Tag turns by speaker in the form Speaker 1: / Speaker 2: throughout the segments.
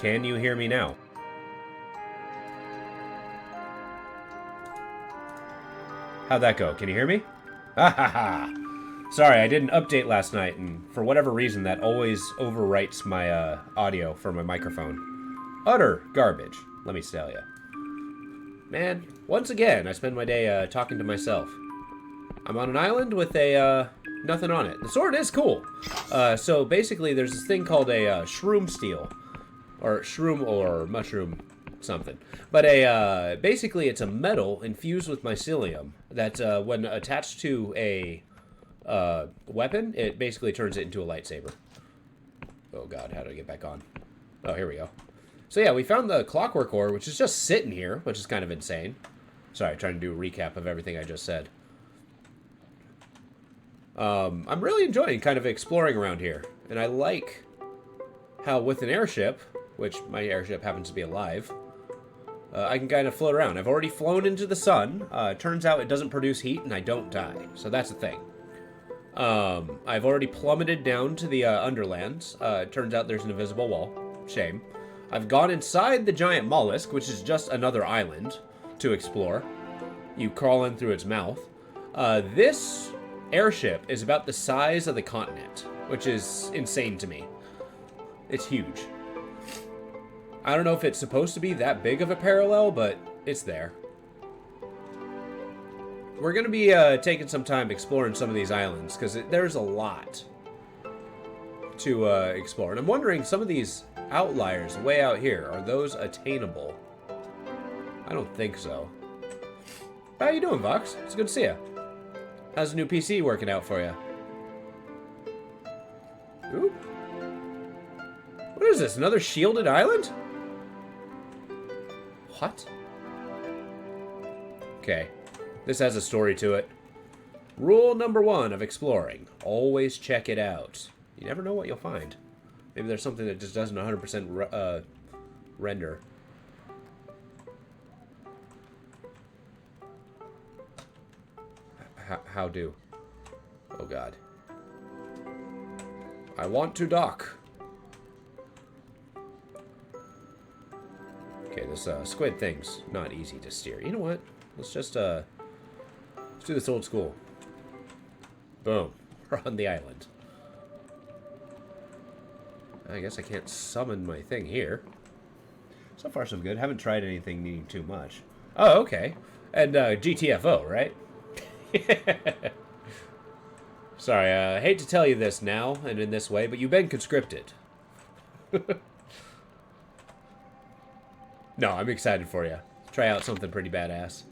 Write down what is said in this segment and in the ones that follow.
Speaker 1: Can you hear me now? How'd that go? Can you hear me? Ha ha ha! Sorry, I didn't update last night, and for whatever reason, that always overwrites my audio for my microphone. Utter garbage, let me tell you. Man, once again, I spend my day talking to myself. I'm on an island with a nothing on it. The sword is cool. So basically, there's this thing called a shroom steel, or shroom or mushroom something. But basically, it's a metal infused with mycelium that when attached to a weapon, it basically turns it into a lightsaber. Oh god, how do I get back on? Oh, here we go. So yeah, we found the clockwork ore, which is just sitting here, which is kind of insane. Sorry, trying to do a recap of everything I just said. I'm really enjoying kind of exploring around here. And I like how with an airship, which my airship happens to be alive, I can kind of float around. I've already flown into the sun. Turns out it doesn't produce heat and I don't die. So that's the thing. I've already plummeted down to the underlands. Turns out there's an invisible wall. Shame. I've gone inside the giant mollusk, which is just another island to explore. You crawl in through its mouth. This airship is about the size of the continent, which is insane to me. It's huge. I don't know if it's supposed to be that big of a parallel, but it's there. We're going to be taking some time exploring some of these islands, because there's a lot to explore. And I'm wondering, some of these outliers way out here, are those attainable? I don't think so. How you doing, Vox? It's good to see you. How's the new PC working out for you? Ooh. What is this, another shielded island? What? Okay. This has a story to it. Rule number 1 of exploring. Always check it out. You never know what you'll find. Maybe there's something that just doesn't 100% render. How do? Oh god. I want to dock. Okay, this squid thing's not easy to steer. You know what? Let's just let's do this old school. Boom. We're on the island. I guess I can't summon my thing here. So far so good. Haven't tried anything needing too much. Oh, okay. And GTFO, right? Sorry, I hate to tell you this now and in this way, but you've been conscripted. No, I'm excited for you. Try out something pretty badass.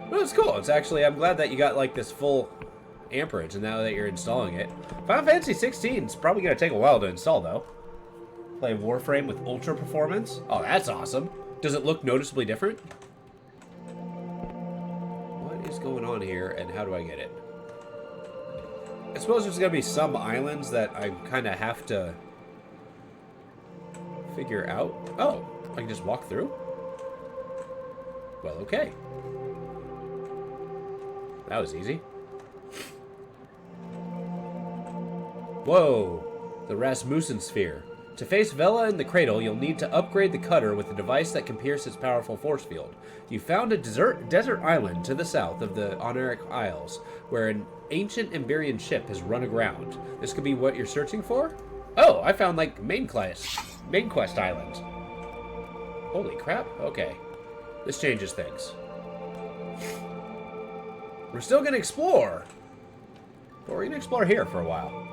Speaker 1: Well, it's cool. It's actually, I'm glad that you got like this full amperage, and now that you're installing it. Final Fantasy 16 is probably going to take a while to install, though. Play Warframe with ultra performance. Oh, that's awesome. Does it look noticeably different? What is going on here, and how do I get it? I suppose there's going to be some islands that I kind of have to figure out. Oh, I can just walk through? Well, okay. That was easy. Whoa! The Rasmussen Sphere. To face Vela in the cradle, you'll need to upgrade the cutter with a device that can pierce its powerful force field. You found a desert island to the south of the Honoric Isles, where an ancient Emberian ship has run aground. This could be what you're searching for? Oh, I found, like, main quest island. Holy crap, okay. This changes things. We're still gonna explore, but we're gonna explore here for a while.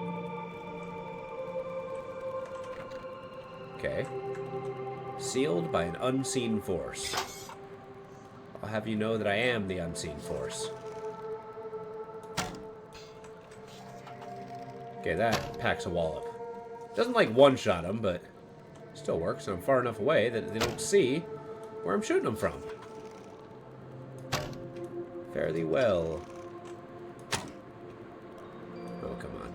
Speaker 1: Okay. Sealed by an unseen force. I'll have you know that I am the unseen force. Okay, that packs a wallop. Doesn't like one-shot them, but still works. I'm far enough away that they don't see where I'm shooting them from. Fare thee well. Oh, come on.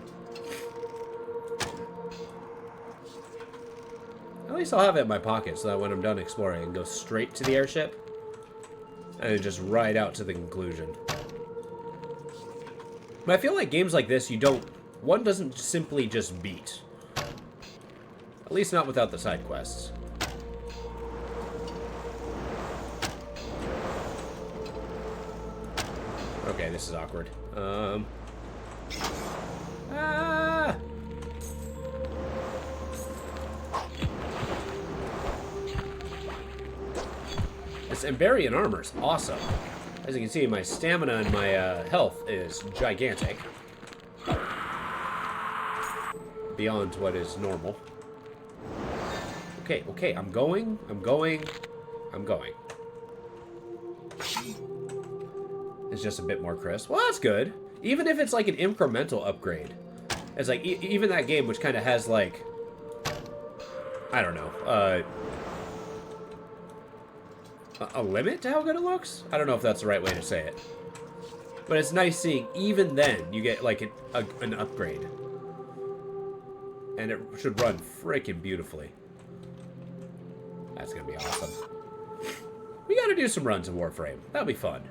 Speaker 1: At least I'll have it in my pocket so that when I'm done exploring, I can go straight to the airship and then just ride out to the conclusion. But I feel like games like this, one doesn't simply just beat. At least not without the side quests. Okay, this is awkward. Ah! This Emberian armor is awesome. As you can see, my stamina and my health is gigantic. Beyond what is normal. Okay, okay, I'm going. It's just a bit more crisp. Well, that's good. Even if it's like an incremental upgrade. It's like, even that game, which kind of has like, I don't know, a limit to how good it looks? I don't know if that's the right way to say it. But it's nice seeing, even then, you get like an upgrade. And it should run freaking beautifully. That's gonna be awesome. We gotta do some runs in Warframe. That'll be fun.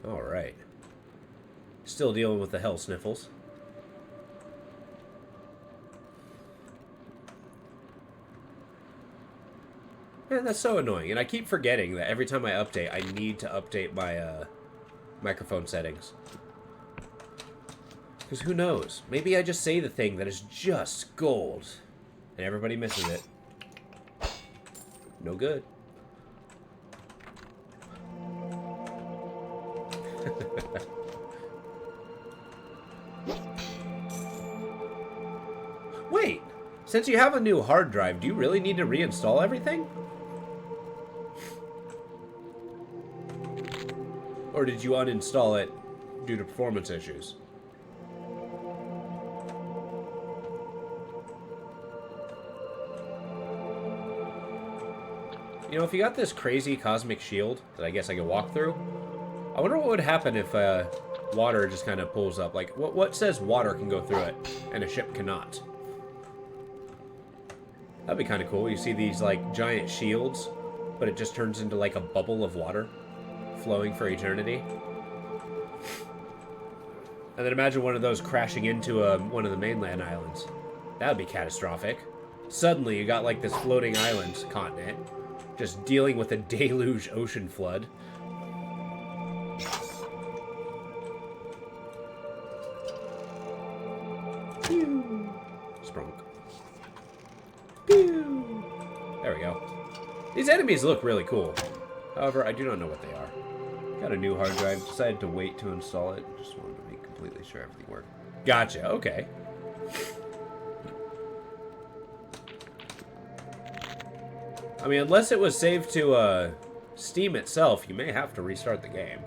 Speaker 1: Alright. Still dealing with the hell sniffles. Man, that's so annoying. And I keep forgetting that every time I update, I need to update my microphone settings. Because who knows? Maybe I just say the thing that is just gold. And everybody misses it. No good. Wait, since you have a new hard drive, do you really need to reinstall everything? Or did you uninstall it due to performance issues? You know, if you got this crazy cosmic shield that I guess I could walk through, I wonder what would happen if water just kind of pulls up. Like, what says water can go through it and a ship cannot? That'd be kind of cool. You see these, like, giant shields, but it just turns into, like, a bubble of water flowing for eternity. And then imagine one of those crashing into one of the mainland islands. That would be catastrophic. Suddenly, you got, like, this floating island continent just dealing with a deluge ocean flood. Pew! Sprunk. Pew! There we go. These enemies look really cool. However, I do not know what they are. Got a new hard drive. Decided to wait to install it. Just wanted to be completely sure everything worked. Gotcha. Okay. I mean, unless it was saved to Steam itself, you may have to restart the game.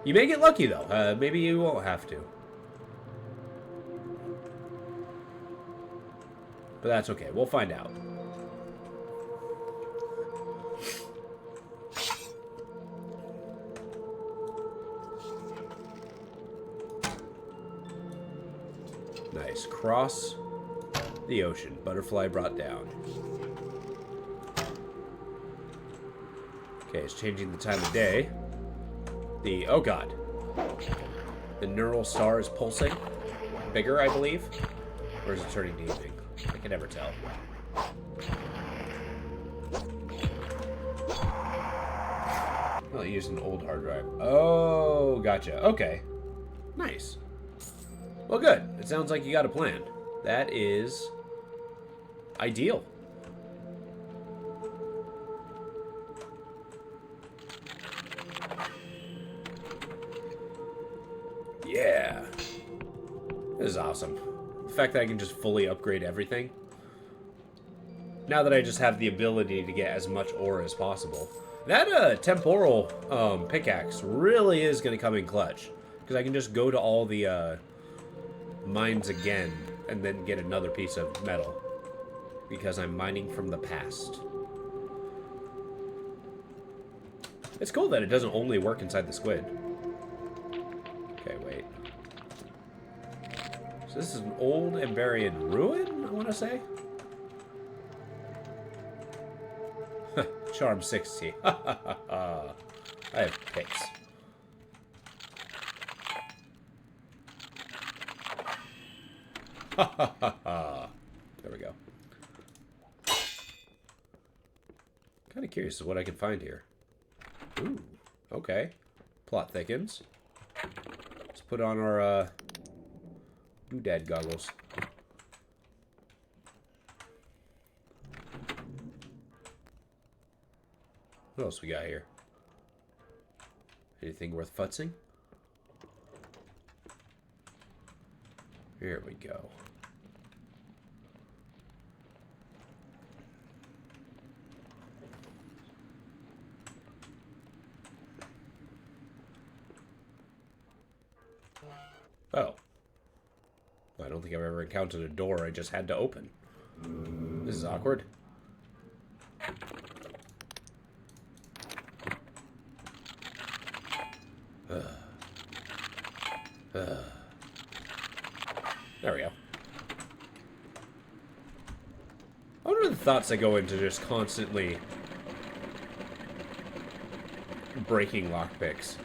Speaker 1: You may get lucky, though. Maybe you won't have to. But that's okay. We'll find out. Nice. Cross the ocean. Butterfly brought down. Okay, it's changing the time of day. Oh god. The neural star is pulsing. Bigger, I believe. Or is it turning to evening? I can never tell. Well, I used an old hard drive. Oh, gotcha. Okay. Nice. Well, good. It sounds like you got a plan. That is ideal. Yeah. This is awesome. The fact that I can just fully upgrade everything. Now that I just have the ability to get as much ore as possible. That temporal pickaxe really is going to come in clutch. Because I can just go to all the mines again and then get another piece of metal. Because I'm mining from the past. It's cool that it doesn't only work inside the squid. Okay, wait. This is an old and buried ruin, I want to say. Charm 60. I have picks. There we go. Kind of curious as what I can find here. Ooh, okay. Plot thickens. Let's put on our doodad goggles. What else we got here? Anything worth futzing? Here we go. Oh. I don't think I've ever encountered a door I just had to open. This is awkward. There we go. I wonder the thoughts that go into just constantly breaking lockpicks.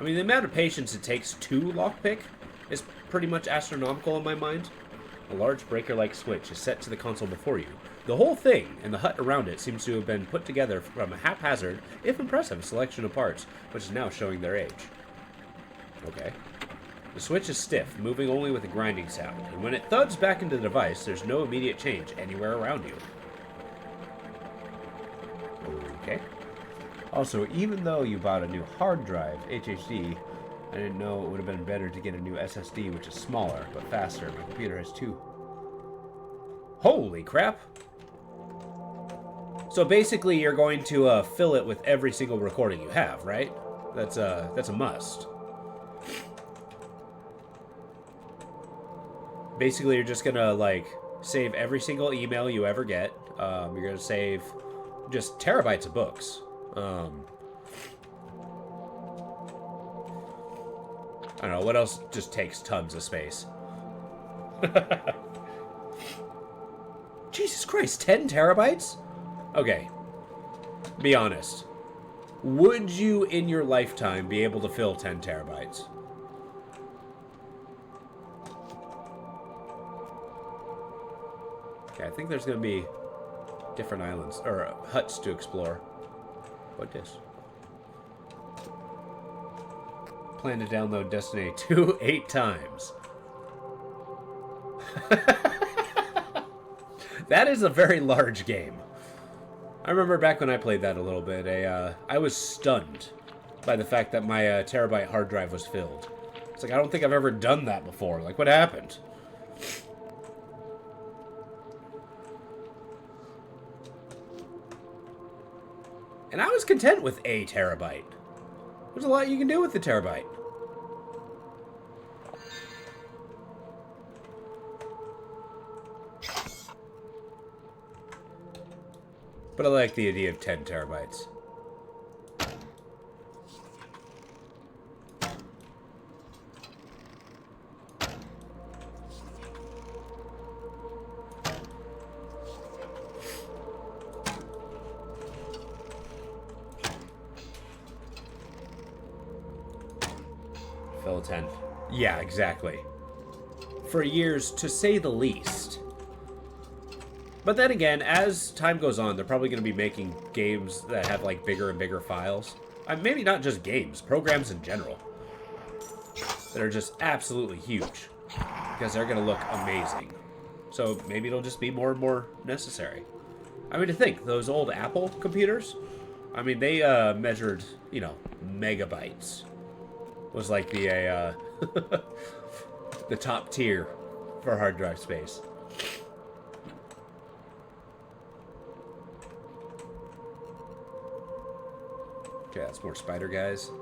Speaker 1: I mean, the amount of patience it takes to lockpick is pretty much astronomical in my mind. A large breaker-like switch is set to the console before you. The whole thing and the hut around it seems to have been put together from a haphazard, if impressive, selection of parts, which is now showing their age. Okay. The switch is stiff, moving only with a grinding sound, and when it thuds back into the device, there's no immediate change anywhere around you. Okay. Also, even though you bought a new hard drive, HHD, I didn't know it would have been better to get a new SSD, which is smaller, but faster. My computer has two. Holy crap! So basically, you're going to fill it with every single recording you have, right? That's a must. Basically, you're just gonna, like, save every single email you ever get. You're gonna save just terabytes of books. I don't know, what else just takes tons of space? Jesus Christ, 10 terabytes? Okay, be honest. Would you, in your lifetime, be able to fill 10 terabytes? Okay, I think there's going to be different islands, or huts to explore. What this? Plan to download Destiny 2 8 times. That is a very large game. I remember back when I played that a little bit, I was stunned by the fact that my terabyte hard drive was filled. It's like, I don't think I've ever done that before. Like, what happened? And I was content with a terabyte. There's a lot you can do with the terabyte. But I like the idea of 10 terabytes. Fill 10. Yeah, exactly. For years, to say the least. But then again, as time goes on, they're probably going to be making games that have, like, bigger and bigger files. Maybe not just games, programs in general. That are just absolutely huge. Because they're going to look amazing. So maybe it'll just be more and more necessary. I mean, to think, those old Apple computers, I mean, they measured, you know, megabytes. Was like the the top tier for hard drive space. Okay, that's more spider guys.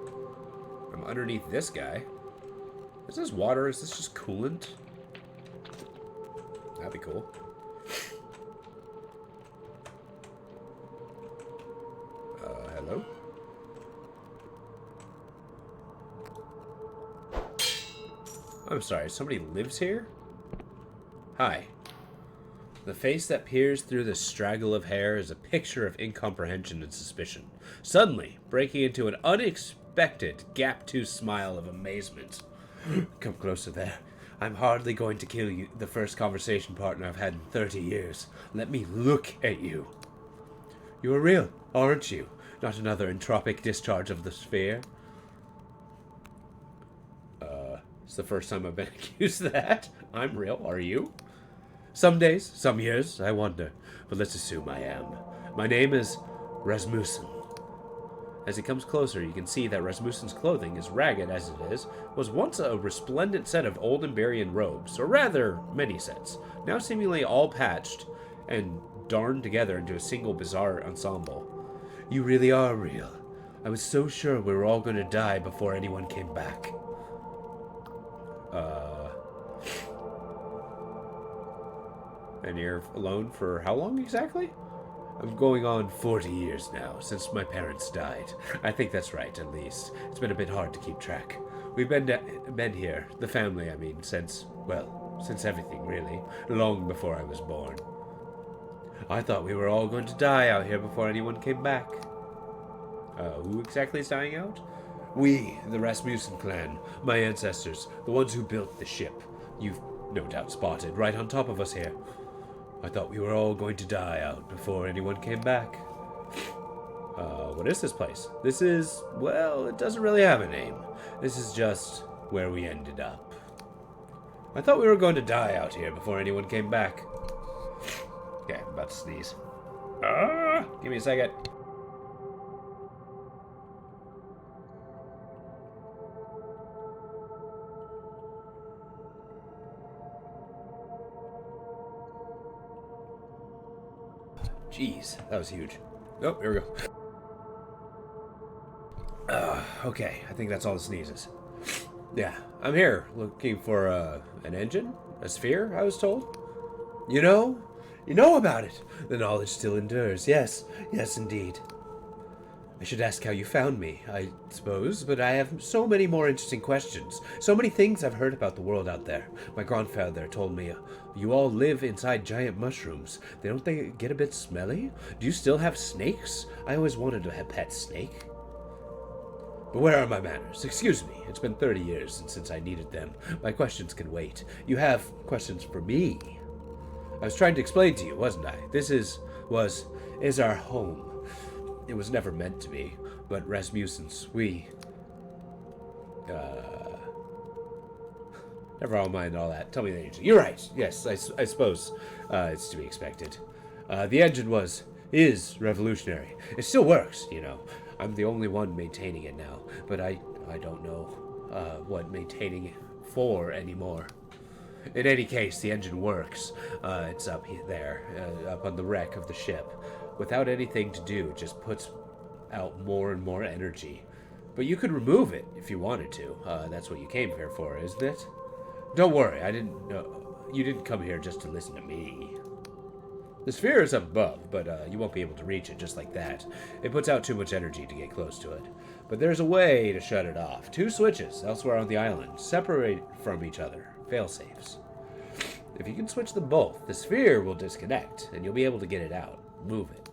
Speaker 1: I'm underneath this guy. Is this water? Is this just coolant? That'd be cool. Hello? I'm sorry, somebody lives here? Hi. The face that peers through the straggle of hair is a picture of incomprehension and suspicion, suddenly breaking into an unexpected gap-toothed smile of amazement. Come closer there. I'm hardly going to kill you, the first conversation partner I've had in 30 years. Let me look at you. You are real, aren't you? Not another entropic discharge of the sphere? It's the first time I've been accused of that. I'm real, are you? Some days, some years, I wonder, but let's assume I am. My name is Rasmussen. As he comes closer, you can see that Rasmussen's clothing, as ragged as it is, was once a resplendent set of old Emberian robes, or rather, many sets, now seemingly all patched and darned together into a single bizarre ensemble. You really are real. I was so sure we were all going to die before anyone came back. And you're alone for how long exactly? I'm going on 40 years now, since my parents died. I think that's right, at least. It's been a bit hard to keep track. We've been here, the family, I mean, since everything, really. Long before I was born. I thought we were all going to die out here before anyone came back. Who exactly is dying out? We, the Rasmussen clan, my ancestors, the ones who built the ship. You've no doubt spotted, right on top of us here. I thought we were all going to die out before anyone came back. What is this place? This is, well, it doesn't really have a name. This is just where we ended up. I thought we were going to die out here before anyone came back. Okay, I'm about to sneeze. Give me a second. Jeez, that was huge. Oh, here we go. Okay, I think that's all the sneezes. Yeah, I'm here looking for an engine? A sphere, I was told? You know about it. The knowledge still endures. Yes, indeed. I should ask how you found me, I suppose, but I have so many more interesting questions. So many things I've heard about the world out there. My grandfather told me you all live inside giant mushrooms. Don't they get a bit smelly? Do you still have snakes? I always wanted to have a pet snake. But where are my manners? Excuse me, it's been 30 years since I needed them. My questions can wait. You have questions for me. I was trying to explain to you, wasn't I? This is our home. It was never meant to be, but Rasmussen's, never mind all that. Tell me the engine. You're right. Yes, I suppose it's to be expected. The engine is revolutionary. It still works, you know. I'm the only one maintaining it now, but I don't know what maintaining it for anymore. In any case, the engine works. It's up there, up on the wreck of the ship. Without anything to do, it just puts out more and more energy. But you could remove it if you wanted to. That's what you came here for, isn't it? Don't worry, I didn't know. You didn't come here just to listen to me. The sphere is up above, but you won't be able to reach it just like that. It puts out too much energy to get close to it. But there's a way to shut it off. 2 switches elsewhere on the island, separate from each other. Failsafes. If you can switch them both, the sphere will disconnect, and you'll be able to get it out. Move it.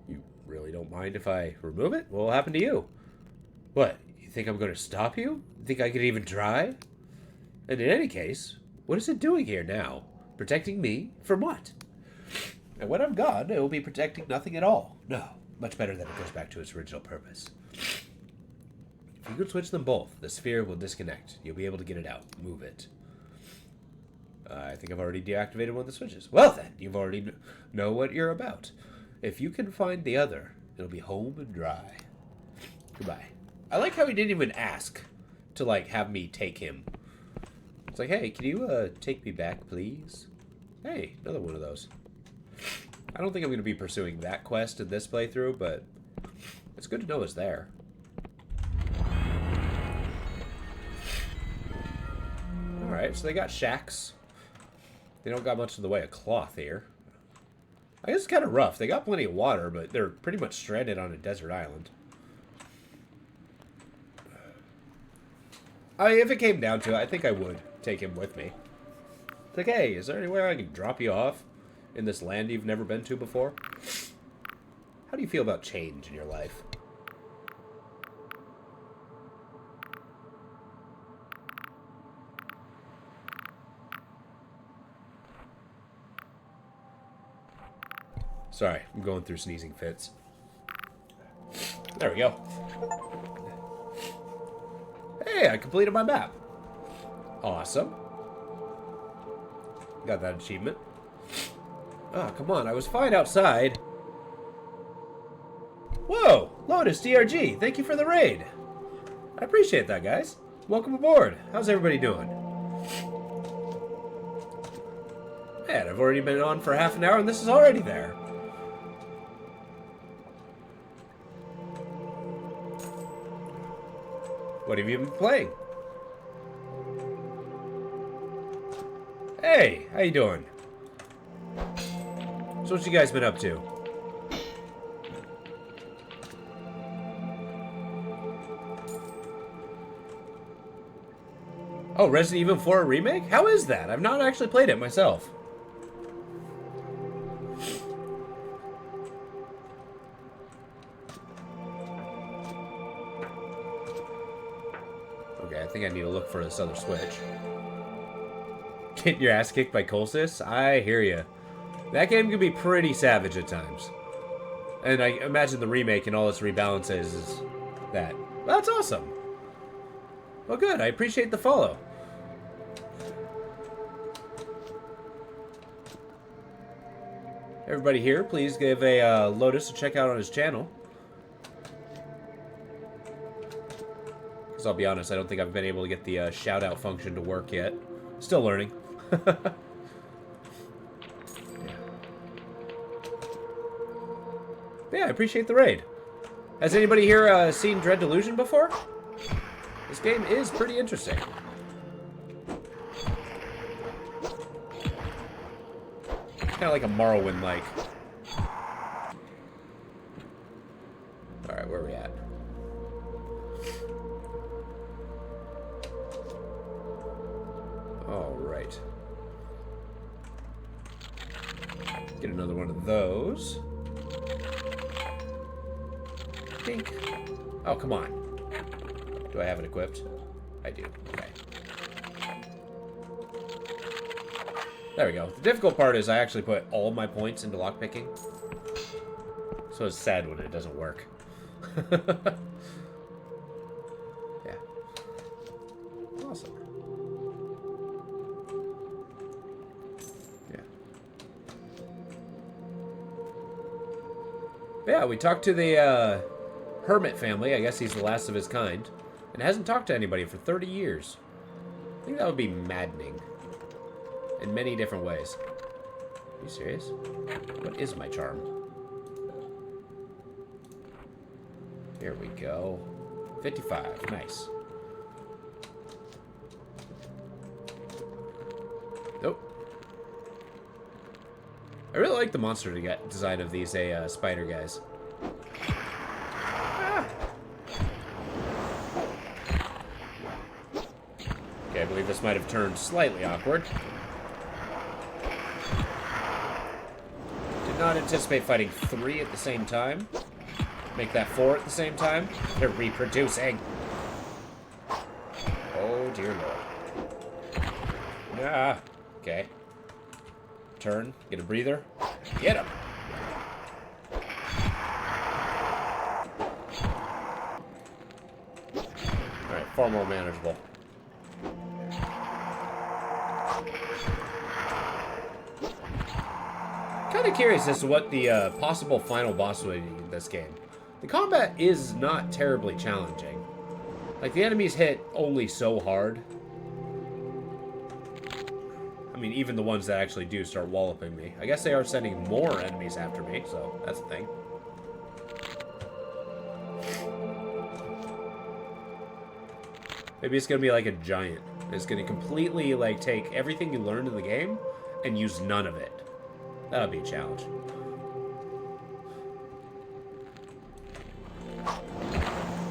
Speaker 1: You really don't mind if I remove it? What will happen to you? What, you think I'm going to stop you? You think I could even try? And in any case, what is it doing here now? Protecting me? From what? And when I'm gone, it will be protecting nothing at all. No, much better that it goes back to its original purpose. If you could switch them both, the sphere will disconnect. You'll be able to get it out. Move it. I think I've already deactivated one of the switches. Well then, you've already know what you're about. If you can find the other, it'll be home and dry. Goodbye. I like how he didn't even ask to, have me take him. It's like, hey, can you, take me back, please? Hey, another one of those. I don't think I'm going to be pursuing that quest in this playthrough, but it's good to know it's there. Alright, so they got shacks. They don't got much in the way of cloth here. I guess it's kind of rough. They got plenty of water, but they're pretty much stranded on a desert island. If it came down to it, I think I would take him with me. It's like, hey, is there anywhere I can drop you off in this land you've never been to before? How do you feel about change in your life? Sorry, I'm going through sneezing fits. There we go. Hey, I completed my map. Awesome. Got that achievement. Ah, come on, I was fine outside. Whoa, Lotus DRG, thank you for the raid. I appreciate that, guys. Welcome aboard. How's everybody doing? Man, I've already been on for half an hour and this is already there. What have you been playing? Hey, how you doing? So what you guys been up to? Oh, Resident Evil 4 Remake? How is that? I've not actually played it myself. Okay, I think I need to look for this other switch. Getting your ass kicked by Colossus? I hear ya. That game can be pretty savage at times. And I imagine the remake and all its rebalances is that. Well, that's awesome. Well, good. I appreciate the follow. Everybody here, please give a Lotus a check out on his channel. Because I'll be honest, I don't think I've been able to get the shout-out function to work yet. Still learning. Yeah, I appreciate the raid. Has anybody here seen Dread Delusion before? This game is pretty interesting. It's kind of like a Morrowind-like. Alright, where are we at? Alright. Get another one of those. Dink. Oh, come on. Do I have it equipped? I do. Okay. There we go. The difficult part is I actually put all my points into lockpicking. So it's sad when it doesn't work. Yeah. Awesome. Yeah. Yeah, we talked to the Hermit family. I guess he's the last of his kind. And hasn't talked to anybody for 30 years. I think that would be maddening. In many different ways. Are you serious? What is my charm? Here we go. 55. Nice. Nope. I really like the monster design of these spider guys. Okay, I believe this might have turned slightly awkward. Did not anticipate fighting 3 at the same time. Make that 4 at the same time. They're reproducing. Oh, dear Lord. Ah. Okay. Turn. Get a breather. Get him. Alright, far more manageable. Kind of curious as to what the possible final boss would be in this game. The combat is not terribly challenging. Like, the enemies hit only so hard. I mean, even the ones that actually do start walloping me. I guess they are sending more enemies after me, so that's a thing. Maybe it's gonna be like a giant. It's gonna completely, like, take everything you learned in the game and use none of it. That'll be a challenge.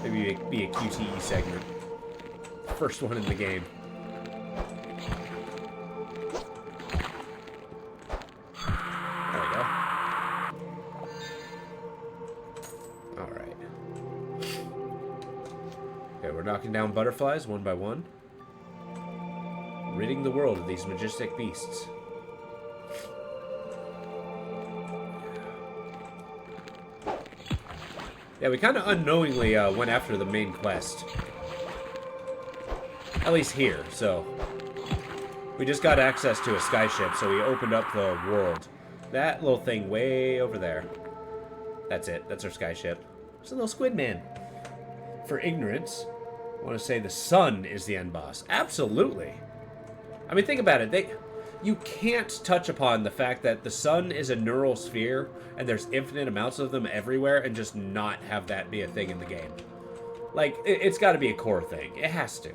Speaker 1: Maybe be a QTE segment. First one in the game. knocking down butterflies one by one. Ridding the world of these majestic beasts. Yeah, we kind of unknowingly went after the main quest. At least here, so... We just got access to a skyship, so we opened up the world. That little thing way over there. That's it. That's our skyship. It's a little squid man. For ignorance, I want to say the sun is the end boss. Absolutely. I mean, think about it. You can't touch upon the fact that the sun is a neural sphere and there's infinite amounts of them everywhere and just not have that be a thing in the game. Like, it's got to be a core thing. It has to.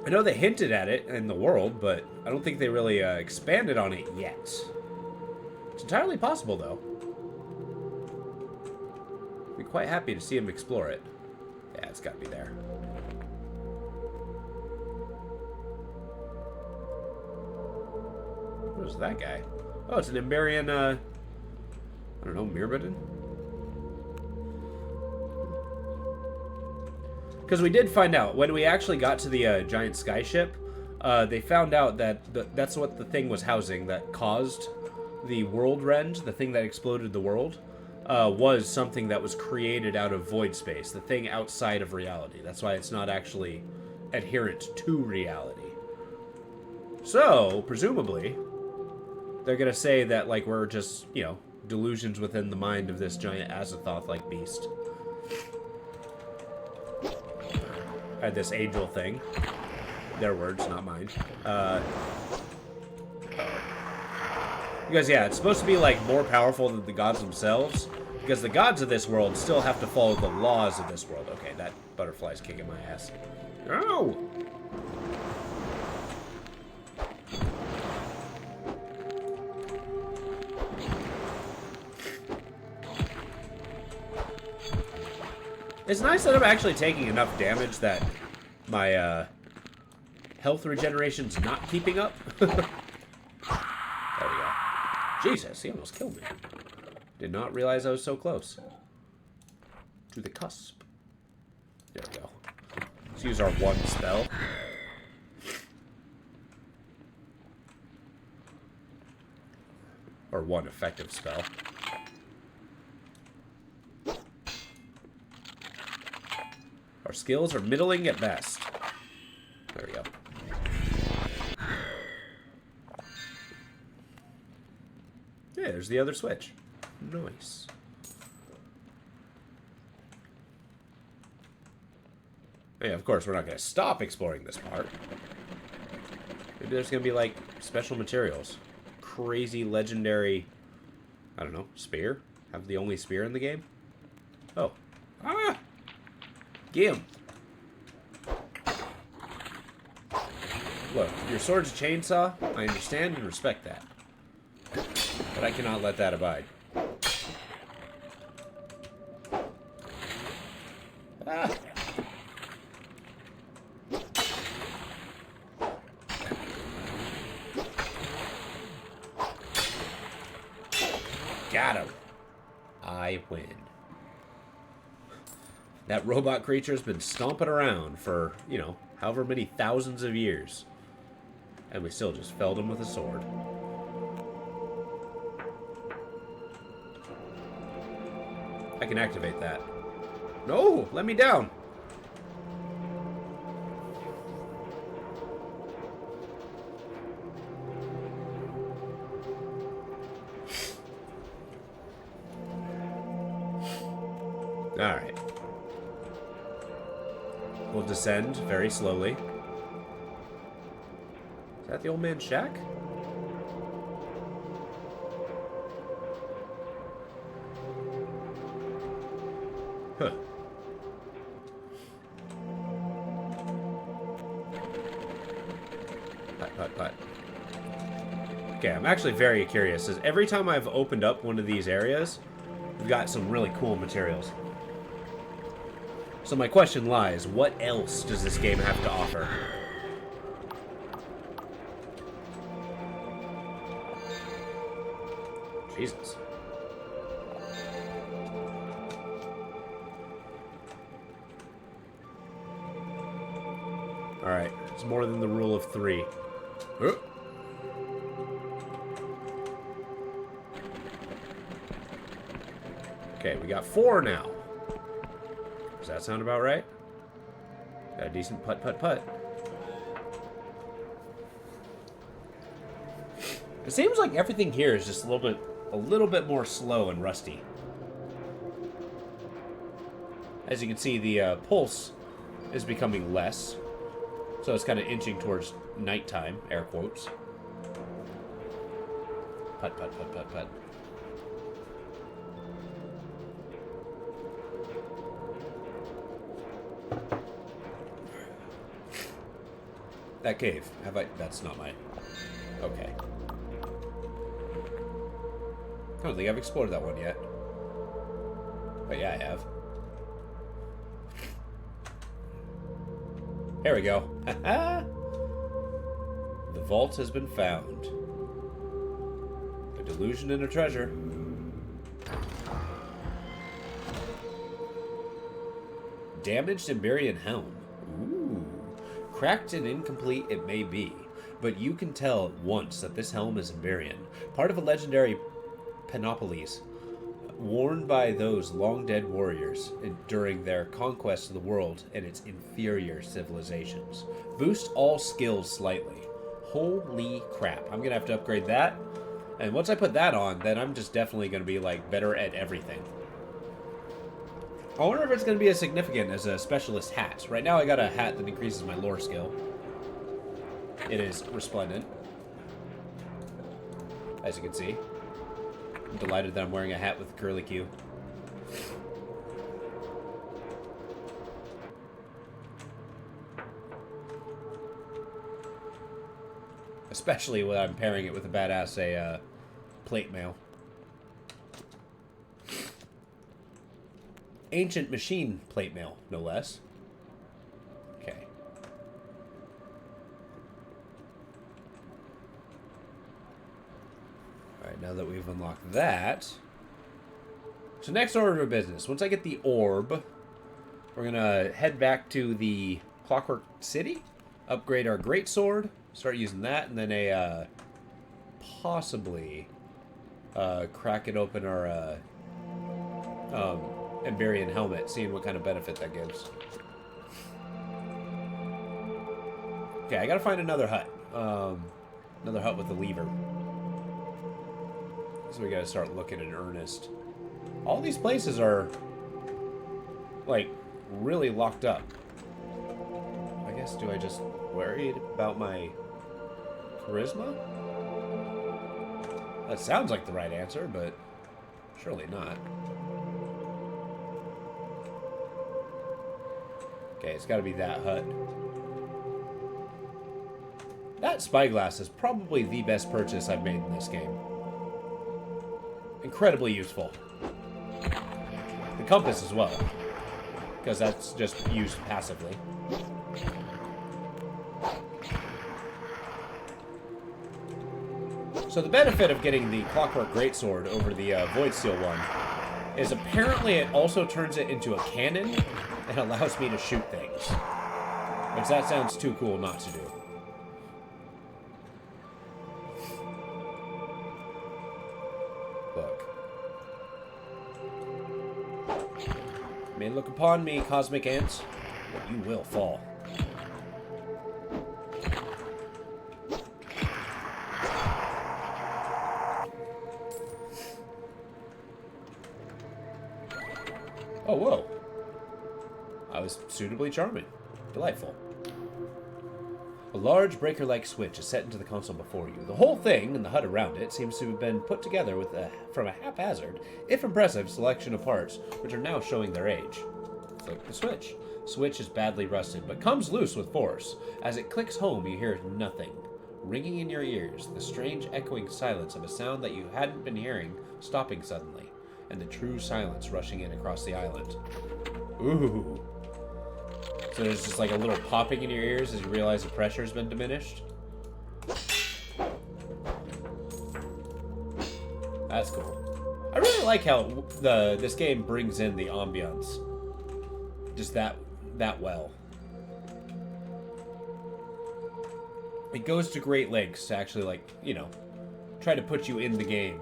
Speaker 1: I know they hinted at it in the world, but I don't think they really expanded on it yet. It's entirely possible, though. I'd be quite happy to see him explore it. Yeah, it's got to be there. What is that guy? Oh, it's an Emberian, I don't know, Myrmidon? Because we did find out, when we actually got to the giant skyship, they found out that that's what the thing was housing that caused the world rend, the thing that exploded the world, was something that was created out of void space, the thing outside of reality. That's why it's not actually adherent to reality. So, presumably, they're going to say that, like, we're just, you know, delusions within the mind of this giant Azathoth-like beast. Had this angel thing. Their words, not mine. Because, yeah, it's supposed to be, like, more powerful than the gods themselves. Because the gods of this world still have to follow the laws of this world. Okay, that butterfly's kicking my ass. No! It's nice that I'm actually taking enough damage that my health regeneration's not keeping up. There we go. Jesus, he almost killed me. Did not realize I was so close. To the cusp. There we go. Let's use our one spell. Or one effective spell. Our skills are middling at best. There we go. Yeah, there's the other switch. Nice. Yeah, of course, we're not going to stop exploring this part. Maybe there's going to be, like, special materials. Crazy, legendary, I don't know, spear? Have the only spear in the game? Oh. Ah! Get him. Look, your sword's a chainsaw. I understand and respect that. But I cannot let that abide. Ah. Got him. I win. That robot creature's been stomping around for, you know, however many thousands of years. And we still just felled him with a sword. I can activate that. No! Let me down! Alright. We'll descend very slowly. Is that the old man's shack? Huh. Putt. Okay, I'm actually very curious. Is every time I've opened up one of these areas, we've got some really cool materials. So my question lies, what else does this game have to offer? Jesus. It's more than the rule of 3. Okay, we got 4 now. Does that sound about right? Got a decent putt. It seems like everything here is just a little bit more slow and rusty. As you can see, the pulse is becoming less, so it's kind of inching towards nighttime, air quotes. Putt. That cave. Have I... That's not mine. Okay. I don't think I've explored that one yet. But yeah, I have. There we go. The vault has been found. A delusion and a treasure. Damaged Emberian helm. Ooh. Cracked and incomplete it may be, but you can tell at once that this helm is Emberian, part of a legendary panoplies worn by those long-dead warriors during their conquest of the world and its inferior civilizations. Boost all skills slightly. Holy crap. I'm going to have to upgrade that. And once I put that on, then I'm just definitely going to be, like, better at everything. I wonder if it's going to be as significant as a specialist hat. Right now I got a hat that increases my lore skill. It is resplendent, as you can see. I'm delighted that I'm wearing a hat with a curly Q. Especially when I'm pairing it with a badass plate mail. Ancient machine plate mail, no less. Okay. Alright, now that we've unlocked that. So next order of business. Once I get the orb, we're going to head back to the Clockwork City. Upgrade our greatsword. Start using that. And then possibly crack it open our Emberian helmet. Seeing what kind of benefit that gives. Okay, I got to find another hut. Another hut with a lever. So we gotta start looking in earnest. All these places are, like, really locked up. I guess, do I just worry about my charisma? That sounds like the right answer, but surely not. Okay, it's gotta be that hut. That spyglass is probably the best purchase I've made in this game. Incredibly useful. The compass as well, because that's just used passively. So the benefit of getting the Clockwork Greatsword over the Voidsteel one is apparently it also turns it into a cannon and allows me to shoot things. Which that sounds too cool not to do. May look upon me, cosmic ants, but you will fall. Oh, whoa. I was suitably charming. Delightful. A large breaker-like switch is set into the console before you. The whole thing, and the hut around it, seems to have been put together with from a haphazard, if impressive, selection of parts, which are now showing their age. Flick the switch. Switch is badly rusted, but comes loose with force. As it clicks home, you hear nothing. Ringing in your ears, the strange echoing silence of a sound that you hadn't been hearing, stopping suddenly, and the true silence rushing in across the island. Ooh. So there's just like a little popping in your ears as you realize the pressure has been diminished. That's cool. I really like how this game brings in the ambience just that well. it goes to great lengths to actually, like, you know, try to put you in the game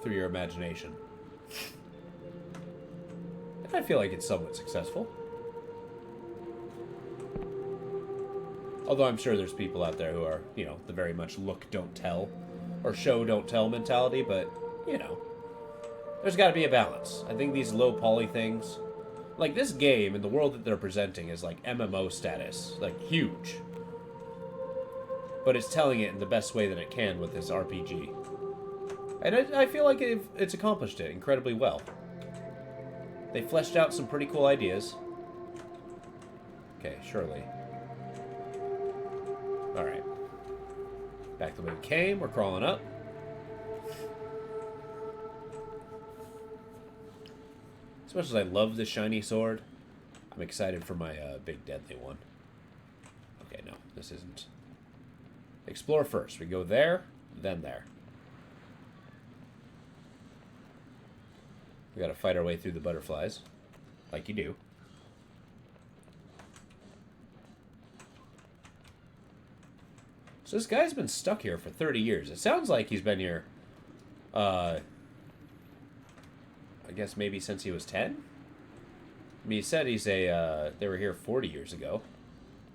Speaker 1: through your imagination. And I feel like it's somewhat successful. Although I'm sure there's people out there who are, you know, the very much look, don't tell, or show, don't tell mentality, but, you know, there's got to be a balance. I think these low poly things, like this game and the world that they're presenting is like MMO status, like huge. But it's telling it in the best way that it can with this RPG. And I feel like it's accomplished it incredibly well. They fleshed out some pretty cool ideas. Okay, surely. Alright. Back the way we came, we're crawling up. As much as I love the shiny sword, I'm excited for my big deadly one. Okay, no, this isn't. Explore first. We go there, then there. We gotta fight our way through the butterflies. Like you do. So this guy's been stuck here for 30 years. It sounds like he's been here, I guess maybe since he was 10? I mean, he said he's they were here 40 years ago.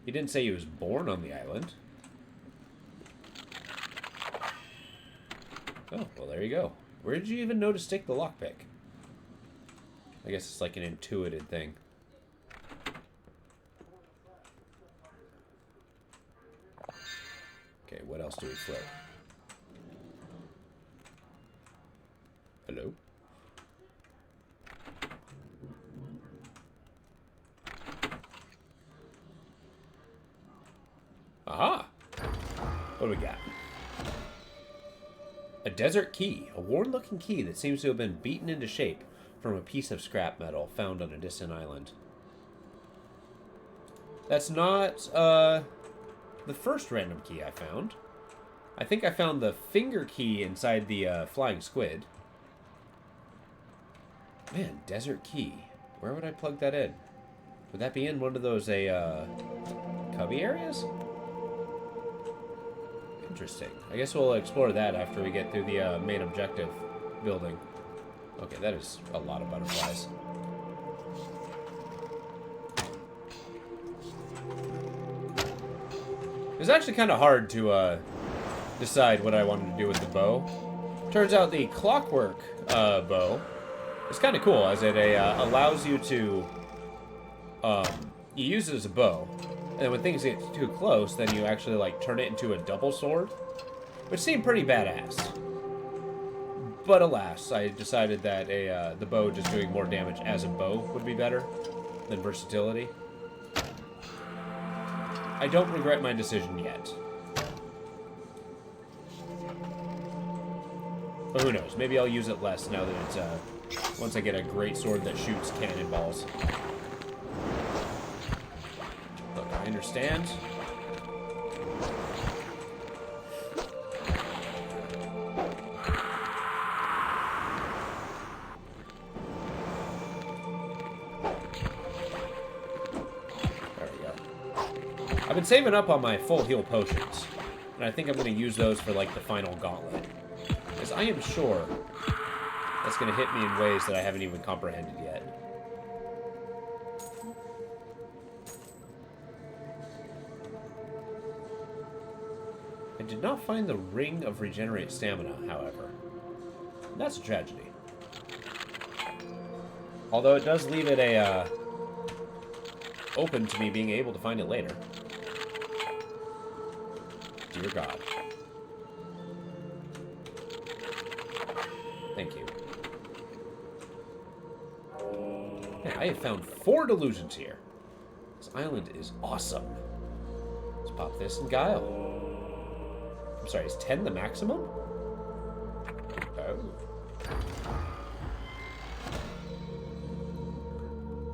Speaker 1: He didn't say he was born on the island. Oh, well, there you go. Where did you even know to stick the lockpick? I guess it's like an intuitive thing. Okay, what else do we flip? Hello? Aha! What do we got? A desert key. A worn-looking key that seems to have been beaten into shape from a piece of scrap metal found on a distant island. That's not, the first random key I found. I think I found the finger key inside the, flying squid. Man, desert key. Where would I plug that in? Would that be in one of those, cubby areas? Interesting. I guess we'll explore that after we get through the, main objective building. Okay, that is a lot of butterflies. It was actually kind of hard to decide what I wanted to do with the bow. Turns out the clockwork bow is kind of cool, as it allows you to... you use it as a bow, and then when things get too close, then you actually like turn it into a double sword, which seemed pretty badass. But alas, I decided that the bow just doing more damage as a bow would be better than versatility. I don't regret my decision yet. But who knows? Maybe I'll use it less now that it's, once I get a great sword that shoots cannonballs. Look, I understand. I've been saving up on my full heal potions, and I think I'm going to use those for, like, the final gauntlet. Because I am sure that's going to hit me in ways that I haven't even comprehended yet. I did not find the Ring of Regenerate Stamina, however. And that's a tragedy. Although it does leave it open to me being able to find it later. Dear God. Thank you. Man, I have found 4 delusions here. This island is awesome. Let's pop this in Guile. I'm sorry, is 10 the maximum? Oh.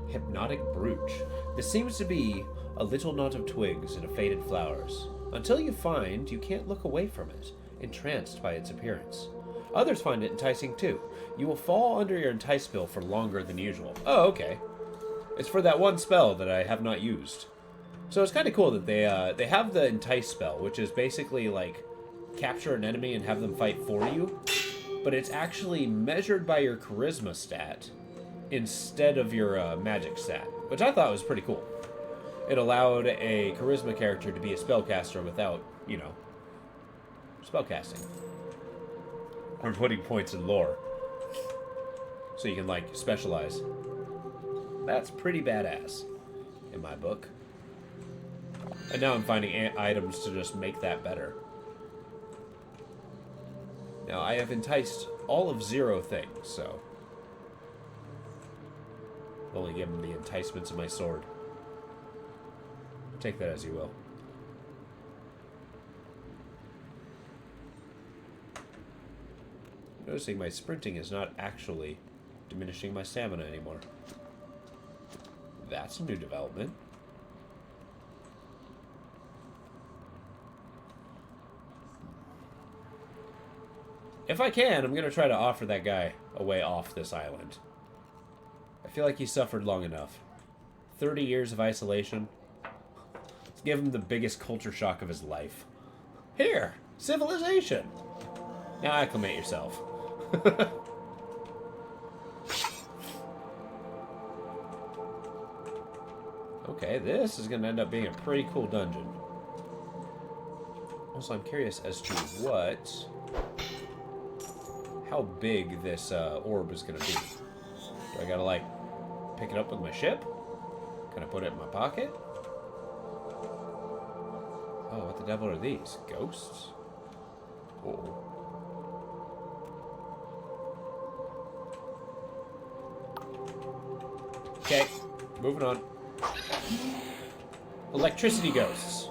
Speaker 1: Hypnotic brooch. This seems to be a little knot of twigs and faded flowers. Until you find, you can't look away from it, entranced by its appearance. Others find it enticing too. You will fall under your entice spell for longer than usual. Oh, okay. It's for that one spell that I have not used. So it's kind of cool that they have the entice spell, which is basically like capture an enemy and have them fight for you, but it's actually measured by your charisma stat instead of your magic stat, which I thought was pretty cool. It allowed a charisma character to be a spellcaster without, you know, spellcasting. Or putting points in lore. So you can, like, specialize. That's pretty badass, in my book. And now I'm finding items to just make that better. Now, I have enticed all of 0 things, so... I'll only give them the enticements of my sword. Take that as you will. Noticing my sprinting is not actually diminishing my stamina anymore. That's a new development. If I can, I'm going to try to offer that guy a way off this island. I feel like he suffered long enough. 30 years of isolation. Let's give him the biggest culture shock of his life. Here! Civilization! Now acclimate yourself. Okay, this is going to end up being a pretty cool dungeon. Also, I'm curious as to how big this orb is going to be. Do I got to, like, pick it up with my ship? Can I put it in my pocket? Oh, what the devil are these? Ghosts? Oh. Okay, moving on. Electricity ghosts.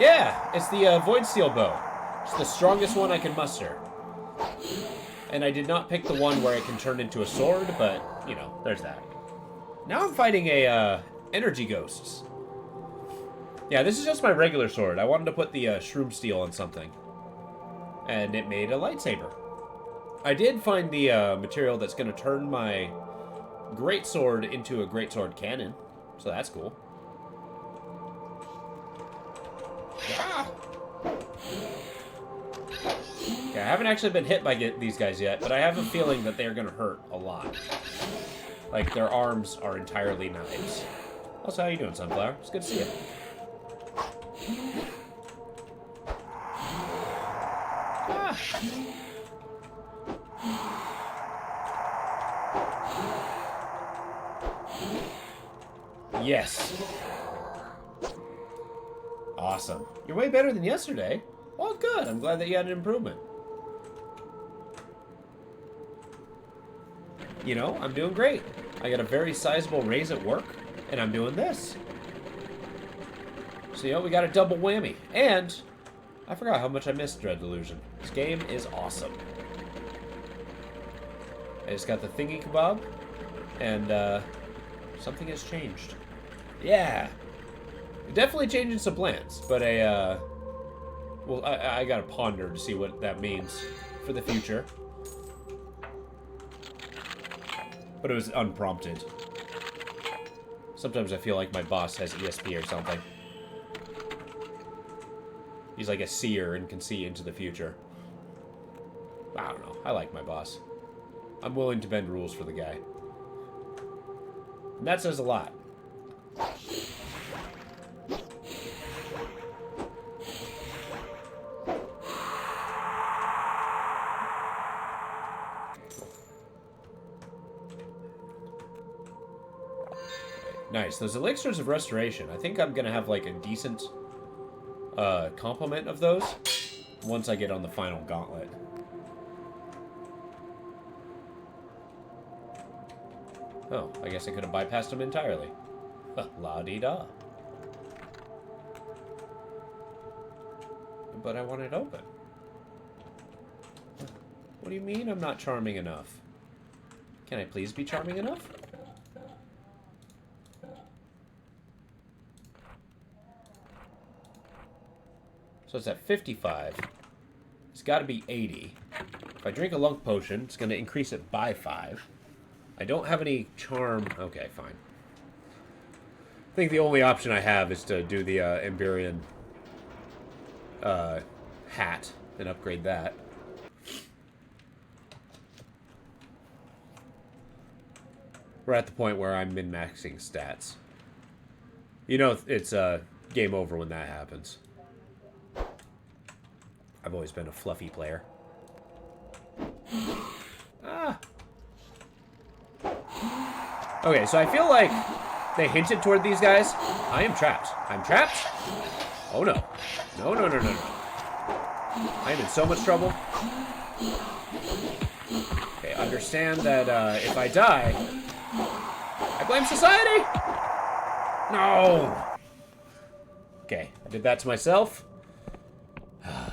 Speaker 1: Yeah, it's the Void Steel bow. It's the strongest one I can muster. And I did not pick the one where it can turn into a sword, but, you know, there's that. Now I'm fighting a energy ghosts. Yeah, this is just my regular sword. I wanted to put the shroom steel on something. And it made a lightsaber. I did find the material that's going to turn my greatsword into a greatsword cannon, so that's cool. Ah! Okay, I haven't actually been hit by these guys yet, but I have a feeling that they're going to hurt a lot. Like, their arms are entirely knives. Also, how you doing, Sunflower? It's good to see you. Ah! Yes. Awesome. You're way better than yesterday. Well, good. I'm glad that you had an improvement. You know, I'm doing great. I got a very sizable raise at work, and I'm doing this. So, you know, we got a double whammy. And I forgot how much I missed Dread Delusion. This game is awesome. I just got the thingy kebab, and something has changed. Yeah. Definitely changing some plans, but well, I gotta ponder to see what that means for the future. But it was unprompted. Sometimes I feel like my boss has ESP or something. He's like a seer and can see into the future. I don't know. I like my boss. I'm willing to bend rules for the guy. And that says a lot. Nice. Those elixirs of restoration. I think I'm going to have like a decent complement of those once I get on the final gauntlet. Oh, I guess I could have bypassed them entirely. La-dee-da. But I want it open. What do you mean I'm not charming enough? Can I please be charming enough? So it's at 55. It's got to be 80. If I drink a lunk potion, it's going to increase it by 5. I don't have any charm. Okay, fine. think the only option I have is to do the Emberian hat and upgrade that. We're at the point where I'm min-maxing stats. You know, it's game over when that happens. I've always been a fluffy player. Ah. Okay, so I feel like they hinted toward these guys. I am trapped. I'm trapped? Oh no. No, no, no, no, no. I am in so much trouble. Okay, understand that if I die, I blame society! No! Okay, I did that to myself. I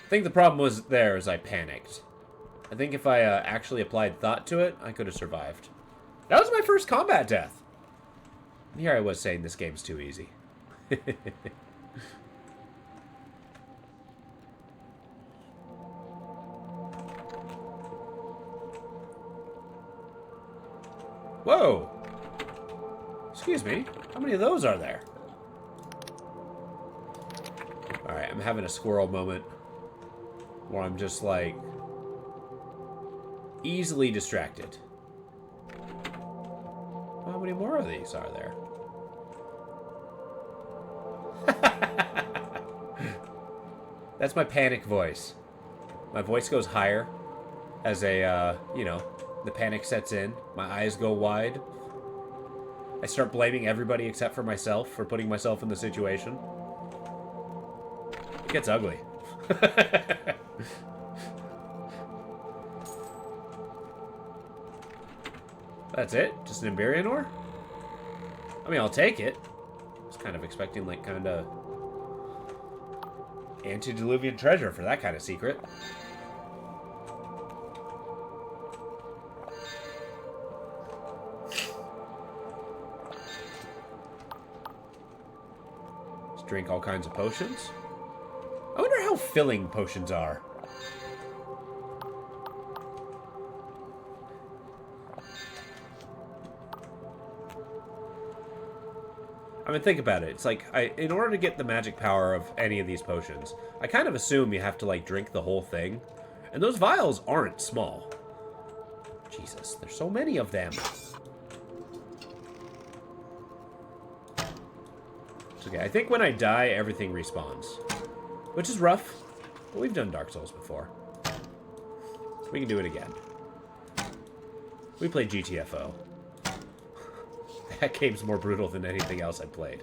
Speaker 1: think the problem was there is I panicked. I think if I actually applied thought to it, I could have survived. That was my first combat death. And here I was saying this game's too easy. Whoa! Excuse me, how many of those are there? Alright, I'm having a squirrel moment where I'm just like easily distracted. How many more of these are there? That's my panic voice. My voice goes higher as a, you know, the panic sets in. My eyes go wide. I start blaming everybody except for myself for putting myself in the situation. It gets ugly. That's it? Just an Emberian ore? I mean, I'll take it. I was kind of expecting, like, kind of antediluvian treasure for that kind of secret. Let's drink all kinds of potions. I wonder how filling potions are. I mean, think about it. It's like, in order to get the magic power of any of these potions, I kind of assume you have to, like, drink the whole thing. And those vials aren't small. Jesus, there's so many of them. It's okay. I think when I die, everything respawns. Which is rough, but we've done Dark Souls before. We can do it again. We played GTFO. That game's more brutal than anything else I've played.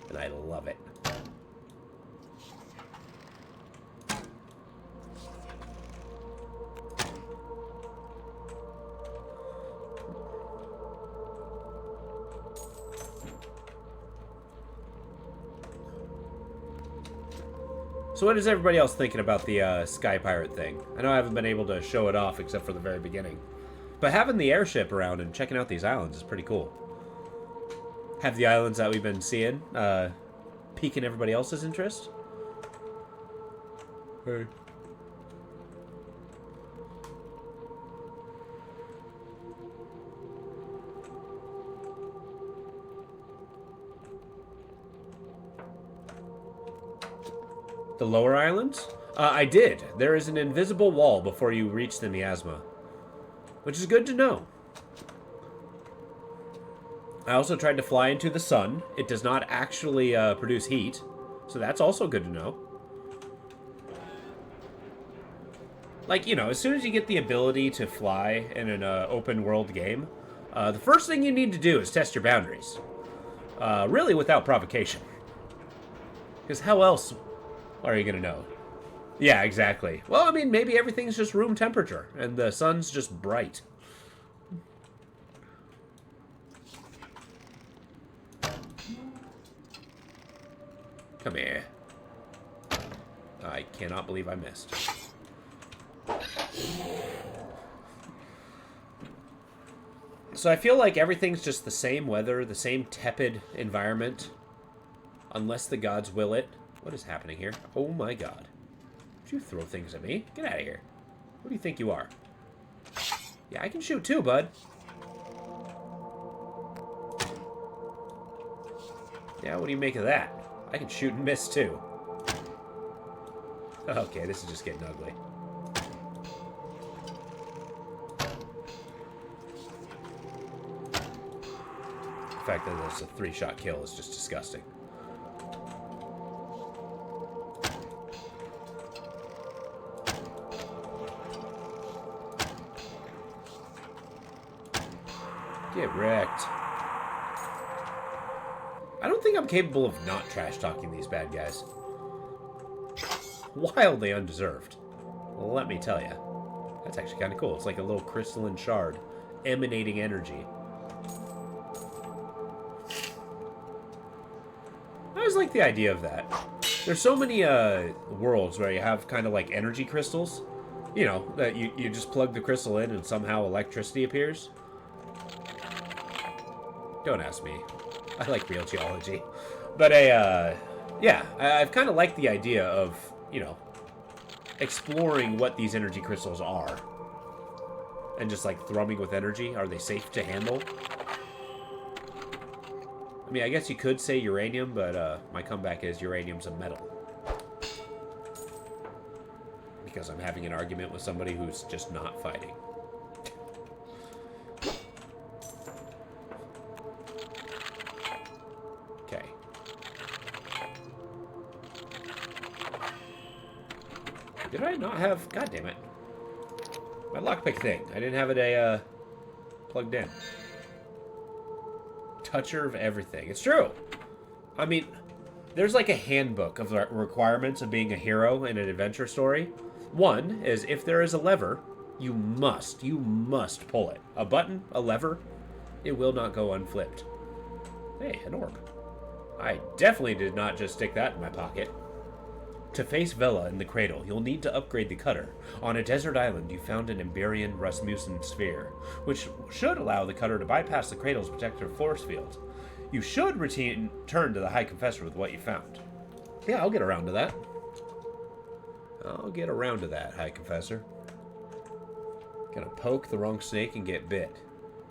Speaker 1: And I love it. So what is everybody else thinking about the Sky Pirate thing? I know I haven't been able to show it off except for the very beginning. But having the airship around and checking out these islands is pretty cool. Have the islands that we've been seeing piquing everybody else's interest? Hey. The lower islands? I did. There is an invisible wall before you reach the miasma, which is good to know. I also tried to fly into the sun. It does not actually produce heat, so that's also good to know. Like, you know, as soon as you get the ability to fly in an open world game, the first thing you need to do is test your boundaries. Really without provocation. Because how else are you going to know? Yeah, exactly. Well, I mean, maybe everything's just room temperature, and the sun's just bright. Come here. I cannot believe I missed. So I feel like everything's just the same weather, the same tepid environment. Unless the gods will it. What is happening here? Oh my god. Did you throw things at me? Get out of here. Who do you think you are? Yeah, I can shoot too, bud. Yeah, what do you make of that? I can shoot and miss too. Okay, this is just getting ugly. The fact that it's a 3-shot kill is just disgusting. Get wrecked. I don't think I'm capable of not trash-talking these bad guys. Wildly undeserved. Let me tell you. That's actually kind of cool. It's like a little crystalline shard emanating energy. I always like the idea of that. There's so many worlds where you have kind of like energy crystals. You know, that you just plug the crystal in and somehow electricity appears. Don't ask me. I like real geology. But yeah, I've kind of liked the idea of, you know, exploring what these energy crystals are. And just like thrumming with energy. Are they safe to handle? I mean, I guess you could say uranium, but my comeback is uranium's a metal. Because I'm having an argument with somebody who's just not fighting. Okay. Did I not have... God damn it. My lockpick thing. I didn't have it plugged in. Toucher of everything. It's true. I mean, there's like a handbook of the requirements of being a hero in an adventure story. One is if there is a lever, you must pull it. A button, a lever, it will not go unflipped. Hey, an orb. I definitely did not just stick that in my pocket. To face Vela in the cradle, you'll need to upgrade the cutter. On a desert island, you found an Emberian Rasmussen sphere, which should allow the cutter to bypass the cradle's protective force field. You should return to the High Confessor with what you found. Yeah, I'll get around to that. I'll get around to that, High Confessor. Gonna poke the wrong snake and get bit.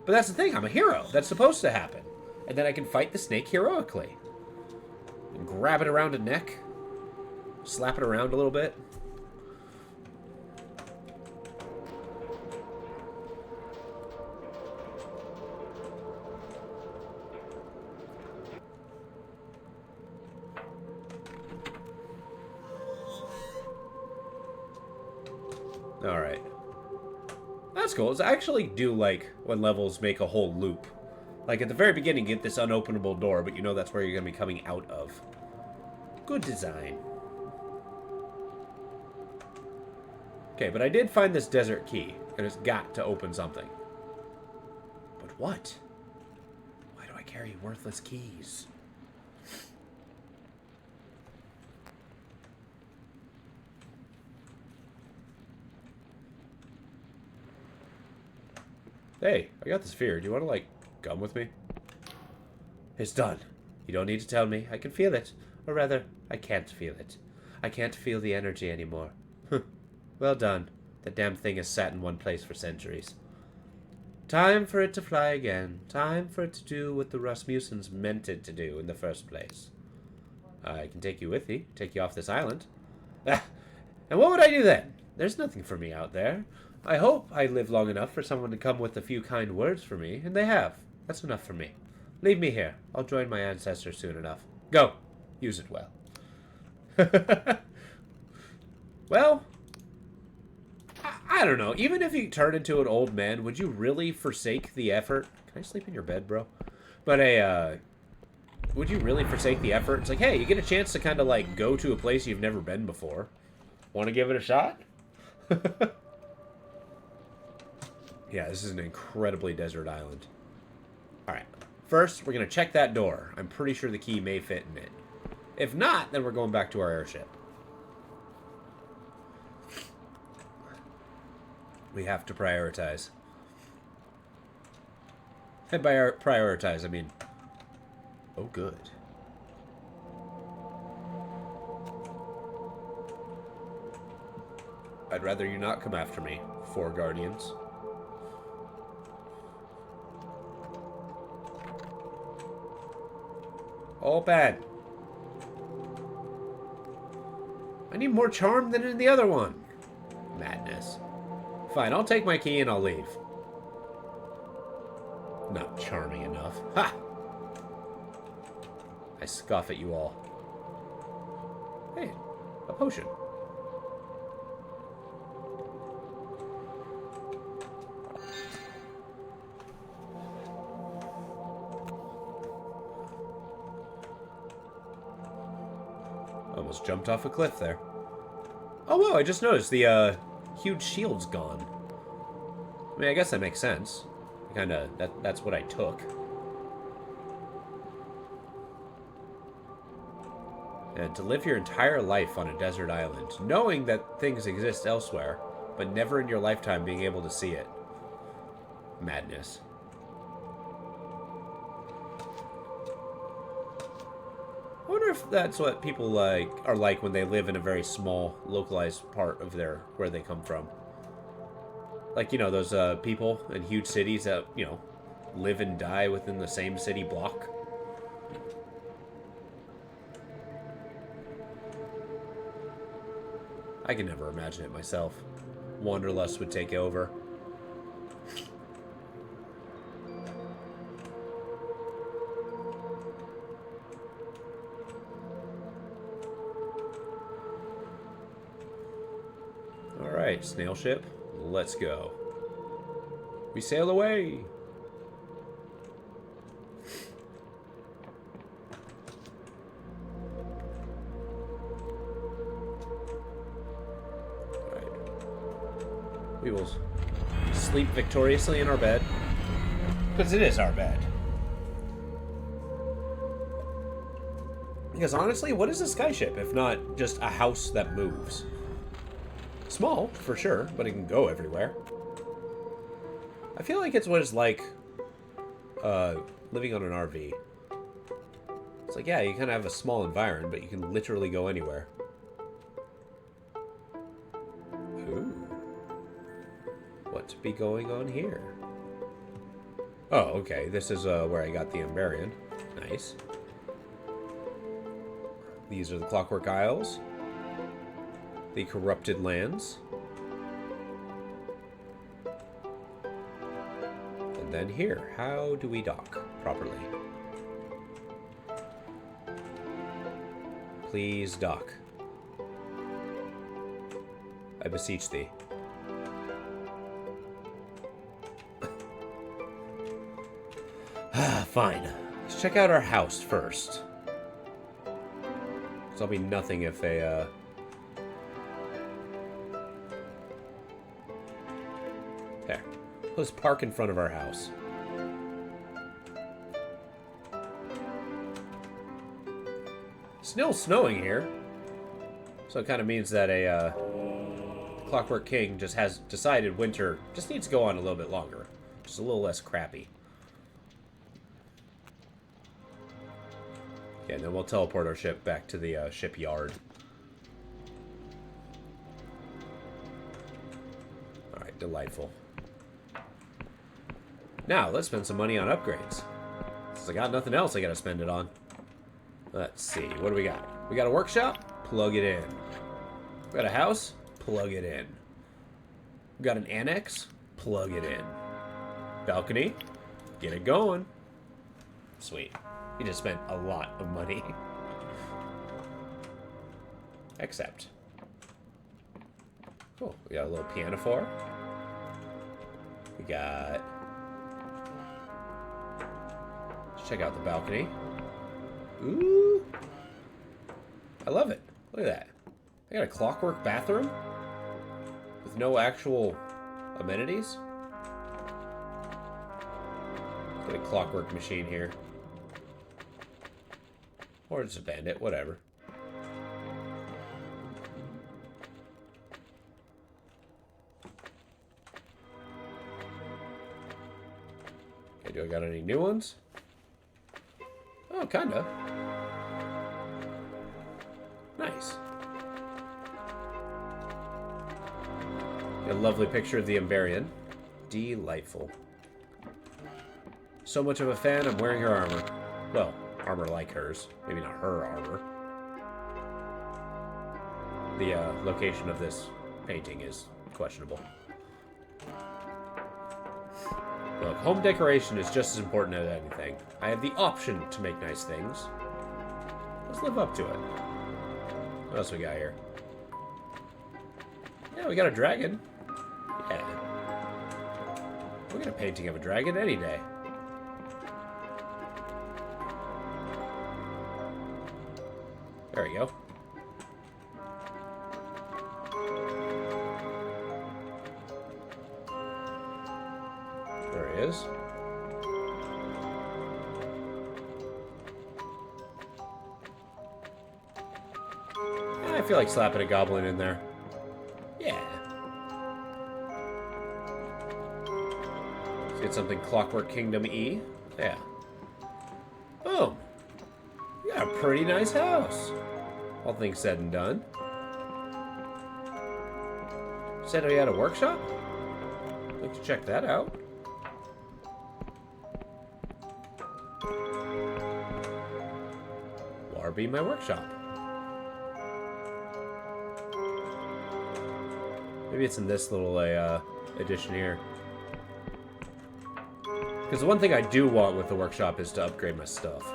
Speaker 1: But that's the thing, I'm a hero. That's supposed to happen. And then I can fight the snake heroically. And grab it around the neck. Slap it around a little bit. Alright. That's cool. It's actually do like when levels make a whole loop. Like at the very beginning, you get this unopenable door, but you know that's where you're going to be coming out of. Good design. Okay, but I did find this desert key, and it's got to open something. But what? Why do I carry worthless keys? Hey, I got the sphere. Do you want to, like, come with me? It's done. You don't need to tell me. I can feel it. Or rather, I can't feel it. I can't feel the energy anymore. Well done. The damn thing has sat in one place for centuries. Time for it to fly again. Time for it to do what the Rasmussens meant it to do in the first place. I can take you with me. Take you off this island. Ah, and what would I do then? There's nothing for me out there. I hope I live long enough for someone to come with a few kind words for me, and they have. That's enough for me. Leave me here. I'll join my ancestors soon enough. Go. Use it well. Well, I don't know. Even if you turn into an old man, would you really forsake the effort? Can I sleep in your bed, bro? But, would you really forsake the effort? It's like, hey, you get a chance to kind of, like, go to a place you've never been before. Want to give it a shot? Yeah, this is an incredibly desert island. Alright. First, we're going to check that door. I'm pretty sure the key may fit in it. If not, then we're going back to our airship. We have to prioritize. And by prioritize, I mean... Oh, good. I'd rather you not come after me, four guardians. Open. I need more charm than in the other one. Madness. Fine, I'll take my key and I'll leave. Not charming enough. Ha! I scoff at you all. Hey, a potion. Almost jumped off a cliff there. Oh, whoa, I just noticed the huge shield's gone. I mean, I guess that makes sense. Kinda, that's what I took. And to live your entire life on a desert island, knowing that things exist elsewhere, but never in your lifetime being able to see it. Madness. I wonder if that's what people are like when they live in a very small, localized part of where they come from. Like, you know, those people in huge cities that, you know, live and die within the same city block. I can never imagine it myself. Wanderlust would take over. Alright, snail ship. Let's go. We sail away. Alright. We will sleep victoriously in our bed. Because it is our bed. Because honestly, what is a skyship if not just a house that moves? Small, for sure, but it can go everywhere. I feel like it's what it's like living on an RV. It's like, yeah, you kind of have a small environment, but you can literally go anywhere. Ooh. What's be going on here? Oh, okay. This is where I got the Emberian. Nice. These are the Clockwork Isles. The Corrupted Lands. And then here, how do we dock properly? Please dock. I beseech thee. Fine. Let's check out our house first. Because I'll be nothing if a, There. Let's park in front of our house. Still snowing here. So it kind of means that a Clockwork King just has decided winter just needs to go on a little bit longer. Just a little less crappy. Yeah, and then we'll teleport our ship back to the shipyard. Alright, delightful. Now, let's spend some money on upgrades. Since I got nothing else I gotta spend it on. Let's see, what do we got? We got a workshop? Plug it in. We got a house? Plug it in. We got an annex? Plug it in. Balcony? Get it going. Sweet. You just spent a lot of money. Except. Cool. We got a little piano floor. We got... Let's check out the balcony. Ooh. I love it. Look at that. They got a clockwork bathroom with no actual amenities. Got a clockwork machine here. Or just a bandit, whatever. Okay, do I got any new ones? Oh, kinda. Nice. A lovely picture of the Emberian. Delightful. So much of a fan, I'm wearing her armor. Well, armor like hers. Maybe not her armor. The location of this painting is questionable. Look, home decoration is just as important as anything. I have the option to make nice things. Let's live up to it. What else we got here? Yeah, we got a dragon. Yeah. We'll get a painting of a dragon any day. There we go. There he is. I feel like slapping a goblin in there. Yeah. Let's get something Clockwork Kingdom-y. Yeah. Boom. You got a pretty nice house. All things said and done. Said we had a workshop? I'd like to check that out. Be my workshop. Maybe it's in this little edition here. Because the one thing I do want with the workshop is to upgrade my stuff.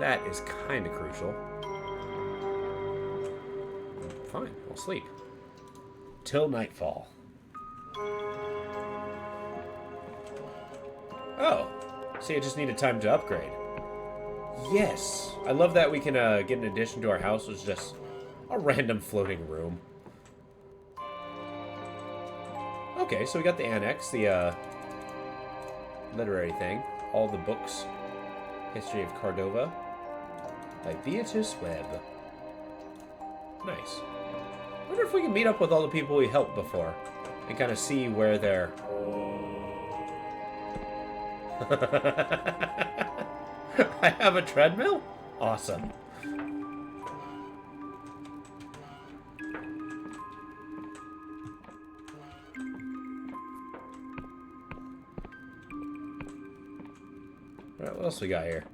Speaker 1: That is kind of crucial. Fine, I'll sleep. Till nightfall. Oh, see, I just needed time to upgrade. Yes! I love that we can get an addition to our house. It's just a random floating room. Okay, so we got the annex, the literary thing. All the books. History of Cordova. By Beatrice Webb. Nice. I wonder if we can meet up with all the people we helped before. And kind of see where they're... I have a treadmill? Awesome. Alright, what else we got here?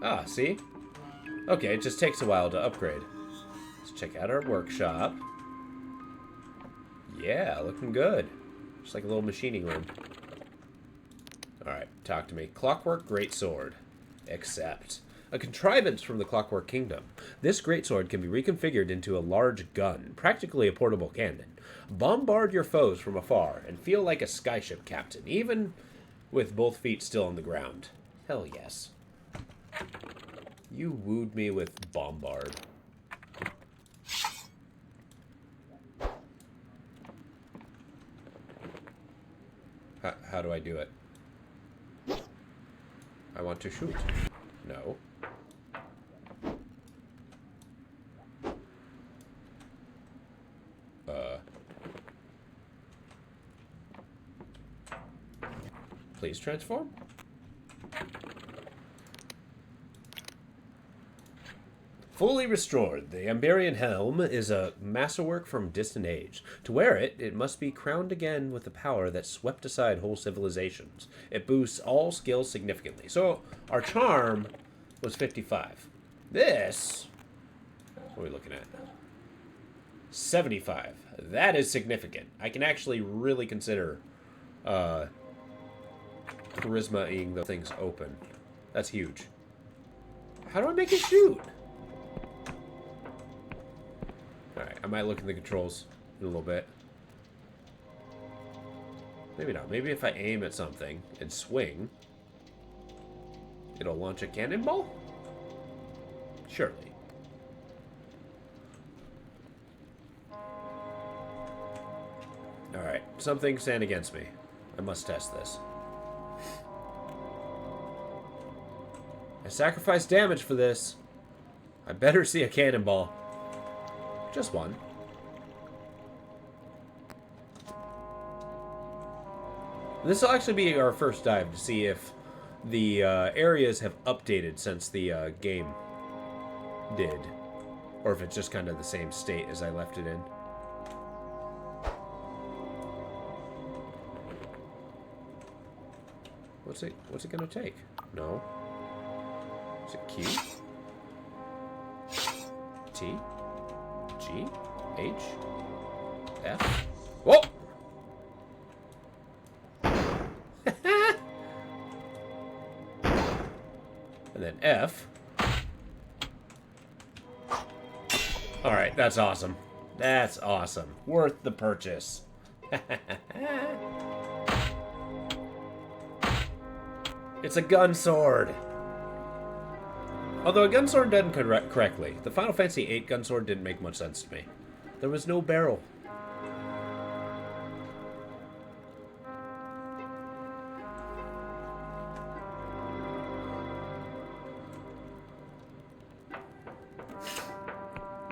Speaker 1: Ah, see? Okay, it just takes a while to upgrade. Let's check out our workshop. Yeah, looking good. Just like a little machining room. Alright, talk to me. Clockwork Greatsword. Accept. A contrivance from the Clockwork Kingdom. This greatsword can be reconfigured into a large gun, practically a portable cannon. Bombard your foes from afar and feel like a skyship captain, even with both feet still on the ground. Hell yes. You wooed me with bombard. How do I do it? I want to shoot. No. Please transform. Fully restored, the Amberian helm is a masterwork from distant age. To wear it, it must be crowned again with the power that swept aside whole civilizations. It boosts all skills significantly. So, our charm was 55. This, what are we looking at? 75. That is significant. I can actually really consider charisma-ing the things open. That's huge. How do I make it shoot? Alright, I might look in the controls in a little bit. Maybe not. Maybe if I aim at something and swing, it'll launch a cannonball? Surely. Alright, something stand against me. I must test this. I sacrificed damage for this. I better see a cannonball. Just one. This will actually be our first dive to see if the areas have updated since the game did. Or if it's just kind of the same state as I left it in. What's it gonna take? No. Is it Q? T? G? H? F? Whoa! And then F. Alright, that's awesome. That's awesome. Worth the purchase. It's a gun sword. Although a gun sword done correctly, the Final Fantasy VIII gun sword didn't make much sense to me. There was no barrel.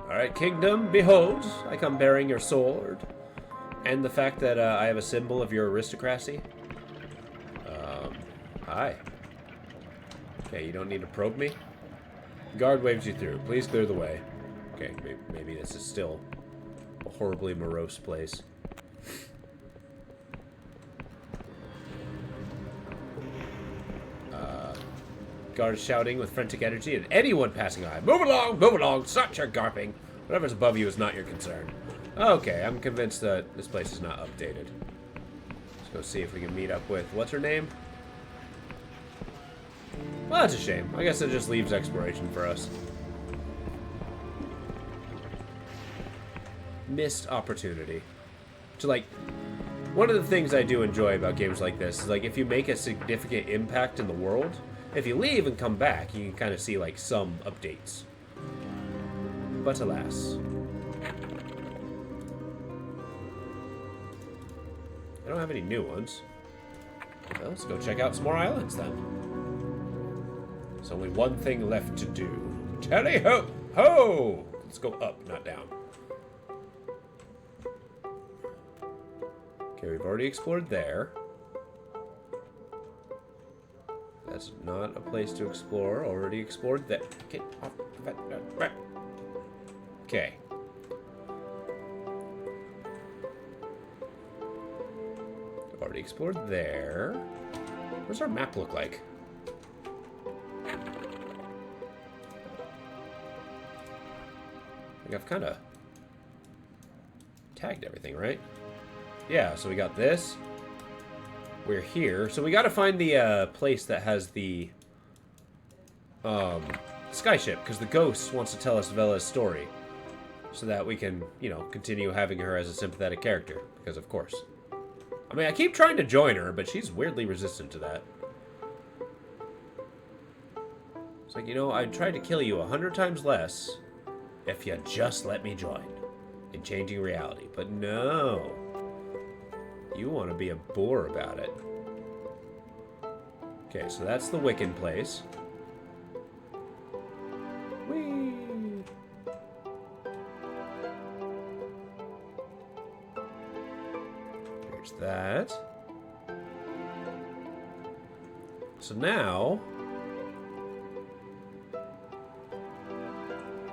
Speaker 1: Alright, Kingdom, behold, I come bearing your sword. And the fact that I have a symbol of your aristocracy. Hi. Okay, you don't need to probe me. Guard waves you through. Please clear the way. Okay, maybe this is still a horribly morose place. Guard is shouting with frantic energy at anyone passing by. Move along, stop your garping. Whatever's above you is not your concern. Okay, I'm convinced that this place is not updated. Let's go see if we can meet up with, what's her name? Well, that's a shame. I guess it just leaves exploration for us. Missed opportunity. To, like, one of the things I do enjoy about games like this is, like, if you make a significant impact in the world, if you leave and come back, you can kind of see, like, some updates. But alas. I don't have any new ones. Well, let's go check out some more islands, then. There's only one thing left to do. Tally-ho! Ho! Let's go up, not down. Okay, we've already explored there. That's not a place to explore. Already explored that. Get off the bed. Okay. Already explored there. What does our map look like? I think I've kind of tagged everything, right? Yeah, so we got this. We're here. So we got to find the place that has the skyship, because the ghost wants to tell us Vela's story. So that we can, you know, continue having her as a sympathetic character. Because, of course. I mean, I keep trying to join her, but she's weirdly resistant to that. It's like, you know, I'd try to kill you 100 times less if you just let me join in changing reality. But no. You want to be a bore about it. Okay, so that's the Wiccan place. Whee! There's that. So now...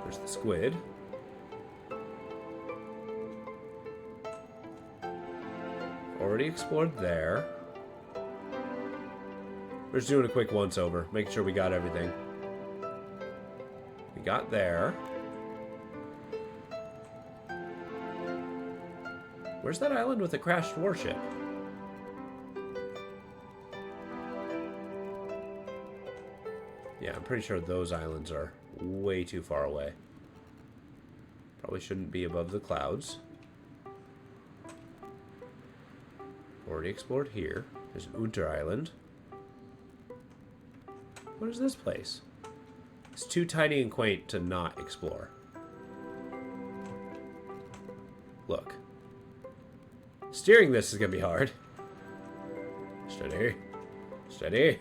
Speaker 1: there's the squid. Already explored there. We're just doing a quick once-over, making sure we got everything. We got there. Where's that island with the crashed warship? Yeah, I'm pretty sure those islands are way too far away. Probably shouldn't be above the clouds. Already explored here. There's an Unter Island. What is this place? It's too tiny and quaint to not explore. Look. Steering this is gonna be hard. Steady. Steady.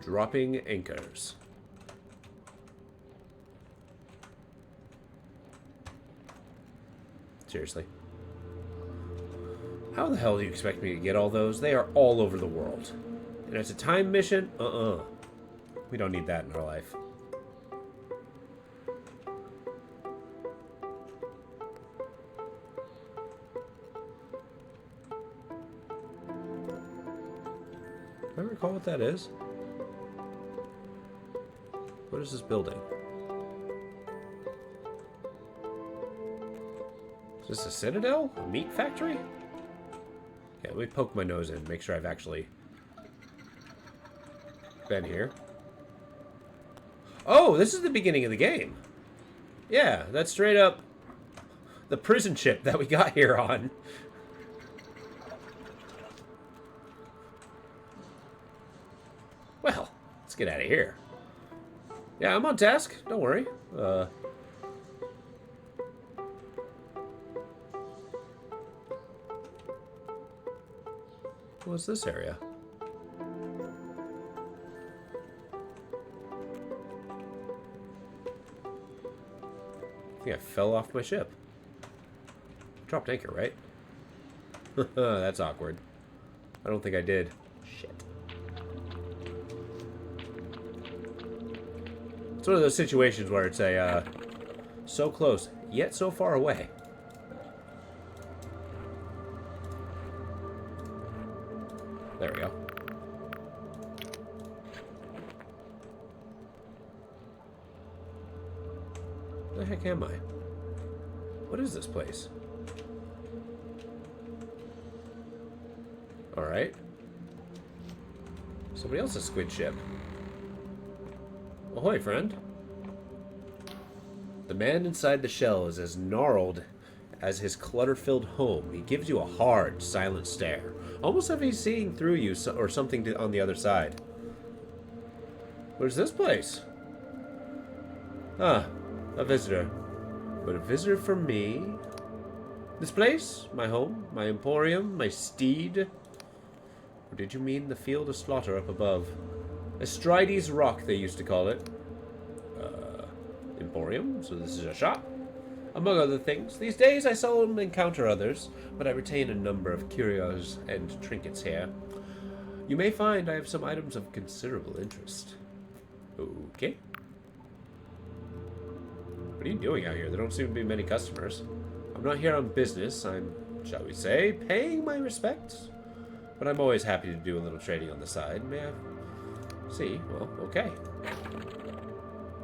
Speaker 1: Dropping anchors. Seriously. How the hell do you expect me to get all those? They are all over the world. And it's a time mission? We don't need that in our life. what that is? What is this building? Is this a citadel? A meat factory? Yeah, let me poke my nose in, make sure I've actually been here. Oh, this is the beginning of the game. Yeah, that's straight up the prison ship that we got here on. Well, let's get out of here. Yeah, I'm on task. Don't worry. What's this area? I think I fell off my ship. Dropped anchor, right? That's awkward. I don't think I did. Shit. It's one of those situations where it's a, so close, yet so far away. There we go. Where the heck am I? What is this place? Alright. Somebody else's squid ship. Ahoy, friend. The man inside the shell is as gnarled as his clutter-filled home. He gives you a hard, silent stare. Almost as if he's seeing through you or something on the other side. Where's this place? Ah, a visitor. But a visitor for me? This place? My home? My emporium? My steed? Or did you mean the field of slaughter up above? Astrides Rock, they used to call it. Emporium? So this is a shop? Among other things, these days I seldom encounter others, but I retain a number of curios and trinkets here. You may find I have some items of considerable interest. Okay. What are you doing out here? There don't seem to be many customers. I'm not here on business. I'm, shall we say, paying my respects. But I'm always happy to do a little trading on the side. May I see? Well, okay.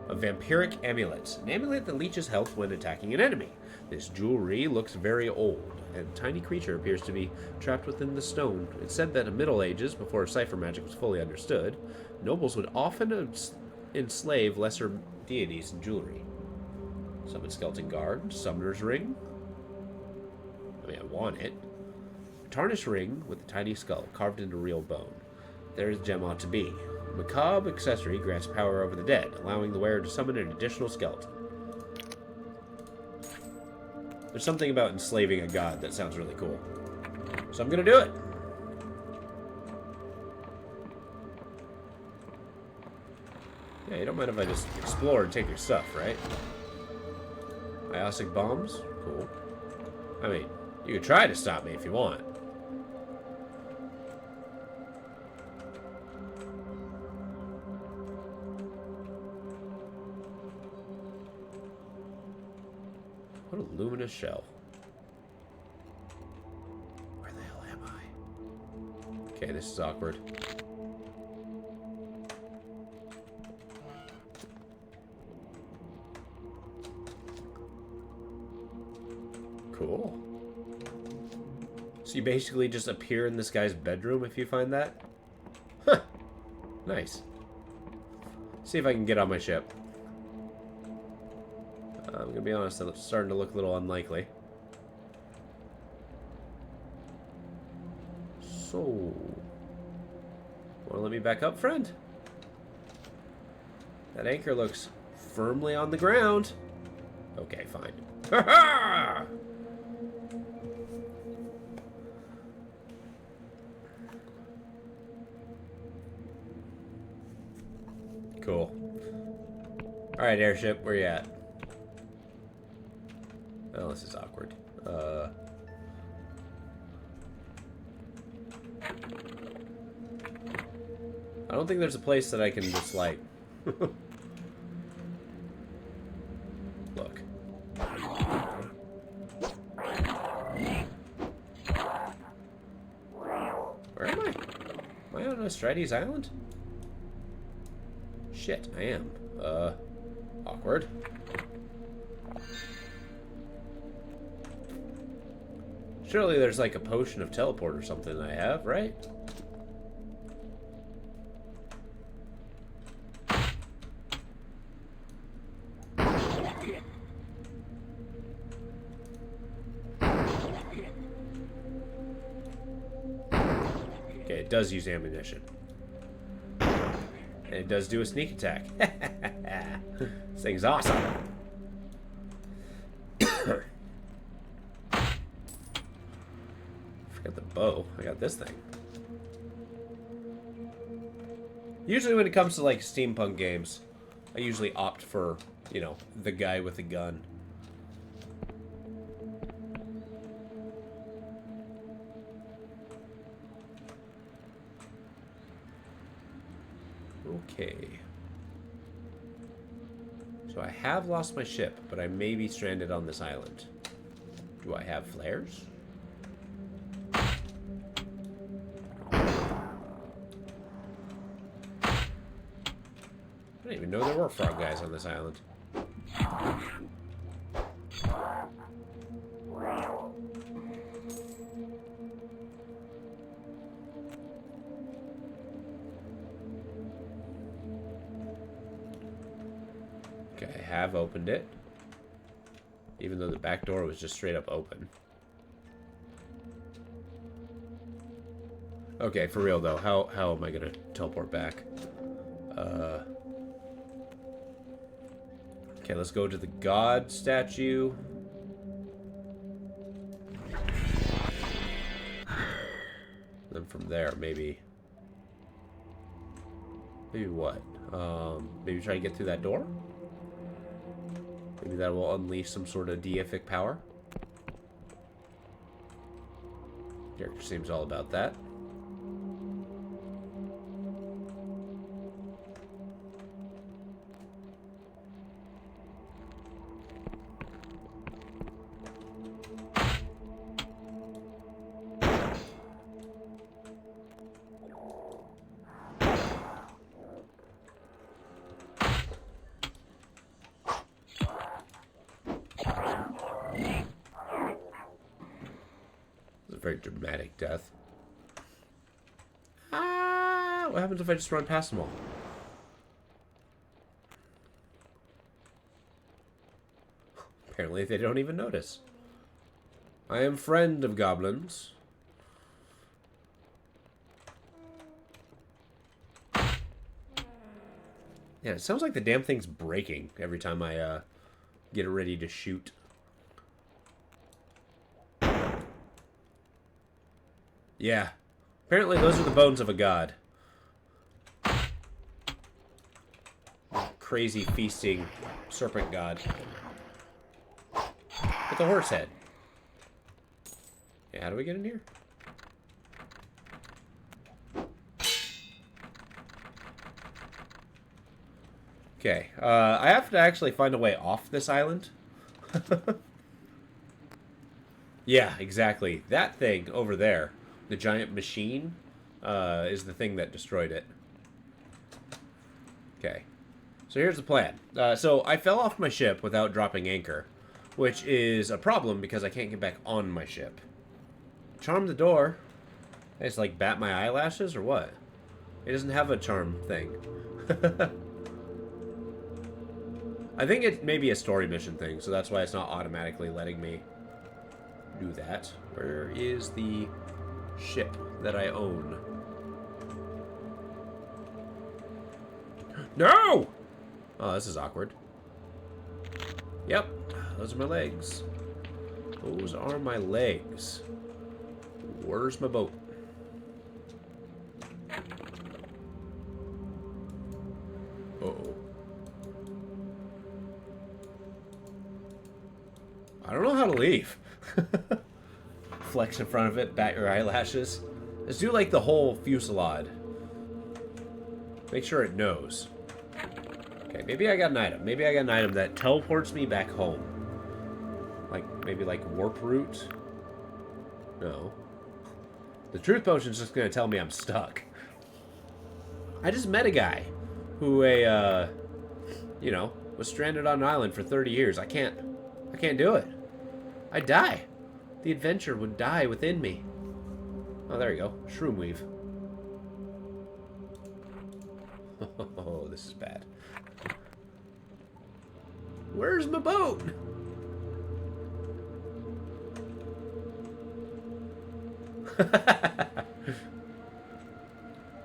Speaker 1: A vampiric amulet. An amulet that leeches health when attacking an enemy. This jewelry looks very old, and a tiny creature appears to be trapped within the stone. It's said that in the Middle Ages, before cipher magic was fully understood, nobles would often enslave lesser deities in jewelry. Summon skeleton guard, summoner's ring. I mean, I want it. A tarnished ring with a tiny skull carved into real bone. There's the gem ought to be. A macabre accessory grants power over the dead, allowing the wearer to summon an additional skeleton. There's something about enslaving a god that sounds really cool. So I'm gonna do it. Yeah, you don't mind if I just explore and take your stuff, right? Iosic bombs? Cool. I mean, you could try to stop me if you want. What a luminous shell. Where the hell am I? Okay, this is awkward. Cool. So you basically just appear in this guy's bedroom if you find that? Huh. Nice. See if I can get on my ship. I'm gonna be honest, it's starting to look a little unlikely. So... wanna let me back up, friend? That anchor looks firmly on the ground. Okay, fine. Ha ha! Cool. Alright, airship, where you at? Oh, this is awkward. I don't think there's a place that I can just, like... Look. Where am I? Am I on a Strides Island? Shit, I am. Awkward. Surely there's like a potion of teleport or something I have, right? Okay, it does use ammunition. And it does do a sneak attack. This thing's awesome. Forgot the bow. I got this thing. Usually when it comes to like steampunk games, I usually opt for, you know, the guy with a gun. Okay. So I have lost my ship, but I may be stranded on this island. Do I have flares? I didn't even know there were frog guys on this island. Okay, I have opened it. Even though the back door was just straight up open. Okay, for real though, how am I gonna teleport back? Okay, let's go to the god statue. Then from there, maybe what? Maybe try to get through that door? Maybe that will unleash some sort of deific power. Character seems all about that. Very dramatic death. Ah! What happens if I just run past them all? Apparently they don't even notice. I am friend of goblins. Yeah, it sounds like the damn thing's breaking every time I get it ready to shoot. Yeah. Apparently those are the bones of a god. Crazy feasting serpent god. With a horse head. Yeah, how do we get in here? Okay, I have to actually find a way off this island. Yeah, exactly. That thing over there. The giant machine is the thing that destroyed it. Okay. So here's the plan. So I fell off my ship without dropping anchor, which is a problem because I can't get back on my ship. Charm the door. I just like bat my eyelashes or what? It doesn't have a charm thing. I think it may be a story mission thing, so that's why it's not automatically letting me do that. Where is the ship that I own? No! Oh, this is awkward. Yep, those are my legs. Those are my legs. Where's my boat? Uh-oh. I don't know how to leave. Flex in front of it, bat your eyelashes. Let's do like the whole fusillade. Make sure it knows. Okay, maybe I got an item. Maybe I got an item that teleports me back home. Like, maybe like warp root? No. The truth potion's just gonna tell me I'm stuck. I just met a guy who you know, was stranded on an island for 30 years. I can't do it. I'd die. The adventure would die within me. Oh, there you go. Shroom weave. Oh, this is bad. Where's my boat?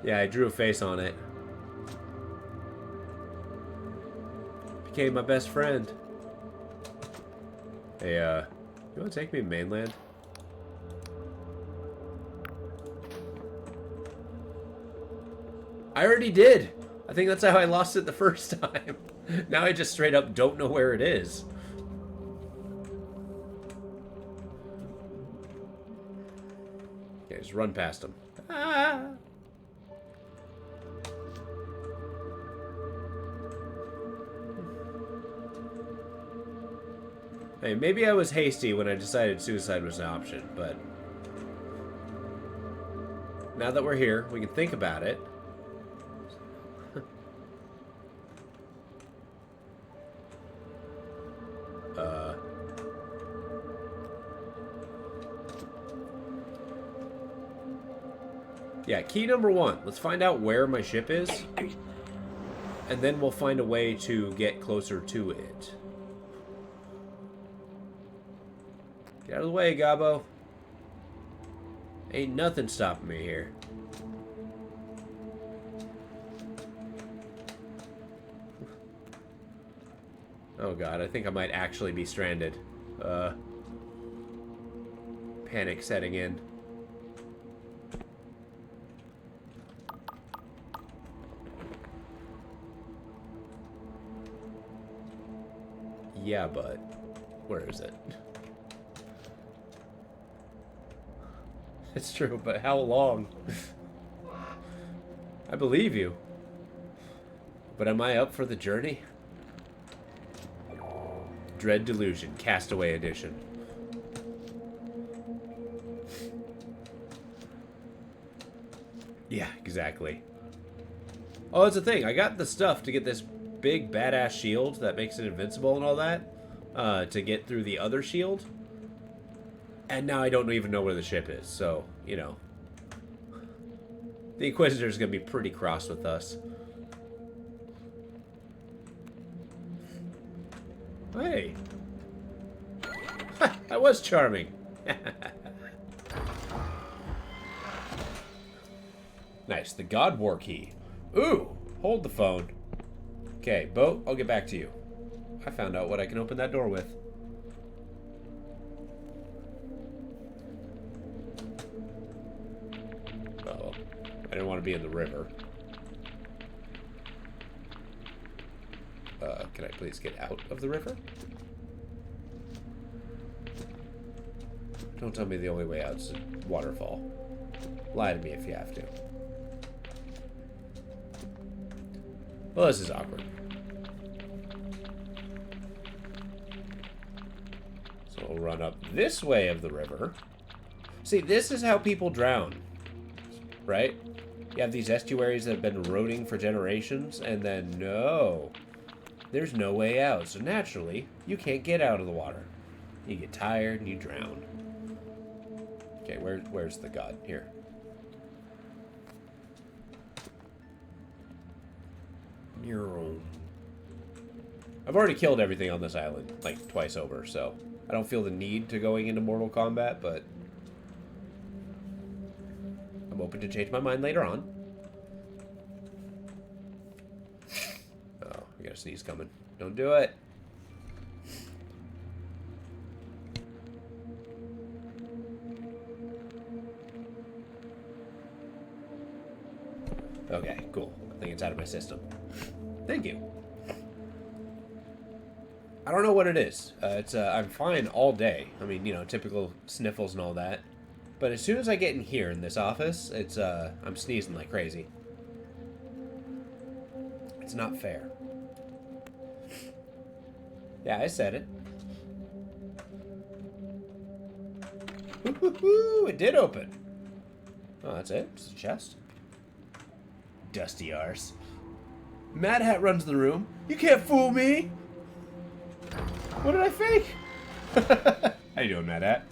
Speaker 1: Yeah, I drew a face on it. Became my best friend. Hey, you want to take me to mainland? I already did. I think that's how I lost it the first time. Now I just straight up don't know where it is. Okay, just run past him. Ah. Hey, maybe I was hasty when I decided suicide was an option, but now that we're here, we can think about it. Yeah, key number one. Let's find out where my ship is, and then we'll find a way to get closer to it. Get out of the way, Gabo. Ain't nothing stopping me here. Oh god, I think I might actually be stranded. Panic setting in. Yeah, but where is it? It's true, but how long? I believe you. But am I up for the journey? Dread Delusion, Castaway Edition. Yeah, exactly. Oh, that's the thing. I got the stuff to get this big badass shield that makes it invincible and all that, to get through the other shield. And now I don't even know where the ship is, so, you know. The Inquisitor's gonna be pretty cross with us. Hey. Ha, that was charming. Nice, the God War key. Ooh, hold the phone. Okay, boat, I'll get back to you. I found out what I can open that door with. Uh-oh. I didn't want to be in the river. Can I please get out of the river? Don't tell me the only way out is a waterfall. Lie to me if you have to. Well, this is awkward. So we'll run up this way of the river. See, this is how people drown, right? You have these estuaries that have been eroding for generations, and then no, there's no way out. So naturally, you can't get out of the water. You get tired and you drown. Okay, where's the god? Here. I've already killed everything on this island, like, twice over, so I don't feel the need to going into Mortal Kombat, but I'm open to change my mind later on. Oh, we got a sneeze coming. Don't do it. Okay, cool. I think it's out of my system. Thank you. I don't know what it is. I'm fine all day. I mean, you know, typical sniffles and all that. But as soon as I get in here in this office, I'm sneezing like crazy. It's not fair. Yeah, I said it. It did open. Oh, that's it? It's a chest. dusty arse. Mad Hat runs the room. You can't fool me! What did I fake? How you doing, Mad Hat?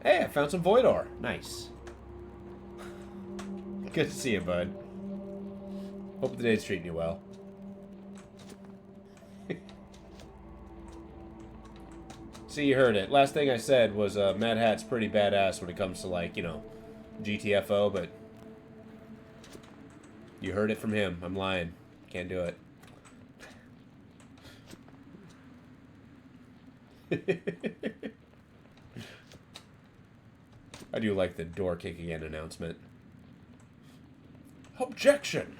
Speaker 1: Hey, I found some Void Ore. Nice. Good to see you, bud. Hope the day's treating you well. See, you heard it. Last thing I said was Mad Hat's pretty badass when it comes to, like, you know, GTFO, but you heard it from him. I'm lying. Can't do it. I do like the door kicking in announcement. Objection!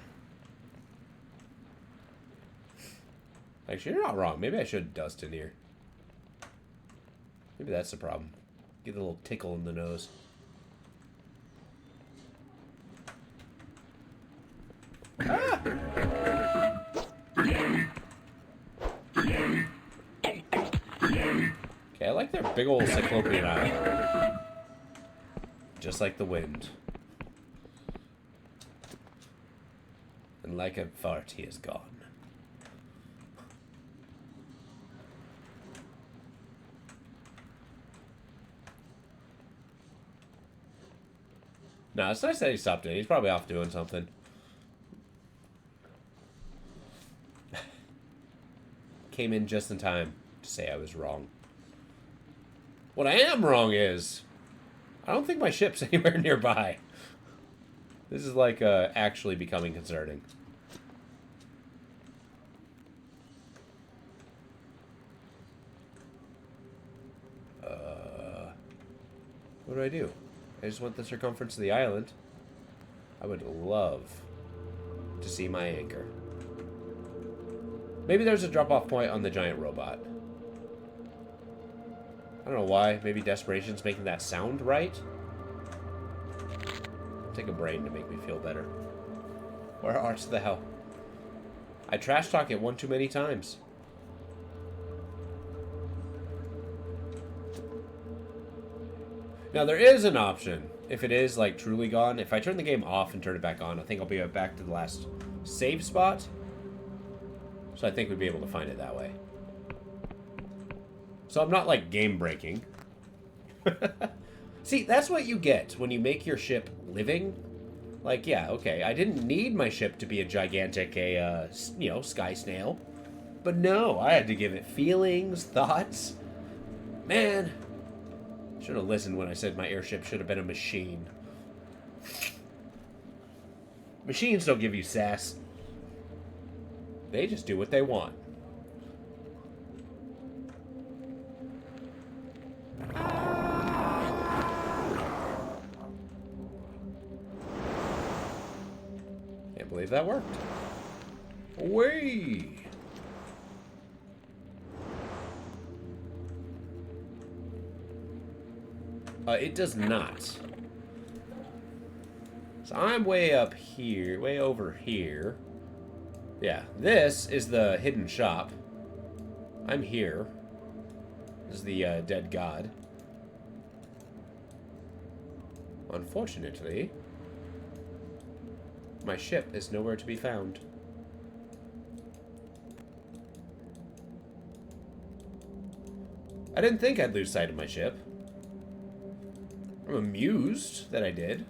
Speaker 1: Actually, you're not wrong. Maybe I should dust in here. Maybe that's the problem. Get a little tickle in the nose. Ah! Okay, I like their big old cyclopean eye. Just like the wind. And like a fart, he is gone. No, it's nice that he stopped in. He's probably off doing something. Came in just in time to say I was wrong. What I am wrong is, I don't think my ship's anywhere nearby. This is like actually becoming concerning. What do I do? I just want the circumference of the island. I would love to see my anchor. Maybe there's a drop-off point on the giant robot. I don't know why. Maybe desperation's making that sound right? Take a brain to make me feel better. Where art thou? I trash talk it one too many times. Now there is an option, if it is like truly gone. If I turn the game off and turn it back on, I think I'll be back to the last save spot. So I think we'd be able to find it that way. So I'm not like game breaking. See, that's what you get when you make your ship living. Like, yeah, okay, I didn't need my ship to be a gigantic, you know, sky snail. But no, I had to give it feelings, thoughts. Man, should have listened when I said my airship should have been a machine. Machines don't give you sass. They just do what they want. Can't believe that worked. Away! It does not. So I'm way up here, way over here. Yeah, this is the hidden shop. I'm here. This is the dead god. Unfortunately, my ship is nowhere to be found. I didn't think I'd lose sight of my ship. I'm amused that I did.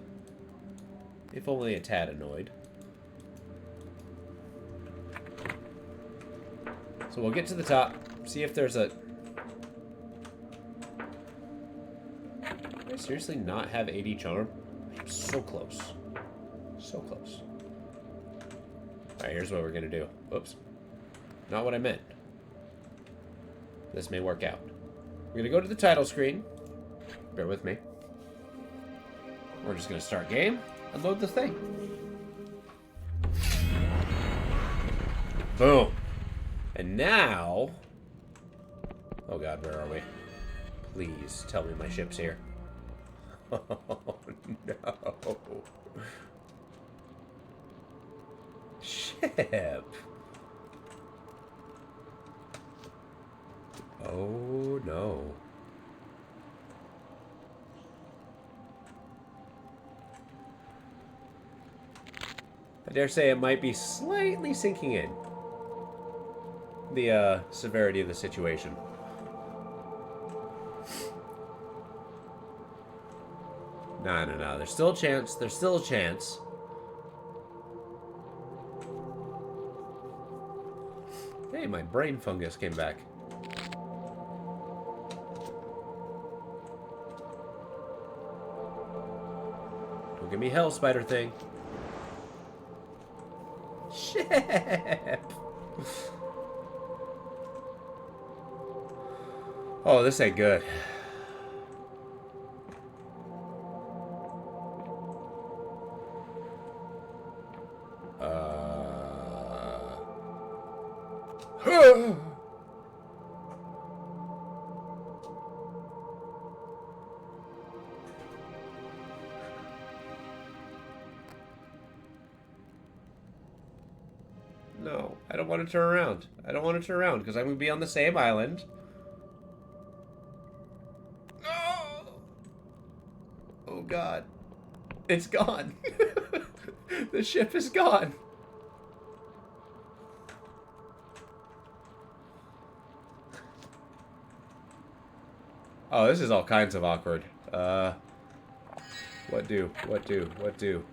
Speaker 1: If only a tad annoyed. So we'll get to the top, see if there's a... Do I seriously not have 80 charm? I'm so close. So close. Alright, here's what we're gonna do. Oops. Not what I meant. This may work out. We're gonna go to the title screen. Bear with me. We're just gonna start game and load the thing. Boom. And now... Oh god, where are we? Please tell me my ship's here. Oh no. Ship. Oh no. I dare say it might be slightly sinking in. The severity of the situation. No. There's still a chance. There's still a chance. Hey, my brain fungus came back. Don't give me hell, spider thing. Shit. Oh, this ain't good. No, I don't want to turn around. I don't want to turn around because I'm going to be on the same island. Oh, God. It's gone. The ship is gone. Oh, this is all kinds of awkward. What do? What do? What do?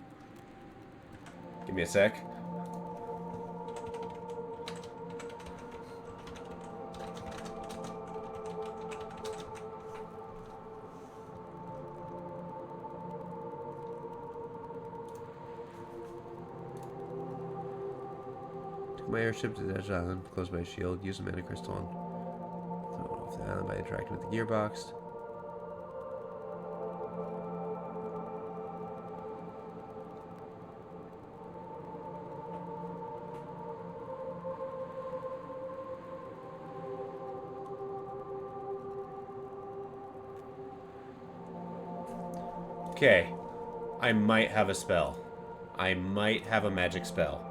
Speaker 1: Give me a sec. Took my airship to Dash Island, close my shield, use a mana crystal on. Throw it off the island by interacting with the gearbox. Okay, I might have a spell. I might have a magic spell.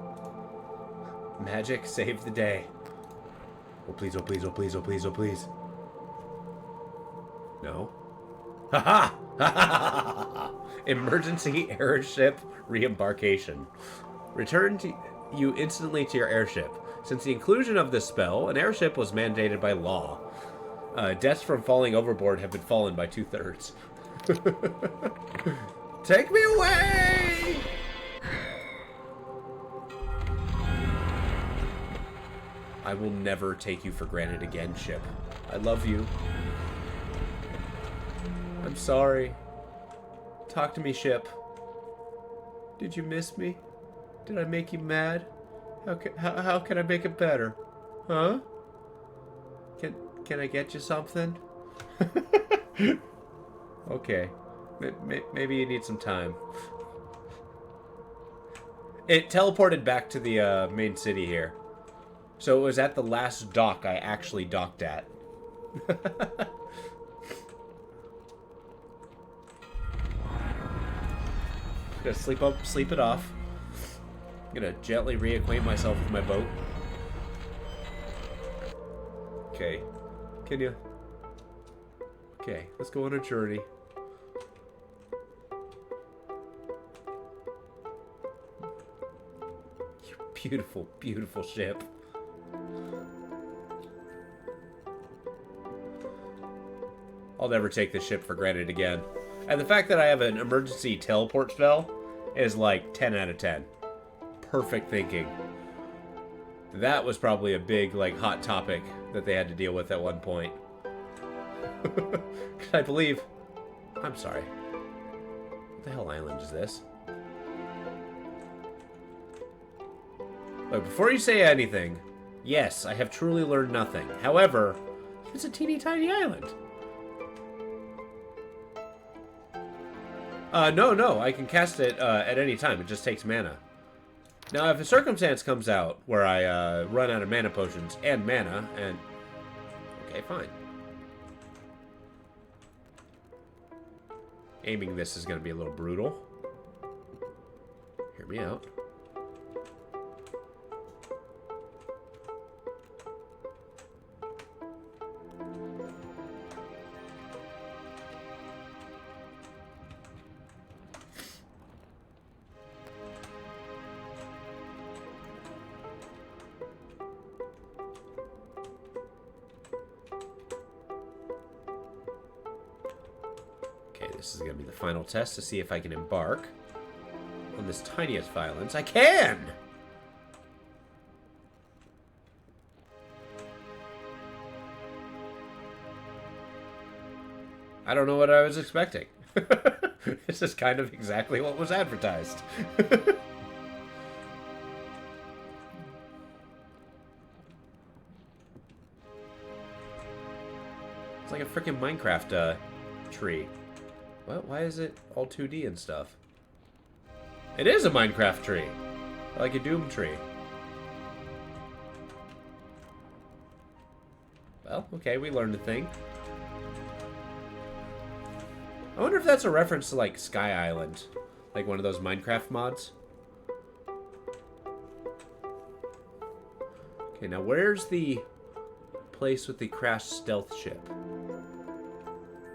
Speaker 1: Magic, save the day. Oh please, oh please, oh please, oh please, oh please. No. Haha! Ha! Emergency airship re-embarkation. Return to you instantly to your airship. Since the inclusion of this spell, an airship was mandated by law. Deaths from falling overboard have been fallen by 2/3. Take me away! I will never take you for granted again, ship. I love you. I'm sorry. Talk to me, ship. Did you miss me? Did I make you mad? How can I make it better? Huh? Can I get you something? Okay. Maybe you need some time. It teleported back to the main city here. So it was at the last dock I actually docked at. Gonna sleep it off. Gonna gently reacquaint myself with my boat. Okay. Can you? Okay, let's go on a journey. You beautiful, beautiful ship. I'll never take this ship for granted again. And the fact that I have an emergency teleport spell is like 10 out of 10. Perfect thinking. That was probably a big, like, hot topic that they had to deal with at one point. I believe... I'm sorry. What the hell island is this? Look, before you say anything, yes, I have truly learned nothing. However, it's a teeny tiny island. No, I can cast it at any time. It just takes mana. Now, if a circumstance comes out where I run out of mana potions and mana, and... Okay, fine. Aiming this is going to be a little brutal. Hear me out. This is going to be the final test to see if I can embark on this tiniest violence. I can! I don't know what I was expecting. This is kind of exactly what was advertised. It's like a freaking Minecraft tree. What? Why is it all 2D and stuff? It is a Minecraft tree. Like a Doom tree. Well, okay, we learned a thing. I wonder if that's a reference to, like, Sky Island. Like one of those Minecraft mods. Okay, now where's the place with the crashed stealth ship?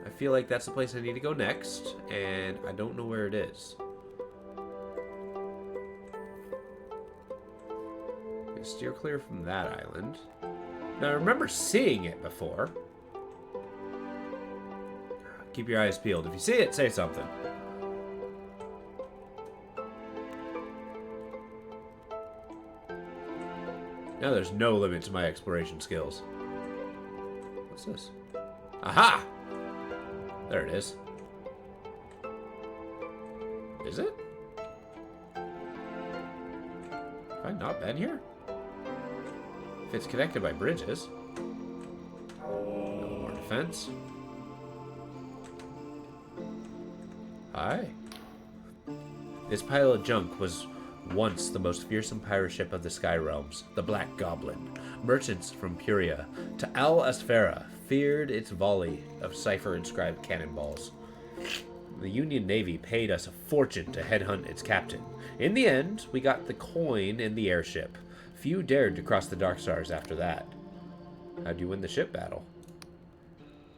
Speaker 1: I feel like that's the place I need to go next, and I don't know where it is. Okay, steer clear from that island. Now, I remember seeing it before. Keep your eyes peeled. If you see it, say something. Now there's no limit to my exploration skills. What's this? Aha! There it is. Is it? Have I not been here? If it's connected by bridges. No more defense. Hi. This pile of junk was once the most fearsome pirate ship of the Sky Realms, the Black Goblin. Merchants from Puria to Al Asfera feared its volley of cipher-inscribed cannonballs. The Union Navy paid us a fortune to headhunt its captain. In the end, we got the coin in the airship. Few dared to cross the Dark Stars after that. How'd you win the ship battle?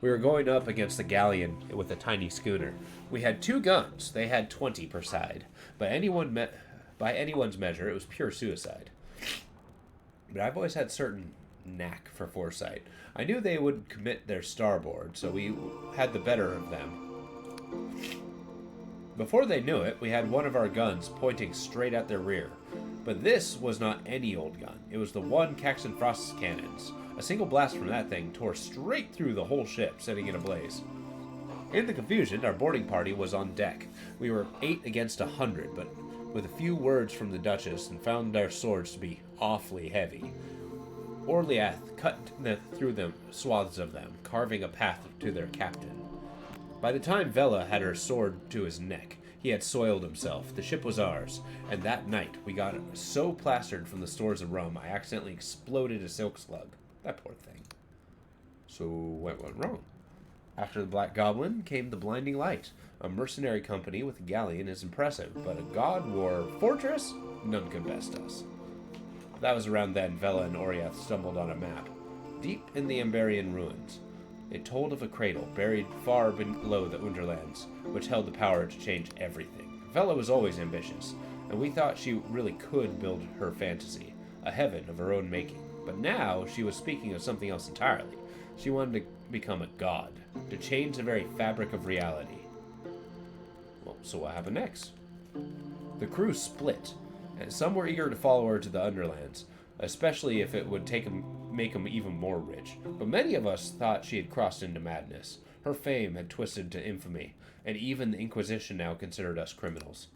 Speaker 1: We were going up against the galleon with a tiny schooner. We had 2 guns. They had 20 per side. By anyone's measure, it was pure suicide. But I've always had certain knack for foresight. I knew they would commit their starboard, so we had the better of them. Before they knew it, we had one of our guns pointing straight at their rear. But this was not any old gun. It was the one Caxton Frost's cannons. A single blast from that thing tore straight through the whole ship, setting it ablaze. In the confusion, our boarding party was on deck. We were 8 against 100, but with a few words from the Duchess, and found our swords to be awfully heavy. Orliath cut through the swaths of them, carving a path to their captain. By the time Vela had her sword to his neck, he had soiled himself. The ship was ours, and that night we got so plastered from the stores of rum, I accidentally exploded a silk slug. That poor thing. So what went wrong? After the Black Goblin came the Blinding Light. A mercenary company with a galleon is impressive, but a god war fortress? None could best us. That was around then Vela and Oriath stumbled on a map. Deep in the Emberian ruins. It told of a cradle buried far below the Underlands, which held the power to change everything. Vela was always ambitious, and we thought she really could build her fantasy, a heaven of her own making. But now she was speaking of something else entirely. She wanted to become a god, to change the very fabric of reality. Well, so what happened next? The crew split, and some were eager to follow her to the Underlands, especially if it would make them even more rich. But many of us thought she had crossed into madness. Her fame had twisted to infamy, and even the Inquisition now considered us criminals.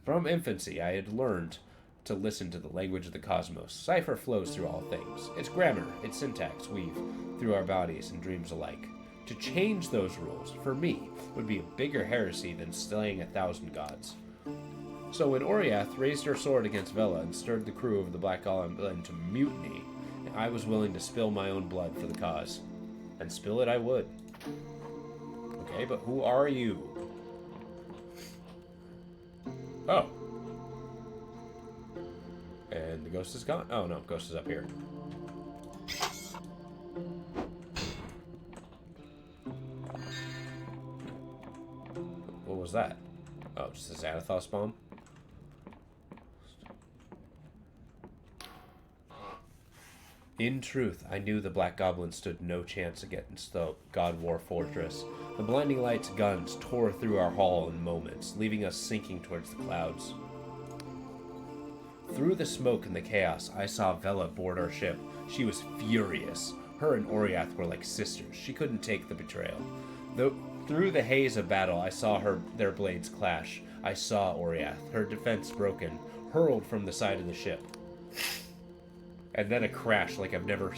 Speaker 1: From infancy, I had learned to listen to the language of the cosmos. Cipher flows through all things. Its grammar, its syntax weave through our bodies and dreams alike. To change those rules, for me, would be a bigger heresy than slaying 1,000 gods. So when Oriath raised her sword against Vela and stirred the crew of the Black Goblin to mutiny, I was willing to spill my own blood for the cause. And spill it I would. Okay, but who are you? Oh. And the ghost is gone? Oh no, ghost is up here. What was that? Oh, just a Xanathos bomb? In truth, I knew the Black Goblin stood no chance against the God War Fortress. The blinding light's guns tore through our hall in moments, leaving us sinking towards the clouds. Through the smoke and the chaos, I saw Vela board our ship. She was furious. Her and Oriath were like sisters. She couldn't take the betrayal. Through the haze of battle, I saw their blades clash. I saw Oriath, her defense broken, hurled from the side of the ship. And then a crash like I've never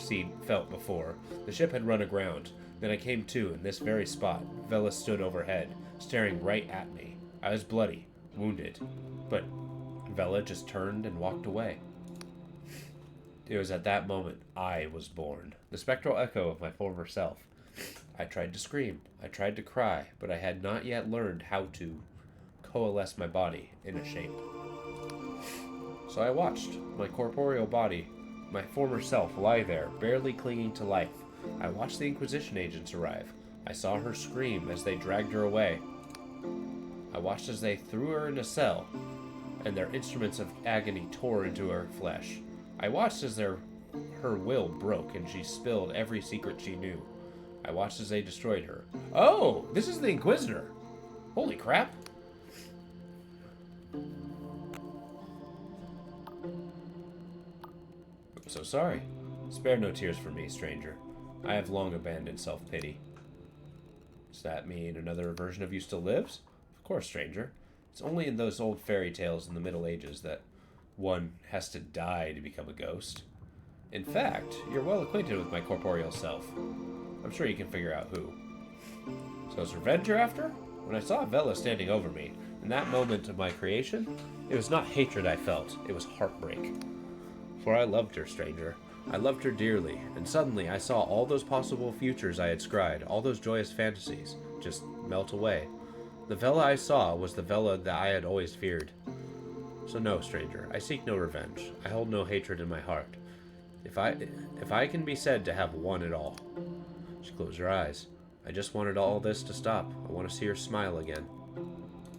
Speaker 1: felt before. The ship had run aground. Then I came to, in this very spot. Vela stood overhead, staring right at me. I was bloody, wounded, but Vela just turned and walked away. It was at that moment I was born, the spectral echo of my former self. I tried to scream, I tried to cry, but I had not yet learned how to coalesce my body in a shape. So I watched my corporeal body, my former self, lie there, barely clinging to life. I watched the Inquisition agents arrive. I saw her scream as they dragged her away. I watched as they threw her in a cell, and their instruments of agony tore into her flesh. I watched as her will broke and she spilled every secret she knew. I watched as they destroyed her. Oh, this is the Inquisitor! Holy crap! I'm so sorry. Spare no tears for me, stranger. I have long abandoned self-pity. Does that mean another version of you still lives? Of course, stranger. It's only in those old fairy tales in the Middle Ages that one has to die to become a ghost. In fact, you're well acquainted with my corporeal self. I'm sure you can figure out who. So is revenge you're after? When I saw Vela standing over me, in that moment of my creation, it was not hatred I felt, it was heartbreak. For I loved her, stranger. I loved her dearly, and suddenly I saw all those possible futures I had scryed, all those joyous fantasies, just melt away. The Vela I saw was the Vela that I had always feared. So no, stranger, I seek no revenge. I hold no hatred in my heart. If I can be said to have won it all. She closed her eyes. I just wanted all this to stop. I want to see her smile again.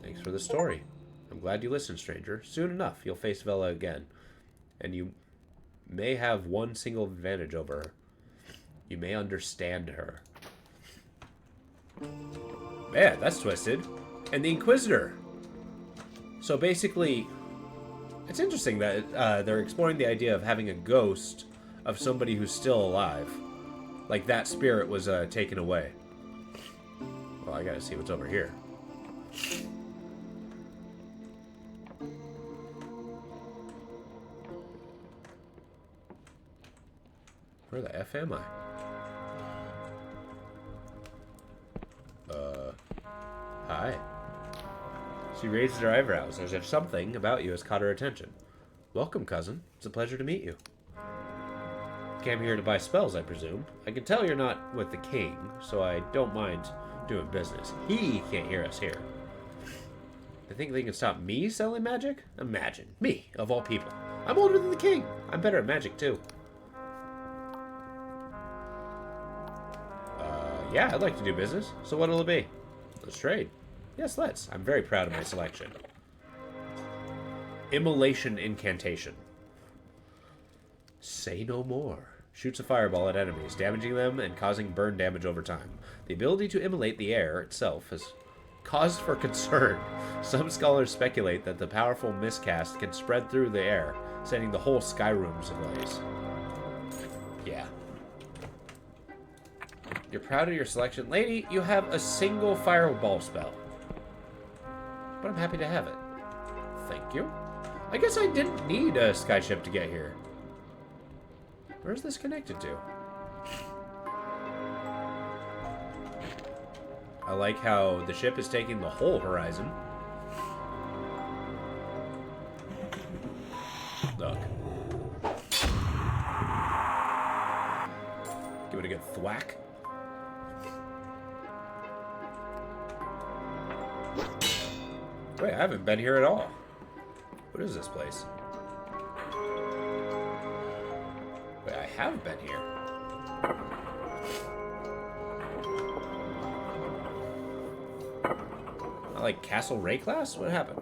Speaker 1: Thanks for the story. I'm glad you listened, stranger. Soon enough, you'll face Vela again, and you may have one single advantage over her. You may understand her. Man, that's twisted. And the Inquisitor. So basically, it's interesting that they're exploring the idea of having a ghost of somebody who's still alive. Like that spirit was taken away. Well, I gotta see what's over here. Where the F am I? Hi. She raised her eyebrows as if something about you has caught her attention. Welcome, cousin. It's a pleasure to meet you. Came here to buy spells, I presume. I can tell you're not with the king, so I don't mind doing business. He can't hear us here. They think they can stop me selling magic? Imagine. Me, of all people. I'm older than the king. I'm better at magic, too. Yeah, I'd like to do business. So what'll it be? Let's trade. Yes, let's. I'm very proud of my selection. Immolation Incantation. Say no more. Shoots a fireball at enemies, damaging them and causing burn damage over time. The ability to immolate the air itself has caused for concern. Some scholars speculate that the powerful miscast can spread through the air, setting the whole sky rooms ablaze. Yeah. You're proud of your selection. Lady, you have a single fireball spell. But I'm happy to have it. Thank you. I guess I didn't need a skyship to get here. Where's this connected to? I like how the ship is taking the whole horizon. Look. Give it a good thwack. Wait, I haven't been here at all. What is this place? Wait, I have been here. Not like Castle Rayclass? What happened?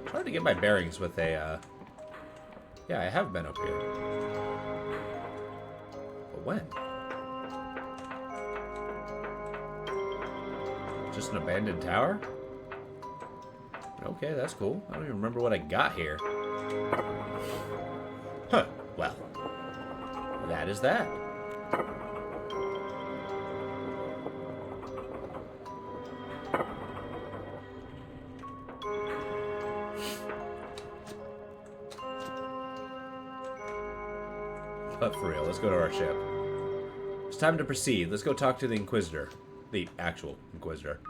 Speaker 1: It's hard to get my bearings with a, Yeah, I have been up here. But when? Just an abandoned tower? Okay, that's cool. I don't even remember what I got here. Huh, well. That is that. But for real, let's go to our ship. It's time to proceed. Let's go talk to the Inquisitor. The actual Inquisitor.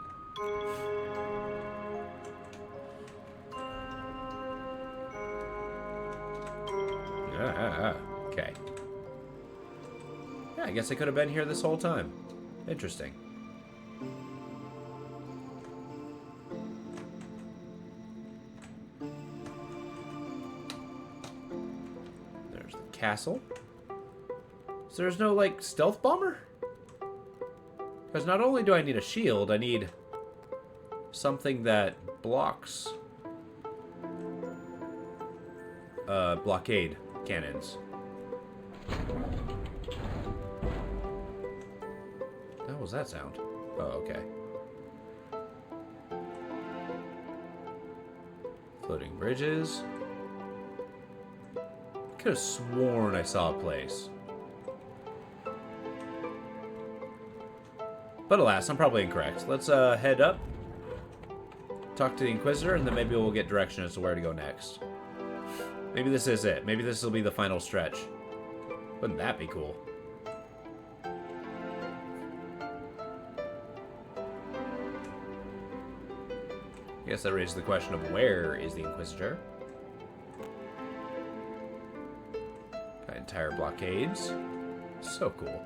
Speaker 1: Okay. Yeah, I guess I could have been here this whole time. Interesting. There's the castle. So there's no, like, stealth bomber? Because not only do I need a shield, I need something that blocks blockade cannons. What was that sound? Oh, okay. Floating bridges. Could have sworn I saw a place. But alas, I'm probably incorrect. Let's head up, talk to the Inquisitor, and then maybe we'll get direction as to where to go next. Maybe this is it. Maybe this will be the final stretch. Wouldn't that be cool? I guess that raises the question of where is the Inquisitor? Got entire blockades. So cool.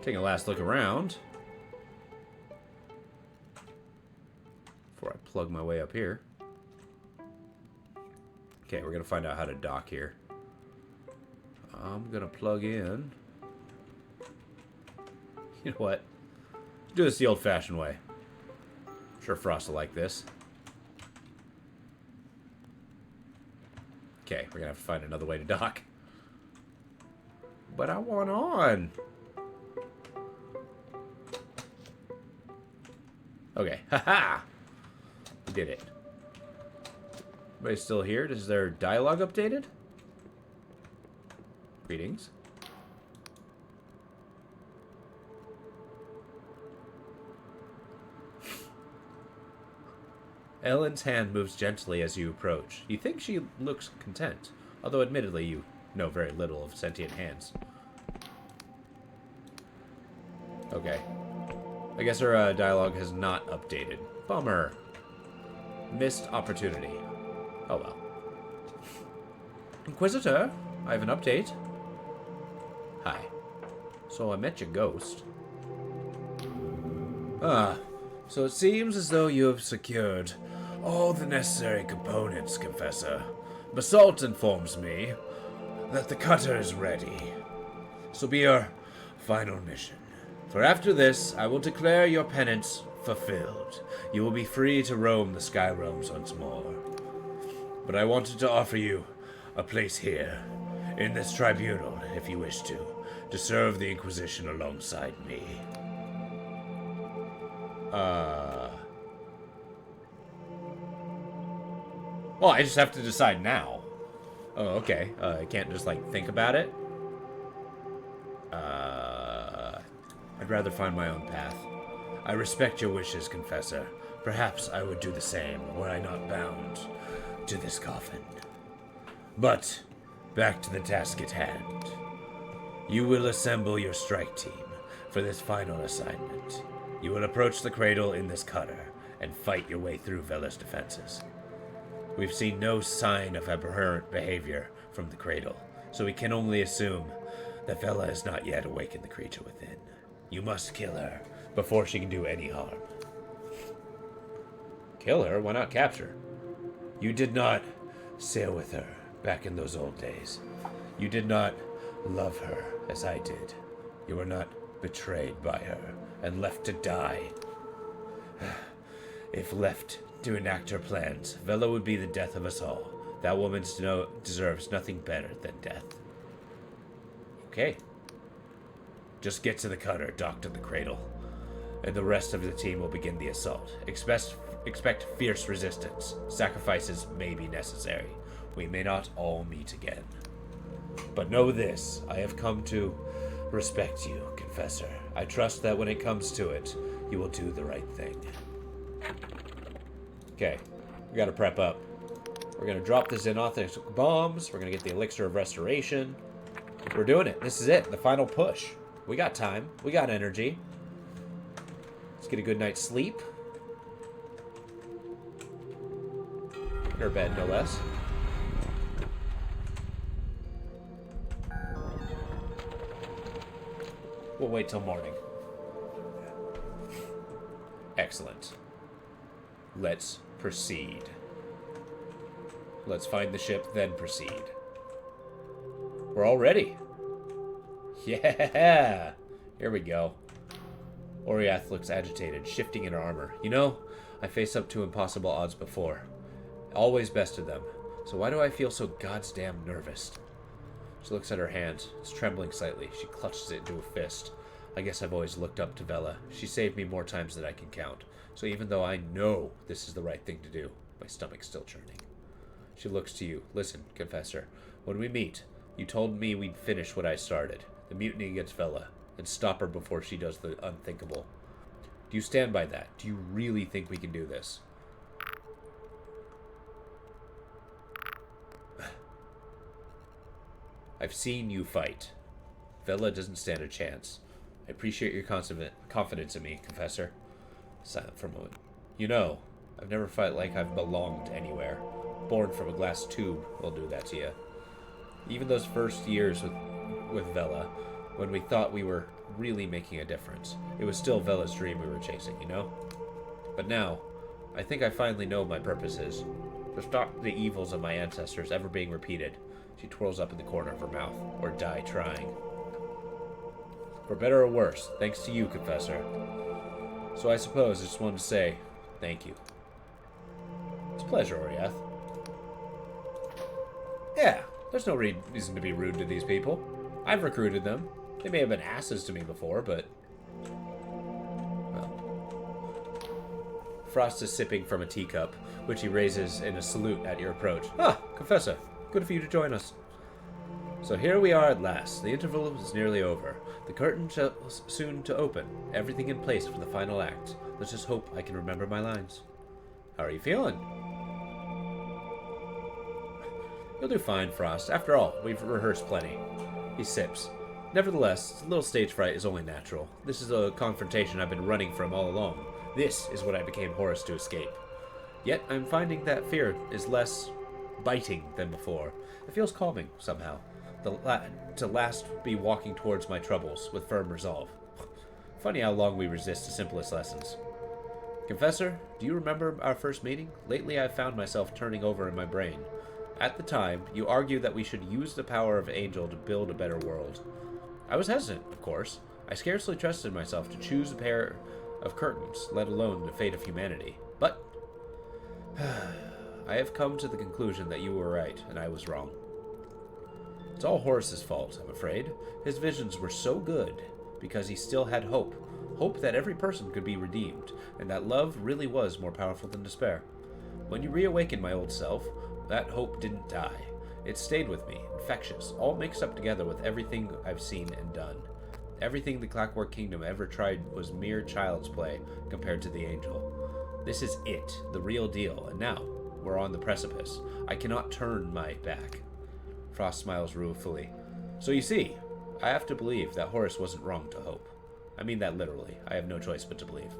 Speaker 1: Taking a last look around before I plug my way up here. Okay, we're gonna find out how to dock here. I'm gonna plug in. You know what? Do this the old-fashioned way. I'm sure Frost will like this. Okay, we're gonna have to find another way to dock. But I want on. Okay, haha! We did it. Everybody still here? Is their dialogue updated? Greetings. Ellen's hand moves gently as you approach. You think she looks content, although admittedly you know very little of sentient hands. Okay. I guess her dialogue has not updated. Bummer. Missed opportunity. Oh well. Inquisitor, I have an update. Hi. So I met your ghost. Ah, so it seems as though you have secured all the necessary components, Confessor. Basalt informs me that the cutter is ready. This will be your final mission. For after this, I will declare your penance fulfilled. You will be free to roam the sky realms once more. But I wanted to offer you a place here, in this tribunal, if you wish to serve the Inquisition alongside me. Well, I just have to decide now. Oh, okay. I can't just, like, think about it? I'd rather find my own path. I respect your wishes, Confessor. Perhaps I would do the same were I not bound to this coffin. But, back to the task at hand. You will assemble your strike team for this final assignment. You will approach the cradle in this cutter and fight your way through Vela's defenses. We've seen no sign of aberrant behavior from the cradle, so we can only assume that Vela has not yet awakened the creature within. You must kill her before she can do any harm. Kill her? Why not capture? You did not sail with her back in those old days. You did not love her as I did. You were not betrayed by her, and left to die. If left to enact her plans, Vela would be the death of us all. That woman deserves nothing better than death. Okay. Just get to the cutter, docked in the cradle, and the rest of the team will begin the assault. Expect fierce resistance. Sacrifices may be necessary. We may not all meet again. But know this, I have come to respect you, Confessor. I trust that when it comes to it, you will do the right thing. Okay, we gotta prep up. We're gonna drop the Xenothic bombs. We're gonna get the Elixir of Restoration. We're doing it. This is it, the final push. We got time. We got energy. Let's get a good night's sleep. In our bed, no less. We'll wait till morning. Excellent. Let's proceed. Let's find the ship, then proceed. We're all ready. Yeah! Here we go. Oriath looks agitated, shifting in her armor. You know, I faced up to impossible odds before. Always bested them. So why do I feel so goddamn nervous? She looks at her hand. It's trembling slightly. She clutches it into a fist. I guess I've always looked up to Vela. She saved me more times than I can count. So even though I know this is the right thing to do, my stomach's still churning. She looks to you. Listen, Confessor. When we meet, you told me we'd finish what I started. The mutiny against Vela. And stop her before she does the unthinkable. Do you stand by that? Do you really think we can do this? I've seen you fight. Vela doesn't stand a chance. I appreciate your confidence in me, Confessor. Silent for a moment. You know, I've never felt like I've belonged anywhere. Born from a glass tube will do that to you. Even those first years with Vela, when we thought we were really making a difference, it was still Vela's dream we were chasing, you know? But now, I think I finally know my purpose is to stop the evils of my ancestors ever being repeated. She twirls up in the corner of her mouth, or die trying. For better or worse, thanks to you, Confessor. So I suppose I just wanted to say thank you. It's a pleasure, Oriath. Yeah, there's no reason to be rude to these people. I've recruited them. They may have been asses to me before, but... well. Frost is sipping from a teacup, which he raises in a salute at your approach. Ah, Confessor. Good of you to join us. So here we are at last. The interval is nearly over. The curtain shall soon to open. Everything in place for the final act. Let's just hope I can remember my lines. How are you feeling? You'll do fine, Frost. After all, we've rehearsed plenty. He sips. Nevertheless, a little stage fright is only natural. This is a confrontation I've been running from all along. This is what I became Horus to escape. Yet I'm finding that fear is less biting than before. It feels calming, somehow. To last be walking towards my troubles with firm resolve. Funny how long we resist the simplest lessons. Confessor, do you remember our first meeting? Lately I've found myself turning over in my brain. At the time, you argued that we should use the power of Angel to build a better world. I was hesitant, of course. I scarcely trusted myself to choose a pair of curtains, let alone the fate of humanity. But I have come to the conclusion that you were right, and I was wrong. It's all Horus's fault, I'm afraid. His visions were so good, because he still had hope. Hope that every person could be redeemed, and that love really was more powerful than despair. When you reawakened my old self, that hope didn't die. It stayed with me, infectious, all mixed up together with everything I've seen and done. Everything the Clockwork Kingdom ever tried was mere child's play compared to the Angel. This is it, the real deal, and now we're on the precipice. I cannot turn my back. Frost smiles ruefully. So you see, I have to believe that Horus wasn't wrong to hope. I mean that literally. I have no choice but to believe.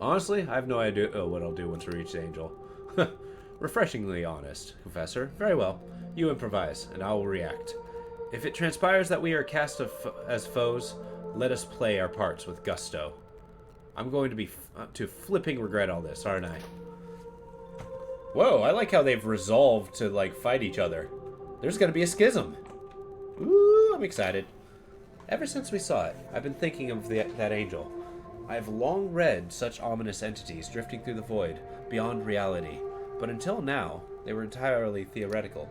Speaker 1: Honestly, I have no idea what I'll do once we reach the Angel. Refreshingly honest, Confessor. Very well. You improvise, and I will react. If it transpires that we are cast as foes, let us play our parts with gusto. I'm going to be to flipping regret all this, aren't I? Whoa, I like how they've resolved to, like, fight each other. There's gonna be a schism. Ooh, I'm excited. Ever since we saw it, I've been thinking of that angel. I have long read such ominous entities drifting through the void, beyond reality, but until now, they were entirely theoretical.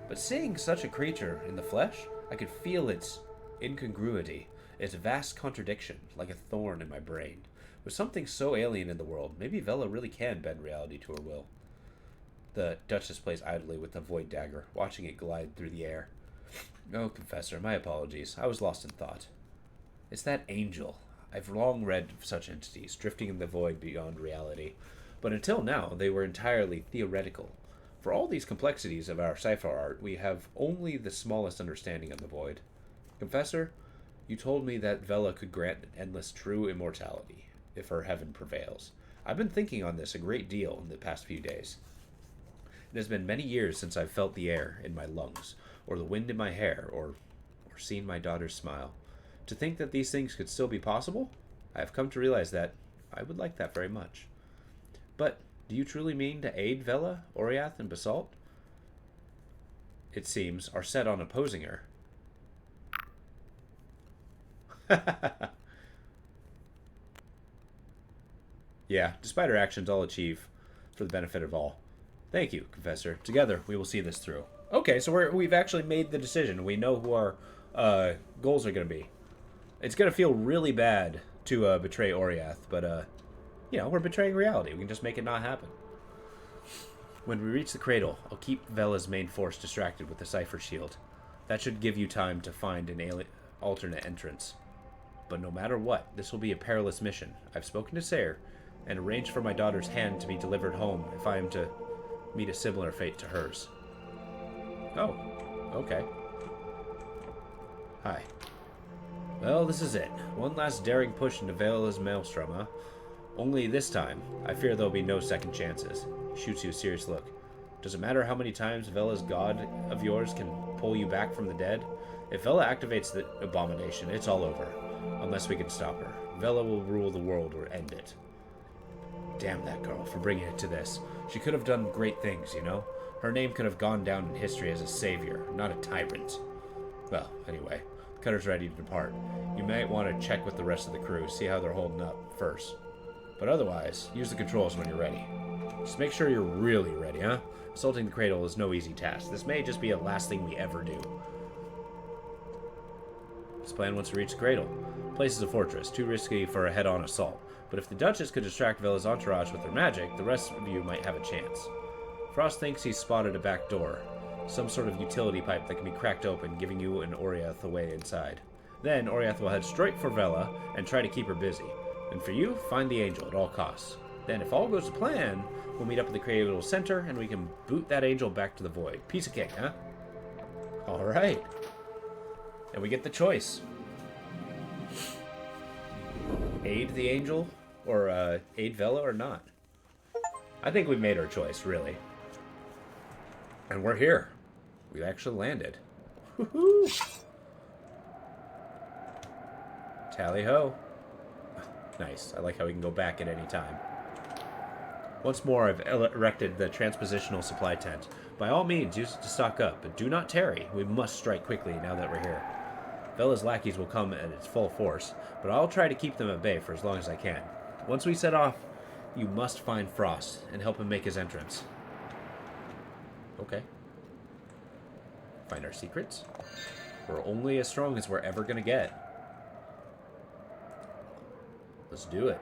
Speaker 1: But seeing such a creature in the flesh, I could feel its incongruity, its vast contradiction, like a thorn in my brain. With something so alien in the world, maybe Vela really can bend reality to her will. The Duchess plays idly with the void dagger, watching it glide through the air. Oh, Confessor, my apologies. I was lost in thought. It's that angel. I've long read of such entities, drifting in the void beyond reality. But until now, they were entirely theoretical. For all these complexities of our cipher art, we have only the smallest understanding of the void. Confessor, you told me that Vela could grant endless true immortality, if her heaven prevails. I've been thinking on this a great deal in the past few days. It has been many years since I've felt the air in my lungs, or the wind in my hair, or seen my daughter's smile. To think that these things could still be possible, I have come to realize that I would like that very much. But do you truly mean to aid Vela, Oriath, and Basalt? It seems, are set on opposing her. Yeah, despite her actions, I'll achieve for the benefit of all. Thank you, Confessor. Together, we will see this through. Okay, so we've actually made the decision. We know who our goals are going to be. It's going to feel really bad to betray Oriath, but, we're betraying reality. We can just make it not happen. When we reach the cradle, I'll keep Vela's main force distracted with the Cipher Shield. That should give you time to find an alternate entrance. But no matter what, this will be a perilous mission. I've spoken to Sayre and arranged for my daughter's hand to be delivered home if I am to meet a similar fate to hers. Oh, okay. Hi. Well, this is it. One last daring push into Vela's maelstrom, huh? Only this time, I fear there'll be no second chances. Shoots you a serious look. Does it matter how many times Vela's god of yours can pull you back from the dead? If Vela activates the abomination, it's all over. Unless we can stop her. Vela will rule the world or end it. Damn that girl for bringing it to this. She could have done great things, you know? Her name could have gone down in history as a savior, not a tyrant. Well, anyway, the cutter's ready to depart. You might want to check with the rest of the crew, see how they're holding up first. But otherwise, use the controls when you're ready. Just make sure you're really ready, huh? Assaulting the cradle is no easy task. This may just be the last thing we ever do. This plan once we reach the cradle. The place is a fortress, too risky for a head-on assault. But if the Duchess could distract Vela's entourage with her magic, the rest of you might have a chance. Frost thinks he's spotted a back door. Some sort of utility pipe that can be cracked open, giving you and Oriath a way inside. Then, Oriath will head straight for Vela and try to keep her busy. And for you, find the angel at all costs. Then, if all goes to plan, we'll meet up at the cradle center and we can boot that angel back to the void. Piece of cake, huh? Alright. And we get the choice. Aid the angel? Or aid Vela or not? I think we made our choice, really. And we're here. We actually landed. Woohoo! Tally-ho. Nice. I like how we can go back at any time. Once more, I've erected the transpositional supply tent. By all means, use it to stock up, but do not tarry. We must strike quickly now that we're here. Vela's lackeys will come at its full force, but I'll try to keep them at bay for as long as I can. Once we set off, you must find Frost and help him make his entrance. Okay. Find our secrets. We're only as strong as we're ever gonna get. Let's do it.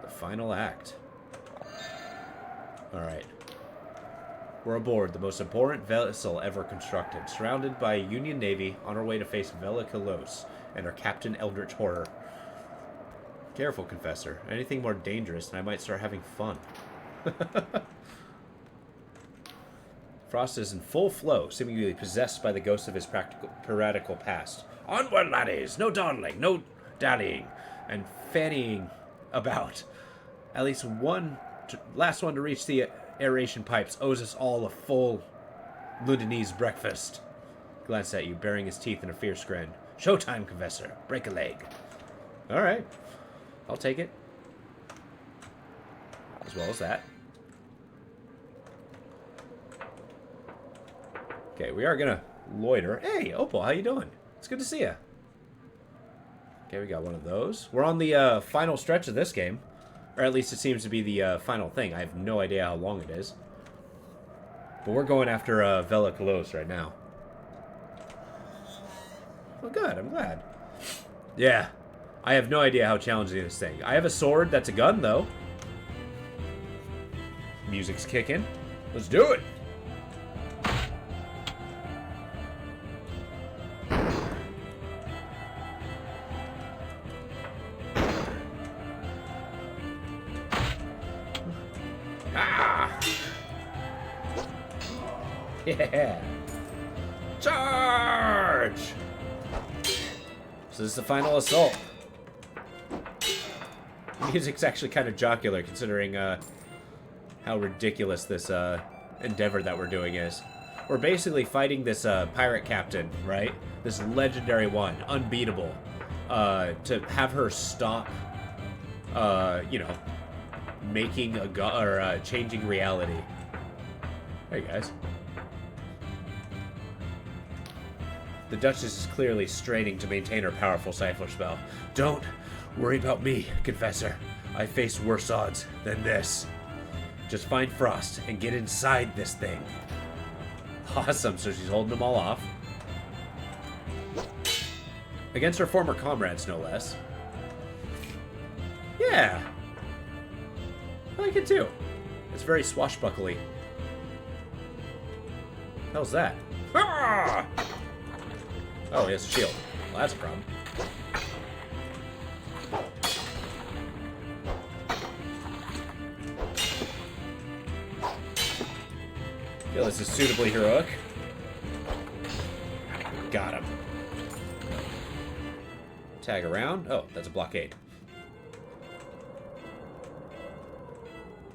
Speaker 1: The final act. Alright. We're aboard the most important vessel ever constructed, surrounded by a Union Navy, on our way to face Vela Kalos and her Captain Eldritch Horror. Careful, Confessor. Anything more dangerous and I might start having fun. Frost is in full flow, seemingly possessed by the ghost of his piratical past. Onward, laddies! No dawdling, no dallying, and fannying about. At least last one to reach the aeration pipes owes us all a full Lundinese breakfast. Glanced at you, baring his teeth in a fierce grin. Showtime, Confessor. Break a leg. Alright. I'll take it. As well as that. Okay, we are gonna loiter. Hey, Opal, how you doing? It's good to see you. Okay, we got one of those. We're on the final stretch of this game. Or at least it seems to be the final thing. I have no idea how long it is. But we're going after Vela Kolos right now. Well, good. I'm glad. Yeah. I have no idea how challenging this thing. I have a sword that's a gun, though. Music's kicking. Let's do it. Ah! Yeah. Charge! So this is the final assault. Music's actually kind of jocular considering how ridiculous this endeavor that we're doing is. We're basically fighting this pirate captain, right? This legendary one, unbeatable. To have her stop, you know, making or changing reality. Hey guys. The Duchess is clearly straining to maintain her powerful cipher spell. Don't worry about me, Confessor. I face worse odds than this. Just find Frost and get inside this thing. Awesome, so she's holding them all off. Against her former comrades, no less. Yeah. I like it too. It's very swashbuckly. How's that? Ah! Oh, he has a shield. Well, that's a problem. Feel this is suitably heroic. Got him. Tag around. Oh, that's a blockade.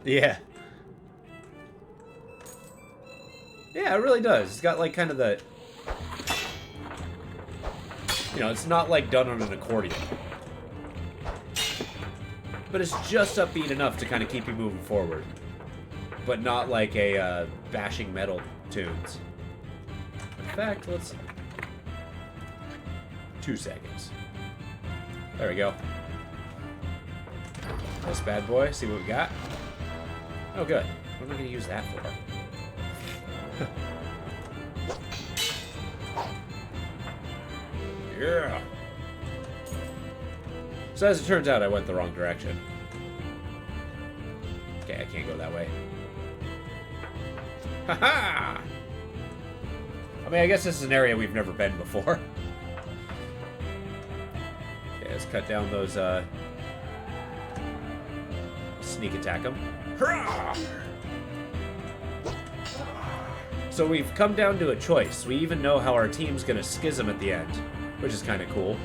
Speaker 1: Yeah. Yeah, it really does. It's got like kind of the... You know, it's not like done on an accordion. But it's just upbeat enough to kind of keep you moving forward. But not like a bashing metal tunes. In fact, let's... 2 seconds. There we go. This bad boy, see what we got. Oh, good. What am I going to use that for? Yeah. So as it turns out, I went the wrong direction. Okay, I can't go that way. Haha! I mean, I guess this is an area we've never been before. Okay, let's cut down those, sneak attack them. Hurrah! So we've come down to a choice. We even know how our team's gonna schism at the end, which is kind of cool.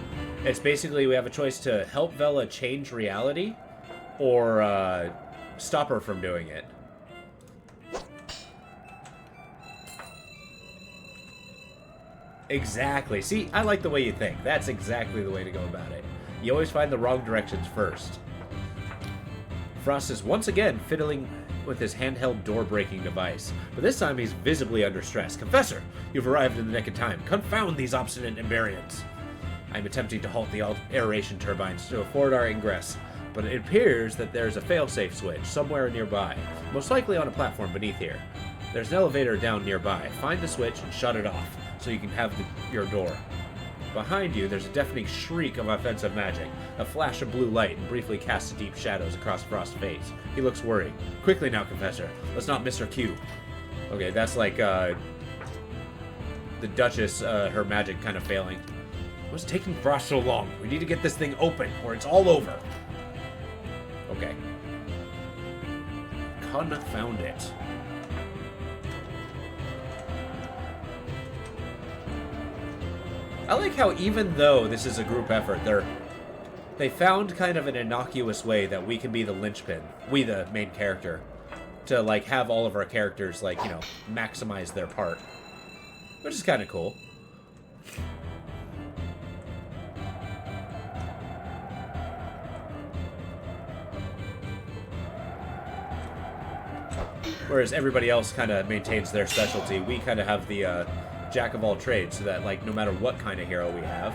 Speaker 1: It's basically we have a choice to help Vela change reality or stop her from doing it. Exactly. See, I like the way you think. That's exactly the way to go about it. You always find the wrong directions first. Frost is once again fiddling with his handheld door-breaking device, but this time he's visibly under stress. Confessor, you've arrived in the nick of time. Confound these obstinate Emberians. I'm attempting to halt the aeration turbines to afford our ingress, but it appears that there's a failsafe switch somewhere nearby, most likely on a platform beneath here. There's an elevator down nearby. Find the switch and shut it off, so you can have your door. Behind you, there's a deafening shriek of offensive magic. A flash of blue light and briefly casts deep shadows across Frost's face. He looks worried. Quickly now, Confessor. Let's not miss her cue. Okay, that's like, the Duchess, her magic kind of failing. What's taking Frost so long? We need to get this thing open, or it's all over. Okay. Confound it. I like how even though this is a group effort, they found kind of an innocuous way that we can be the linchpin, we the main character, to like have all of our characters like, you know, maximize their part, which is kind of cool. Whereas everybody else kind of maintains their specialty, we kind of have the jack of all trades, so that, like, no matter what kind of hero we have,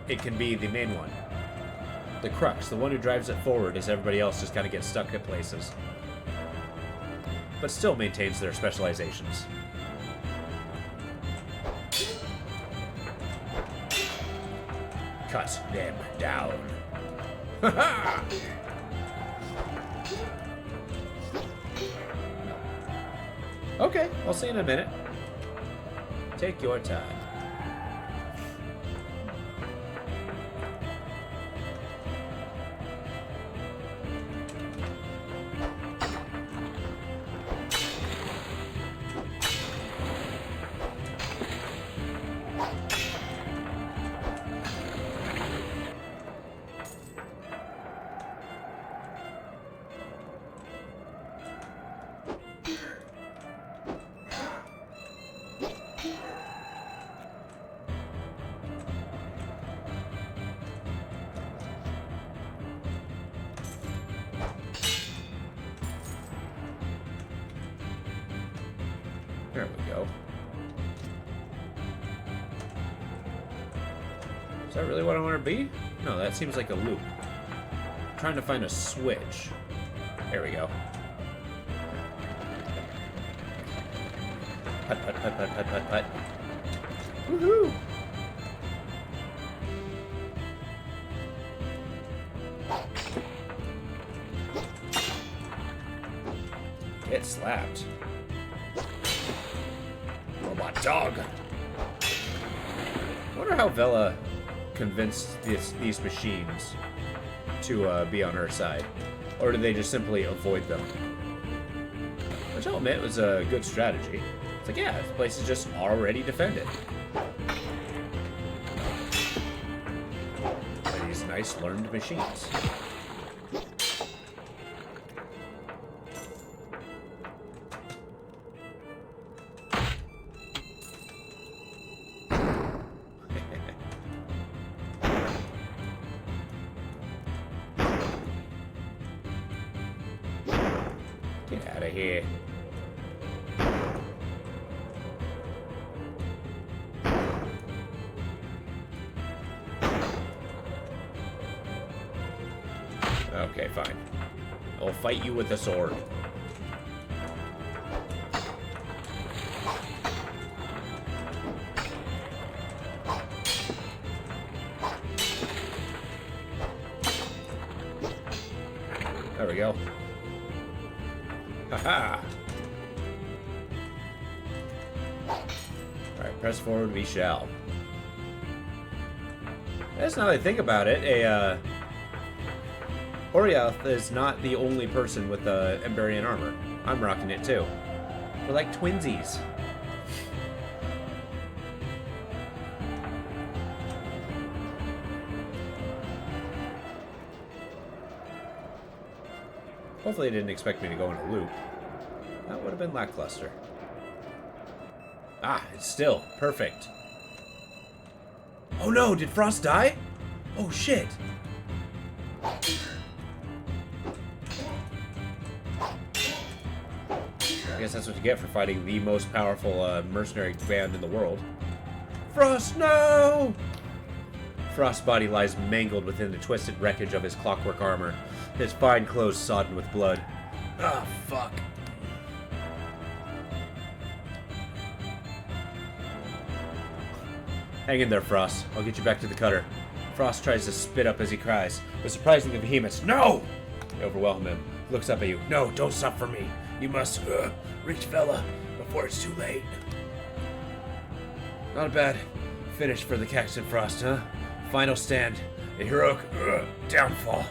Speaker 1: it can be the main one. The crux, the one who drives it forward, as everybody else just kind of gets stuck at places. But still maintains their specializations. Cut them down. Ha-ha! Okay, I'll see you in a minute. Take your time. There we go. Is that really what I want to be? No, that seems like a loop. I'm trying to find a switch. There we go. Putt, putt, putt, putt, putt, putt, putt. Woohoo! Get slapped. Robot dog. I wonder how Vela convinced these machines to be on her side. Or do they just simply avoid them? Which I'll admit was a good strategy. It's like, yeah, this place is just already defended. By these nice learned machines. Get out of here. Okay, fine. I'll fight you with a sword. There we go. Haha! Alright, press forward we shall. That's now that I think about it, Oriath is not the only person with the Emberian armor. I'm rocking it too. We're like twinsies. Hopefully they didn't expect me to go in a loop. That would have been lackluster. Ah, it's still perfect. Oh no, did Frost die? Oh shit. I guess that's what you get for fighting the most powerful mercenary band in the world. Frost, no! Frost's body lies mangled within the twisted wreckage of his clockwork armor, his fine clothes sodden with blood. Ah, fuck. Hang in there, Frost. I'll get you back to the cutter. Frost tries to spit up as he cries, with surprising vehemence. No! You overwhelm him. Looks up at you. No, don't stop for me. You must reach Vela before it's too late. Not a bad finish for the Caxton Frost, huh? Final stand. A heroic downfall.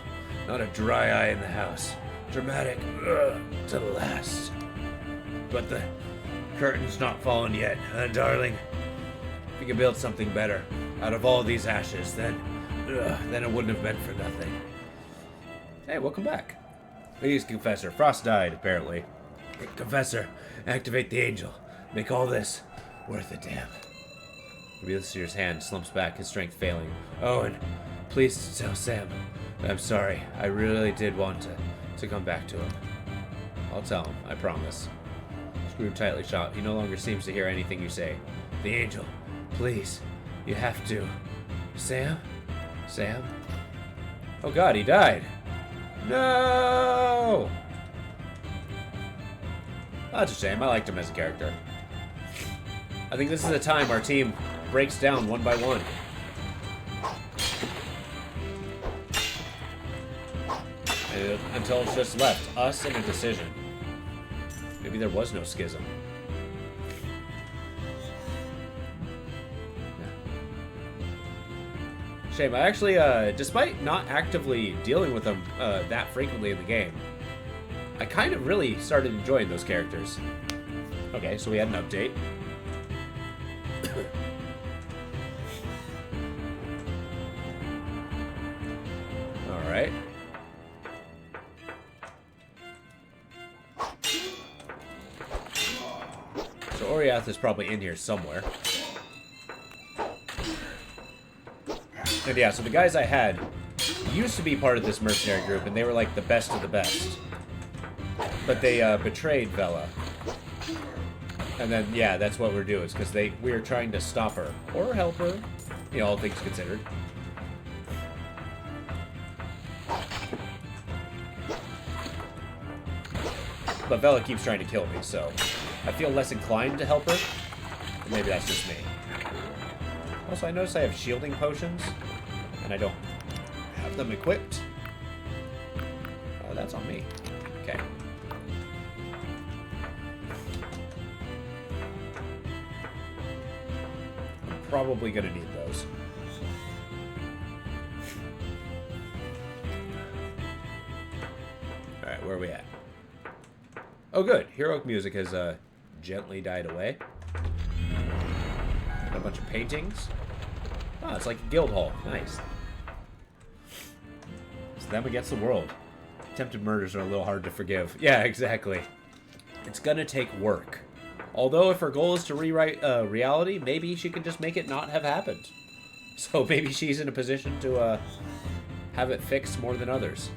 Speaker 1: Not a dry eye in the house. Dramatic to the last. But the curtain's not fallen yet, huh, darling? If you could build something better out of all these ashes, then it wouldn't have been for nothing. Hey, welcome back. Please, Confessor. Frost died, apparently. Confessor, activate the angel. Make all this worth a damn. The Wheelseer's hand slumps back, his strength failing. Oh, and please tell Sam. I'm sorry. I really did want to come back to him. I'll tell him, I promise. Screwed tightly shut. He no longer seems to hear anything you say. The angel. Please. You have to. Sam? Sam? Oh god, he died. No! That's a shame. I liked him as a character. I think this is the time our team breaks down one by one. And until it's just left us and a decision. Maybe there was no schism. Yeah. Shame. I actually, despite not actively dealing with them that frequently in the game, I kind of really started enjoying those characters. Okay, so we had an update. Alright. So Oriath is probably in here somewhere. And yeah, so the guys I had used to be part of this mercenary group, and they were like the best of the best. But they betrayed Vela. And then, yeah, that's what we're doing, because we are trying to stop her. Or help her. You know, all things considered. But Vela keeps trying to kill me, so I feel less inclined to help her. Or maybe that's just me. Also, I notice I have shielding potions, and I don't have them equipped. Oh, that's on me. Okay. I'm probably gonna need those. Alright, where are we at? Oh, good. Heroic music has gently died away. Got a bunch of paintings. Oh, it's like a guild hall. Nice. It's them against the world. Attempted murders are a little hard to forgive. Yeah, exactly. It's gonna take work. Although, if her goal is to rewrite reality, maybe she can just make it not have happened. So maybe she's in a position to have it fixed more than others.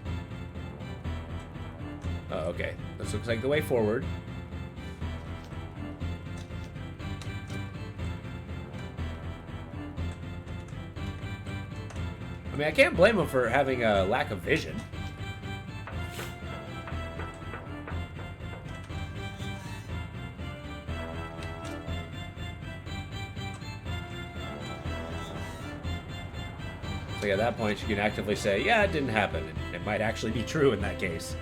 Speaker 1: Oh, okay. This looks like the way forward. I mean, I can't blame him for having a lack of vision. So at that point, you can actively say, yeah, it didn't happen. It might actually be true in that case.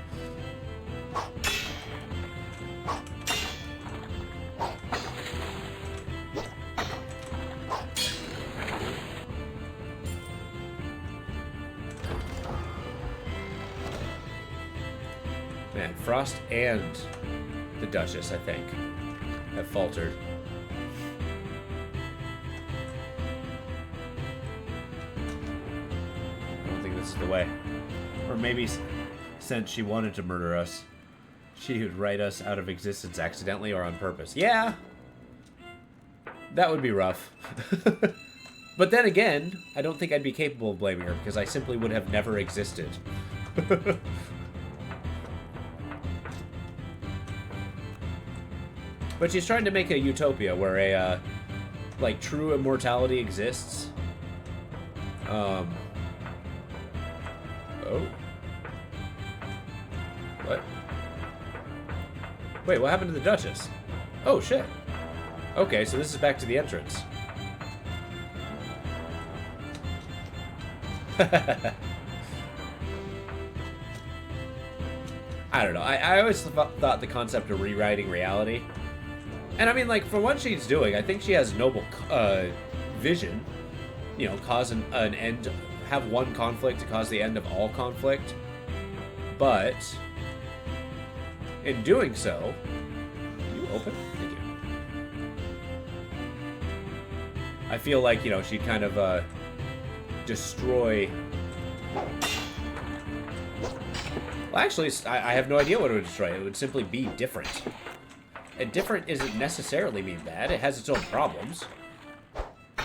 Speaker 1: Man, Frost and the Duchess, I think, have faltered. I don't think this is the way. Or maybe since she wanted to murder us, she would write us out of existence accidentally or on purpose. Yeah! That would be rough. But then again, I don't think I'd be capable of blaming her, because I simply would have never existed. But she's trying to make a utopia where a, like, true immortality exists. Oh. What? Wait, what happened to the Duchess? Oh, shit. Okay, so this is back to the entrance. I don't know. I always thought the concept of rewriting reality... And I mean, like, for what she's doing, I think she has noble vision. You know, cause an end, have one conflict to cause the end of all conflict. But, in doing so... Can you open? Thank you. I feel like, you know, she'd kind of, destroy... Well, actually, I have no idea what it would destroy. It would simply be different. And different isn't necessarily mean bad. It has its own problems. I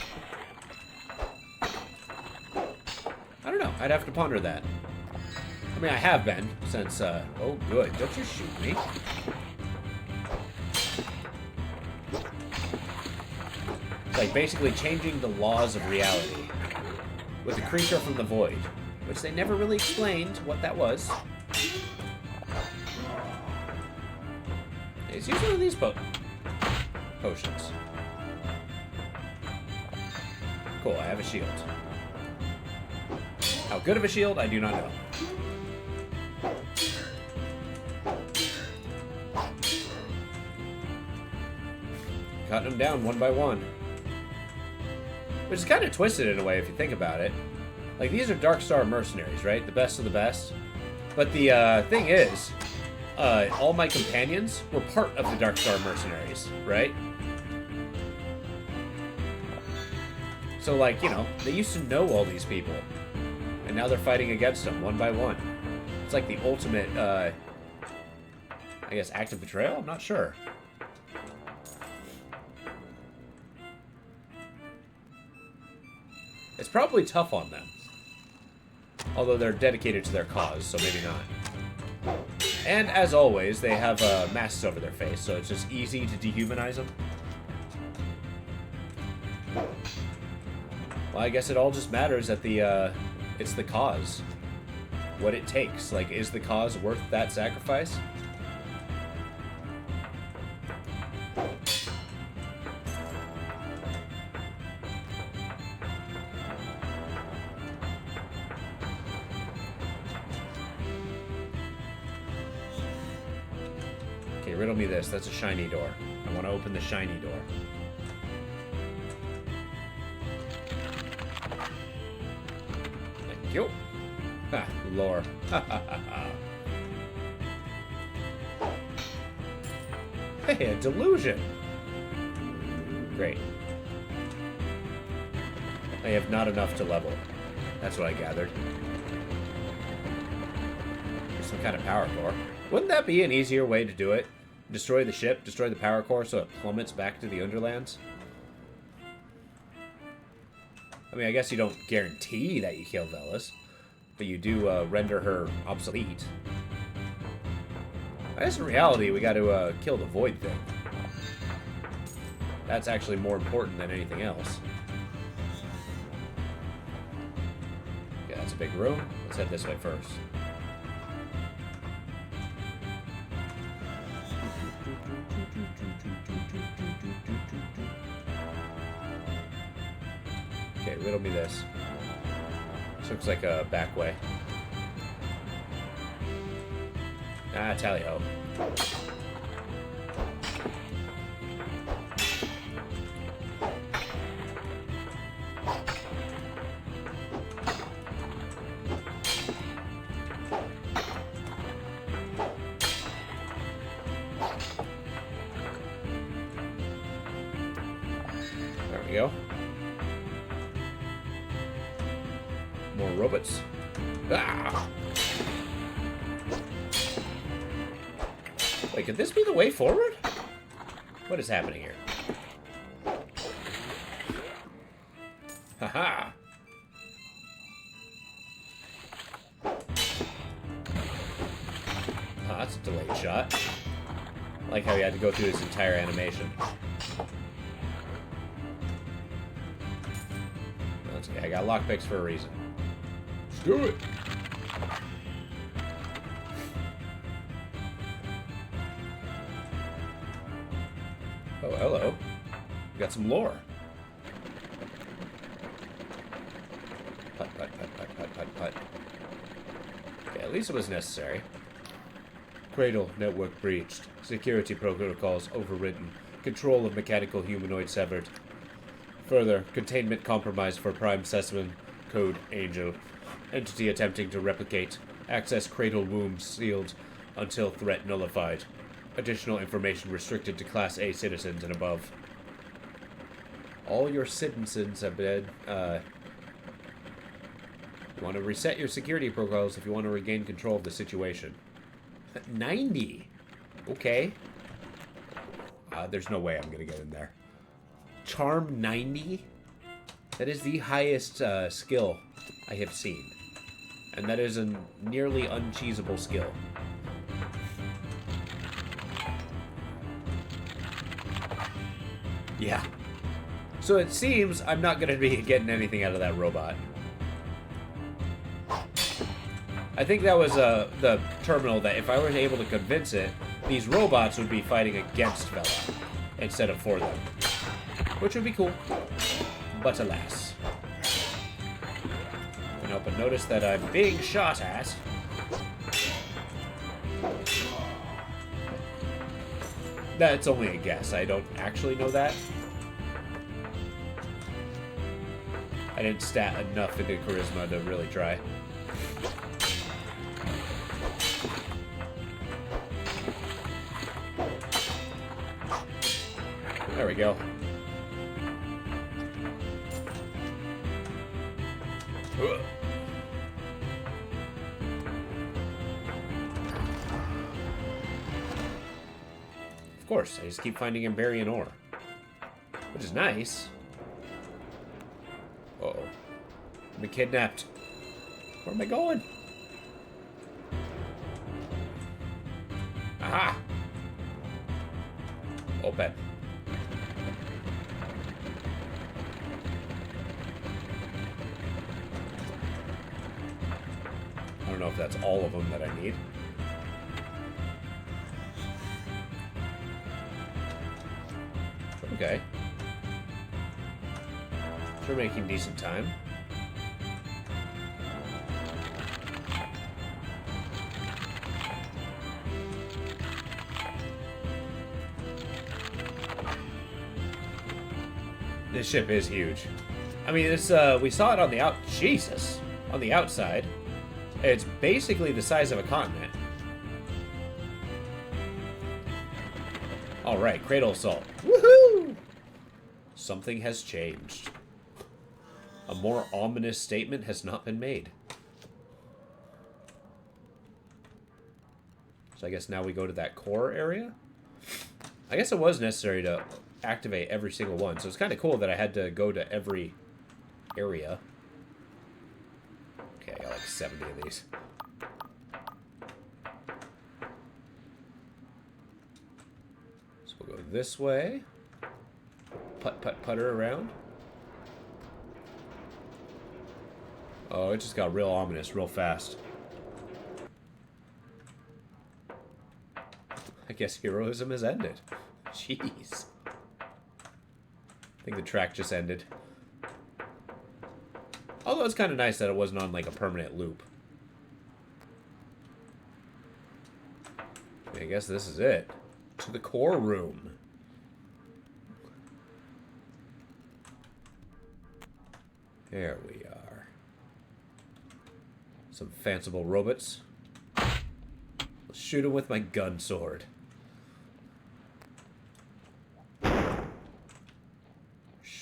Speaker 1: don't know. I'd have to ponder that. I mean, I have been since, oh, good. Don't you shoot me. Like, basically changing the laws of reality with a creature from the void, which they never really explained what that was. It's usually these potions. Cool, I have a shield. How good of a shield, I do not know. Cutting them down one by one. Which is kind of twisted in a way if you think about it. Like, these are Dark Star mercenaries, right? The best of the best. But the thing is, all my companions were part of the Dark Star mercenaries, right? So, like, you know, they used to know all these people. And now they're fighting against them one by one. It's like the ultimate, I guess, act of betrayal? I'm not sure. It's probably tough on them. Although they're dedicated to their cause, so maybe not. And as always, they have masks over their face, so it's just easy to dehumanize them. Well, I guess it all just matters that it's the cause. What it takes. Like, is the cause worth that sacrifice? Okay, riddle me this. That's a shiny door. I want to open the shiny door. Thank you. Ha, lore. Ha ha ha ha. Hey, a delusion. Great. I have not enough to level. That's what I gathered. There's some kind of power core. Wouldn't that be an easier way to do it? Destroy the ship, destroy the power core so it plummets back to the Underlands? I mean, I guess you don't guarantee that you kill Velas, but you do render her obsolete. I guess in reality, we got to kill the Void thing. That's actually more important than anything else. Yeah, that's a big room. Let's head this way first. Okay, riddle me this. This looks like a back way. Ah, tally-ho. There we go. More robots. Ah! Wait, could this be the way forward? What is happening here? Haha! Oh, that's a delayed shot. I like how you had to go through this entire animation. That's okay, I got lockpicks for a reason. Let's do it! Oh, hello. We got some lore. Putt, putt, putt, putt, putt, putt, putt. Okay, at least it was necessary. Cradle network breached. Security protocols overridden. Control of mechanical humanoid severed. Further, containment compromised for prime specimen. Code Angel. Entity attempting to replicate. Access cradle womb sealed until threat nullified. Additional information restricted to Class A citizens and above. All your citizens have been, you want to reset your security protocols if you want to regain control of the situation. 90! Okay. There's no way I'm going to get in there. Charm 90? That is the highest skill I have seen. And that is a nearly uncheesable skill. Yeah. So it seems I'm not going to be getting anything out of that robot. I think that was the terminal that if I was able to convince it, these robots would be fighting against Vela instead of for them. Which would be cool. But alas. Can't help but notice that I'm being shot at. That's only a guess. I don't actually know that. I didn't stat enough into charisma to really try. There we go. Ugh. Of course, I just keep finding Emberian ore. Which is nice. Uh-oh. I'm being kidnapped. Where am I going? Aha! Open. I don't know if that's all of them that I need. Okay. We're making decent time. This ship is huge. I mean, it's we saw it on the on the outside. It's basically the size of a continent. All right, cradle assault. Woohoo! Something has changed. A more ominous statement has not been made. So I guess now we go to that core area. I guess it was necessary to activate every single one, so it's kind of cool that I had to go to every area. Okay, I got like 70 of these. So we'll go this way. Putter around. Oh, it just got real ominous real fast. I guess heroism has ended. Jeez. I think the track just ended. Although it's kind of nice that it wasn't on like a permanent loop. I guess this is it. To the core room. There we are. Some fanciful robots. Let's shoot him with my gun sword.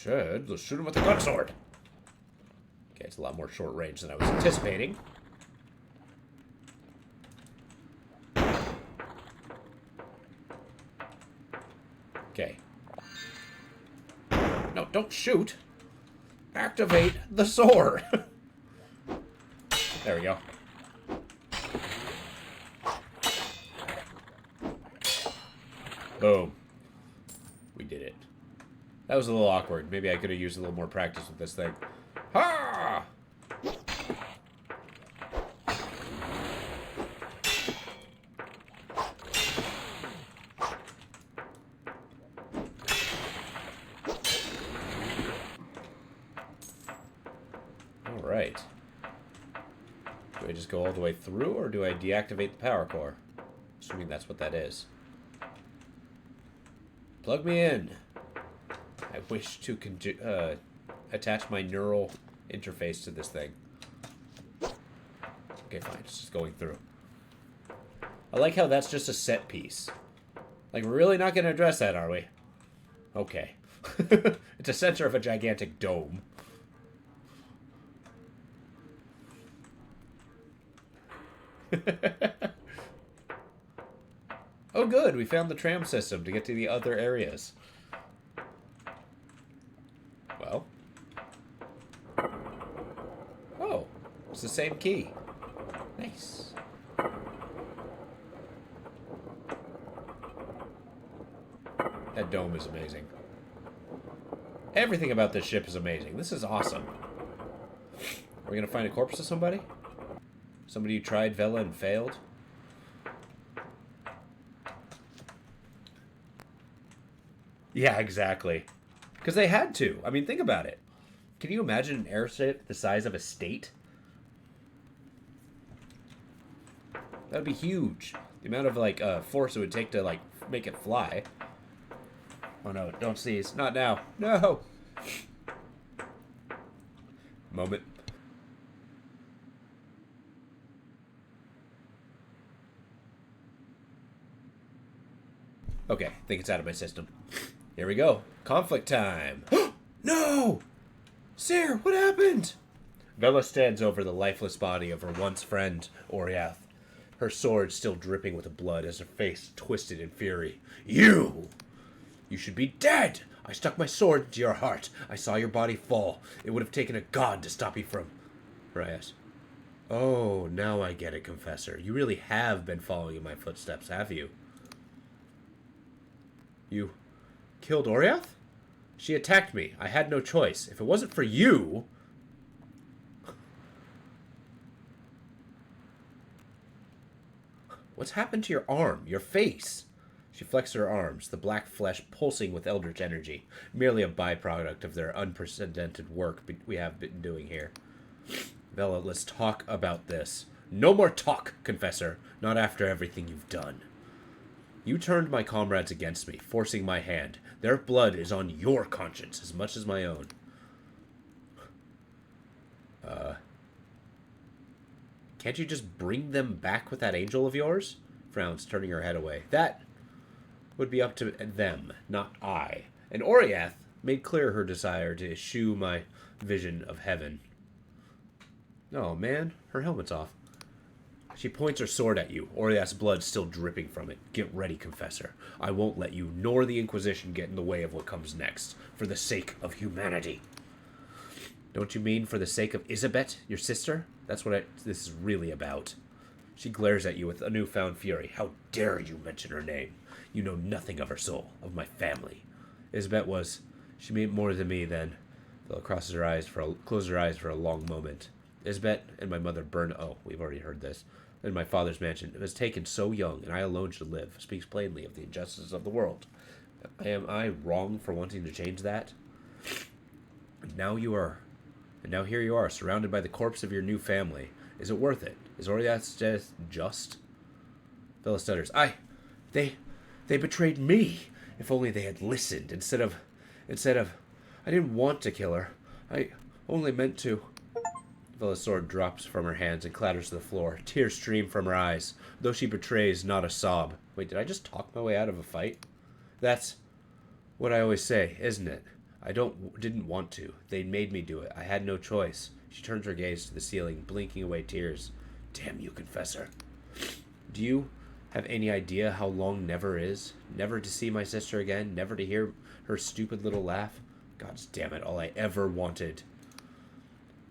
Speaker 1: Let's shoot him with the gun sword. Okay, it's a lot more short range than I was anticipating. Okay. No, don't shoot. Activate the sword. There we go. Boom. We did it. That was a little awkward. Maybe I could have used a little more practice with this thing. Ha! All right. Do I just go all the way through, or do I deactivate the power core? Assuming that's what that is. Plug me in. I wish to attach my neural interface to this thing. Okay, fine. It's just going through. I like how that's just a set piece. Like, we're really not going to address that, are we? Okay. It's a center of a gigantic dome. Oh, good. We found the tram system to get to the other areas. Well. Oh, it's the same key. Nice. That dome is amazing. Everything about this ship is amazing. This is awesome. Are we going to find a corpse of somebody? Somebody who tried Vela and failed? Yeah, exactly. Because they had to. I mean, think about it. Can you imagine an airship the size of a state? That would be huge. The amount of, like, force it would take to, like, make it fly. Oh, no. Don't sneeze. Not now. No! Moment. Okay, I think it's out of my system. Here we go. Conflict time. No! Sir, what happened? Vela stands over the lifeless body of her once friend, Oriath, her sword still dripping with blood as her face twisted in fury. You! You should be dead! I stuck my sword into your heart. I saw your body fall. It would have taken a god to stop you from... Reyes. Oh, now I get it, Confessor. You really have been following in my footsteps, have you? You killed Oriath? She attacked me. I had no choice. If it wasn't for you... What's happened to your arm? Your face? She flexed her arms, the black flesh pulsing with eldritch energy, merely a byproduct of their unprecedented work we have been doing here. Vela, let's talk about this. No more talk, Confessor. Not after everything you've done. You turned my comrades against me, forcing my hand. Their blood is on your conscience as much as my own. Can't you just bring them back with that angel of yours? Frowns, turning her head away. That would be up to them, not I. And Oriath made clear her desire to eschew my vision of heaven. Oh, man. Her helmet's off. She points her sword at you, Oriath's blood still dripping from it. Get ready, Confessor. I won't let you nor the Inquisition get in the way of what comes next, for the sake of humanity. Don't you mean for the sake of Isabet, your sister? That's what this is really about. She glares at you with a newfound fury. How dare you mention her name? You know nothing of her soul, of my family. Isabet was... She meant more to me than... Vela closes her eyes for a long moment. Isabet and my mother burned... Oh, we've already heard this. In my father's mansion. It was taken so young, and I alone should live. Speaks plainly of the injustice of the world. Am I wrong for wanting to change that? And now here you are, surrounded by the corpse of your new family. Is it worth it? Is Oriath's death just? Vela stutters. They betrayed me. If only they had listened, instead of... I didn't want to kill her. I only meant to... Vela's sword drops from her hands and clatters to the floor. Tears stream from her eyes, though she betrays not a sob. Wait, did I just talk my way out of a fight? That's what I always say, isn't it? I didn't want to. They made me do it. I had no choice. She turns her gaze to the ceiling, blinking away tears. Damn you, Confessor. Do you have any idea how long never is? Never to see my sister again? Never to hear her stupid little laugh? God damn it, all I ever wanted.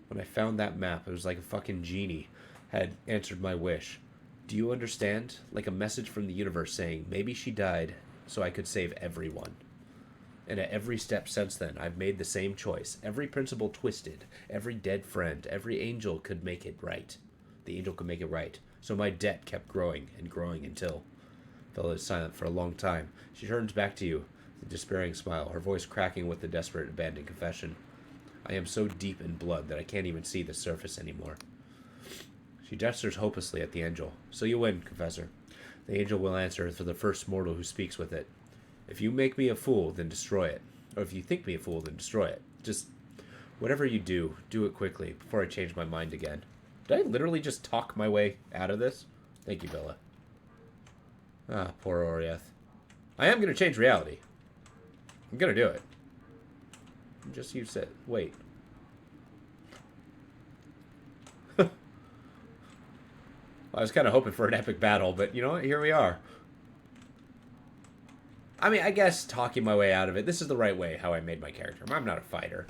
Speaker 1: When I found that map, it was like a fucking genie had answered my wish. Do you understand? Like a message from the universe saying, maybe she died so I could save everyone. And at every step since then, I've made the same choice. Every principle twisted. Every dead friend. Every angel could make it right. The angel could make it right. So my debt kept growing and growing until... Vela is silent for a long time. She turns back to you, with a despairing smile, her voice cracking with the desperate, abandoned confession. I am so deep in blood that I can't even see the surface anymore. She gestures hopelessly at the angel. So you win, Confessor. The angel will answer for the first mortal who speaks with it. If you make me a fool, then destroy it. Or if you think me a fool, then destroy it. Just, whatever you do, do it quickly, before I change my mind again. Did I literally just talk my way out of this? Thank you, Vela. Ah, poor Oriath. I am going to change reality. I'm going to do it. Just you said, wait. I was kind of hoping for an epic battle, but you know what? Here we are. I mean, I guess talking my way out of it, this is the right way how I made my character. I'm not a fighter.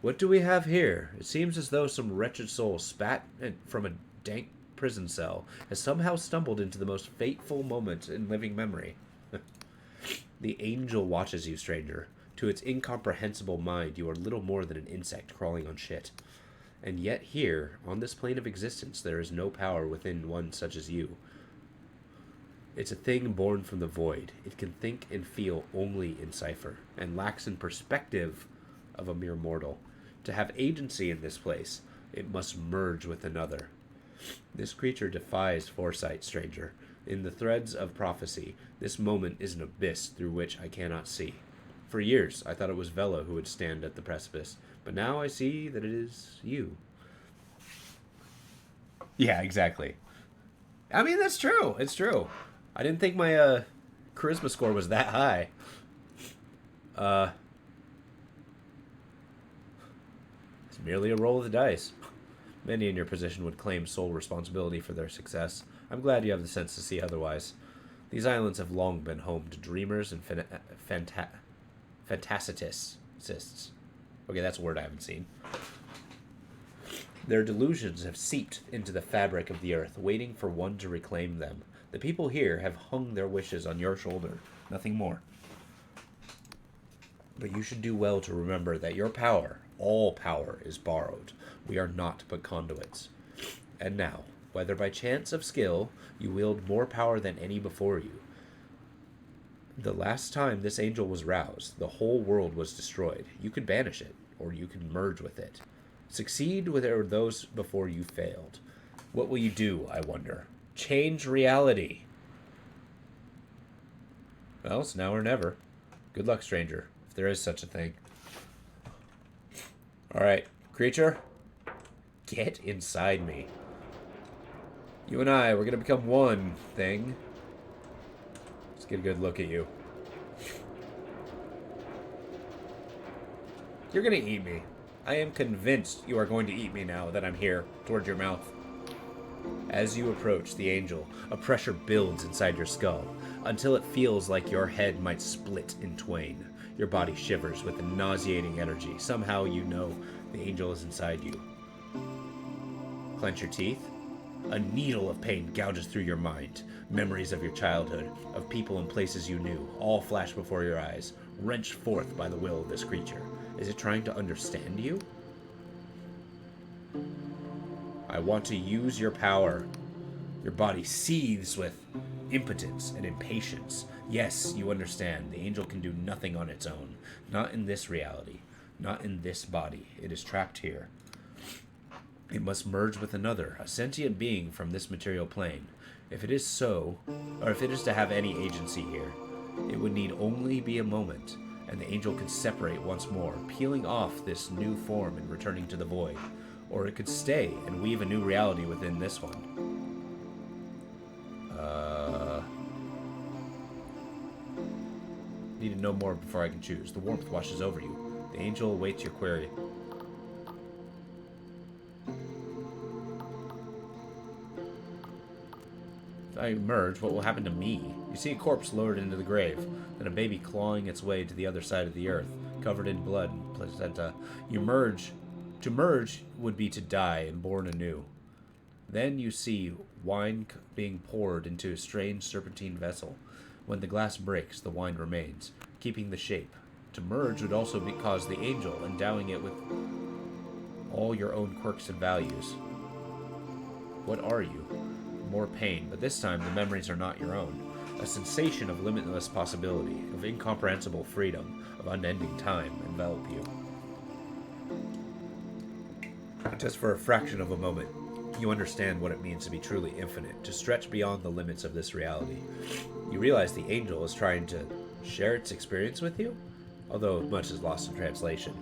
Speaker 1: What do we have here? It seems as though some wretched soul spat from a dank prison cell has somehow stumbled into the most fateful moment in living memory. The angel watches you, stranger. To its incomprehensible mind, you are little more than an insect crawling on shit. And yet here, on this plane of existence, there is no power within one such as you. It's a thing born from the void. It can think and feel only in cipher, and lacks in perspective of a mere mortal. To have agency in this place, it must merge with another. This creature defies foresight, stranger. In the threads of prophecy, this moment is an abyss through which I cannot see. For years, I thought it was Vela who would stand at the precipice, but now I see that it is you. Yeah, exactly. I mean, that's true. It's true. I didn't think my charisma score was that high. It's merely a roll of the dice. Many in your position would claim sole responsibility for their success. I'm glad you have the sense to see otherwise. These islands have long been home to dreamers and fantasticists. Okay, that's a word I haven't seen. Their delusions have seeped into the fabric of the earth, waiting for one to reclaim them. The people here have hung their wishes on your shoulder, nothing more. But you should do well to remember that your power, all power, is borrowed. We are not but conduits. And now, whether by chance of skill, you wield more power than any before you. The last time this angel was roused, the whole world was destroyed. You could banish it, or you could merge with it. Succeed with those before you failed. What will you do, I wonder? Change reality. Well, it's now or never. Good luck, stranger, if there is such a thing. Alright, creature, get inside me. You and I, we're gonna become one thing. Let's get a good look at you. You're gonna eat me. I am convinced you are going to eat me now that I'm here, toward your mouth. As you approach the angel, a pressure builds inside your skull, until it feels like your head might split in twain. Your body shivers with a nauseating energy. Somehow you know the angel is inside you. Clench your teeth. A needle of pain gouges through your mind. Memories of your childhood, of people and places you knew, all flash before your eyes, wrenched forth by the will of this creature. Is it trying to understand you? I want to use your power. Your body seethes with impotence and impatience. Yes, you understand. The angel can do nothing on its own. Not in this reality. Not in this body. It is trapped here. It must merge with another, a sentient being from this material plane. If it is so, or if it is to have any agency here, it would need only be a moment, and the angel could separate once more, peeling off this new form and returning to the void. Or it could stay and weave a new reality within this one. Need to know more before I can choose. The warmth washes over you. The angel awaits your query. If I emerge, what will happen to me? You see a corpse lowered into the grave, then a baby clawing its way to the other side of the earth, covered in blood and placenta. You merge. To merge would be to die and born anew. Then you see wine being poured into a strange serpentine vessel. When the glass breaks, the wine remains, keeping the shape. To merge would also cause the angel, endowing it with all your own quirks and values. What are you? More pain, but this time the memories are not your own. A sensation of limitless possibility, of incomprehensible freedom, of unending time envelop you. Just for a fraction of a moment, you understand what it means to be truly infinite, to stretch beyond the limits of this reality. You realize the angel is trying to share its experience with you, although much is lost in translation.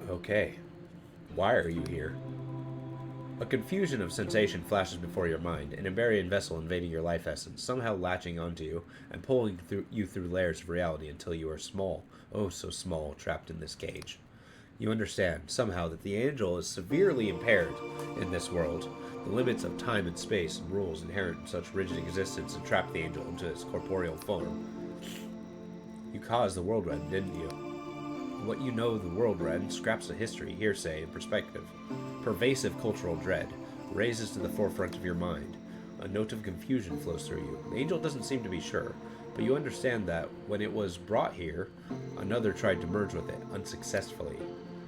Speaker 1: Okay, why are you here? A confusion of sensation flashes before your mind, an Emberian vessel invading your life essence, somehow latching onto you and pulling you through layers of reality until you are small, oh so small, trapped in this cage. You understand, somehow, that the angel is severely impaired in this world. The limits of time and space and rules inherent in such rigid existence entrap the angel into its corporeal form. You caused the world rend, didn't you? What you know of the world rend scraps of history, hearsay, and perspective. Pervasive cultural dread raises to the forefront of your mind. A note of confusion flows through you. The angel doesn't seem to be sure. But you understand that when it was brought here, another tried to merge with it, unsuccessfully.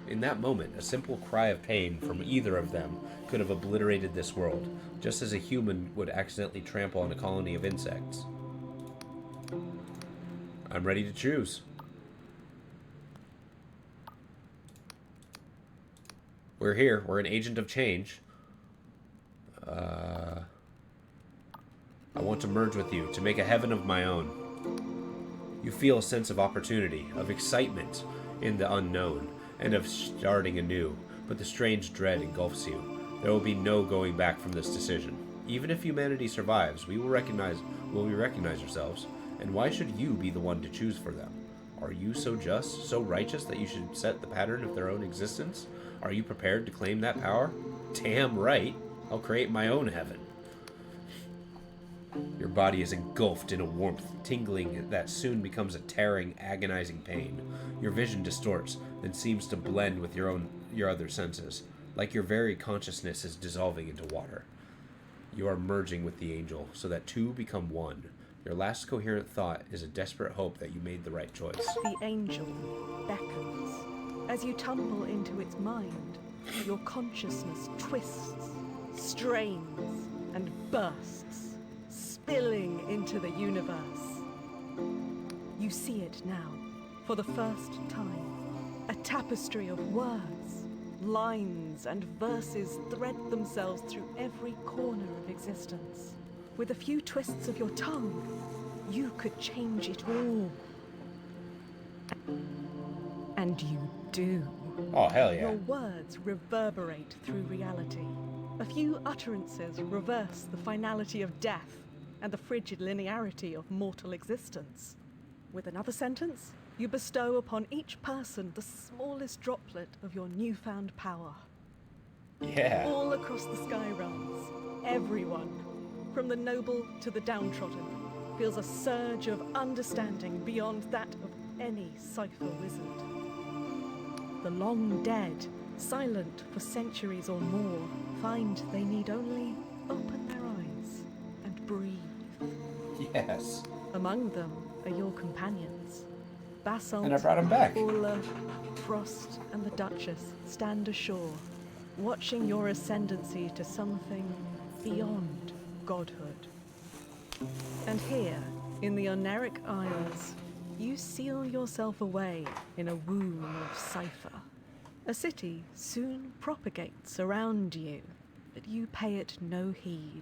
Speaker 1: In that moment, a simple cry of pain from either of them could have obliterated this world, just as a human would accidentally trample on a colony of insects. I'm ready to choose. We're here. We're an agent of change. I want to merge with you, to make a heaven of my own. You feel a sense of opportunity, of excitement in the unknown, and of starting anew, but the strange dread engulfs you. There will be no going back from this decision. Even if humanity survives, will we recognize ourselves, and why should you be the one to choose for them? Are you so just, so righteous that you should set the pattern of their own existence? Are you prepared to claim that power? Damn right. I'll create my own heaven. Your body is engulfed in a warmth, tingling that soon becomes a tearing, agonizing pain. Your vision distorts, then seems to blend with your other senses, like your very consciousness is dissolving into water. You are merging with the angel, so that two become one. Your last coherent thought is a desperate hope that you made the right choice.
Speaker 2: The angel beckons. As you tumble into its mind, your consciousness twists, strains, and bursts, spilling into the universe. You see it now, for the first time. A tapestry of words, lines, and verses thread themselves through every corner of existence. With a few twists of your tongue, you could change it all. And you do.
Speaker 1: Oh, hell yeah.
Speaker 2: Your words reverberate through reality. A few utterances reverse the finality of death and the frigid linearity of mortal existence. With another sentence, you bestow upon each person the smallest droplet of your newfound power.
Speaker 1: Yeah.
Speaker 2: All across the sky realms, everyone, from the noble to the downtrodden, feels a surge of understanding beyond that of any cipher wizard. The long dead, silent for centuries or more, find they need only open their eyes and breathe.
Speaker 1: Yes.
Speaker 2: Among them are your companions. Basalt,
Speaker 1: And I brought him back.
Speaker 2: Orla, Frost, and the Duchess stand ashore, watching your ascendancy to something beyond godhood. And here, in the Oneric Isles, you seal yourself away in a womb of cipher. A city soon propagates around you, but you pay it no heed,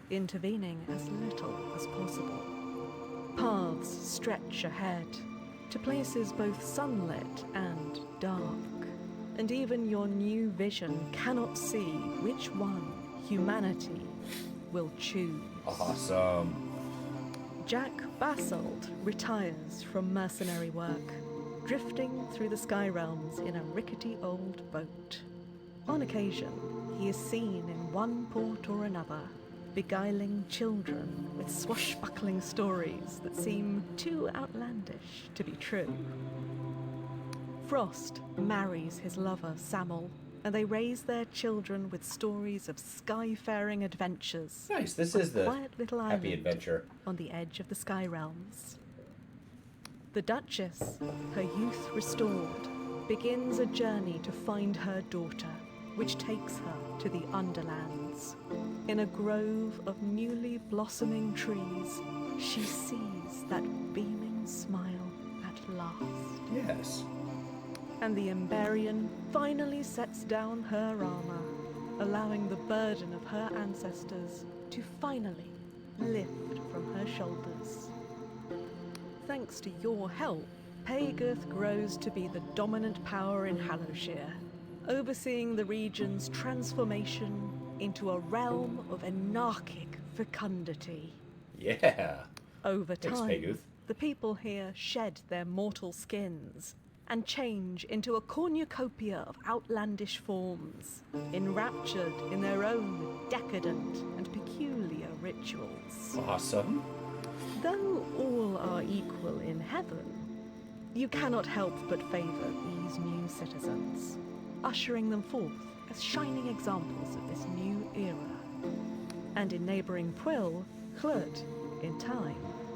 Speaker 2: intervening as little as possible. Paths stretch ahead, to places both sunlit and dark, and even your new vision cannot see which one humanity will choose.
Speaker 1: Awesome.
Speaker 2: Jack Basalt retires from mercenary work, drifting through the sky realms in a rickety old boat. On occasion, he is seen in one port or another, beguiling children with swashbuckling stories that seem too outlandish to be true. Frost marries his lover, Samel, and they raise their children with stories of skyfaring adventures.
Speaker 1: Nice. This
Speaker 2: on
Speaker 1: is
Speaker 2: a
Speaker 1: the
Speaker 2: quiet little
Speaker 1: happy
Speaker 2: island
Speaker 1: adventure.
Speaker 2: on the edge of the sky realms. The Duchess, her youth restored, begins a journey to find her daughter, which takes her to the Underlands. In a grove of newly blossoming trees, she sees that beaming smile at last.
Speaker 1: Yes.
Speaker 2: And the Emberian finally sets down her armor, allowing the burden of her ancestors to finally lift from her shoulders. Thanks to your help, Pagoth grows to be the dominant power in Hallowshire, overseeing the region's transformation into a realm of anarchic fecundity.
Speaker 1: Yeah.
Speaker 2: Over
Speaker 1: Thanks,
Speaker 2: time,
Speaker 1: Pagoth.
Speaker 2: the people here shed their mortal skins and change into a cornucopia of outlandish forms, enraptured in their own decadent and peculiar rituals.
Speaker 1: Awesome.
Speaker 2: Though all are equal in heaven, you cannot help but favour these new citizens, ushering them forth as shining examples of this new era. And in neighbouring Pwyll, Clwyd, in time,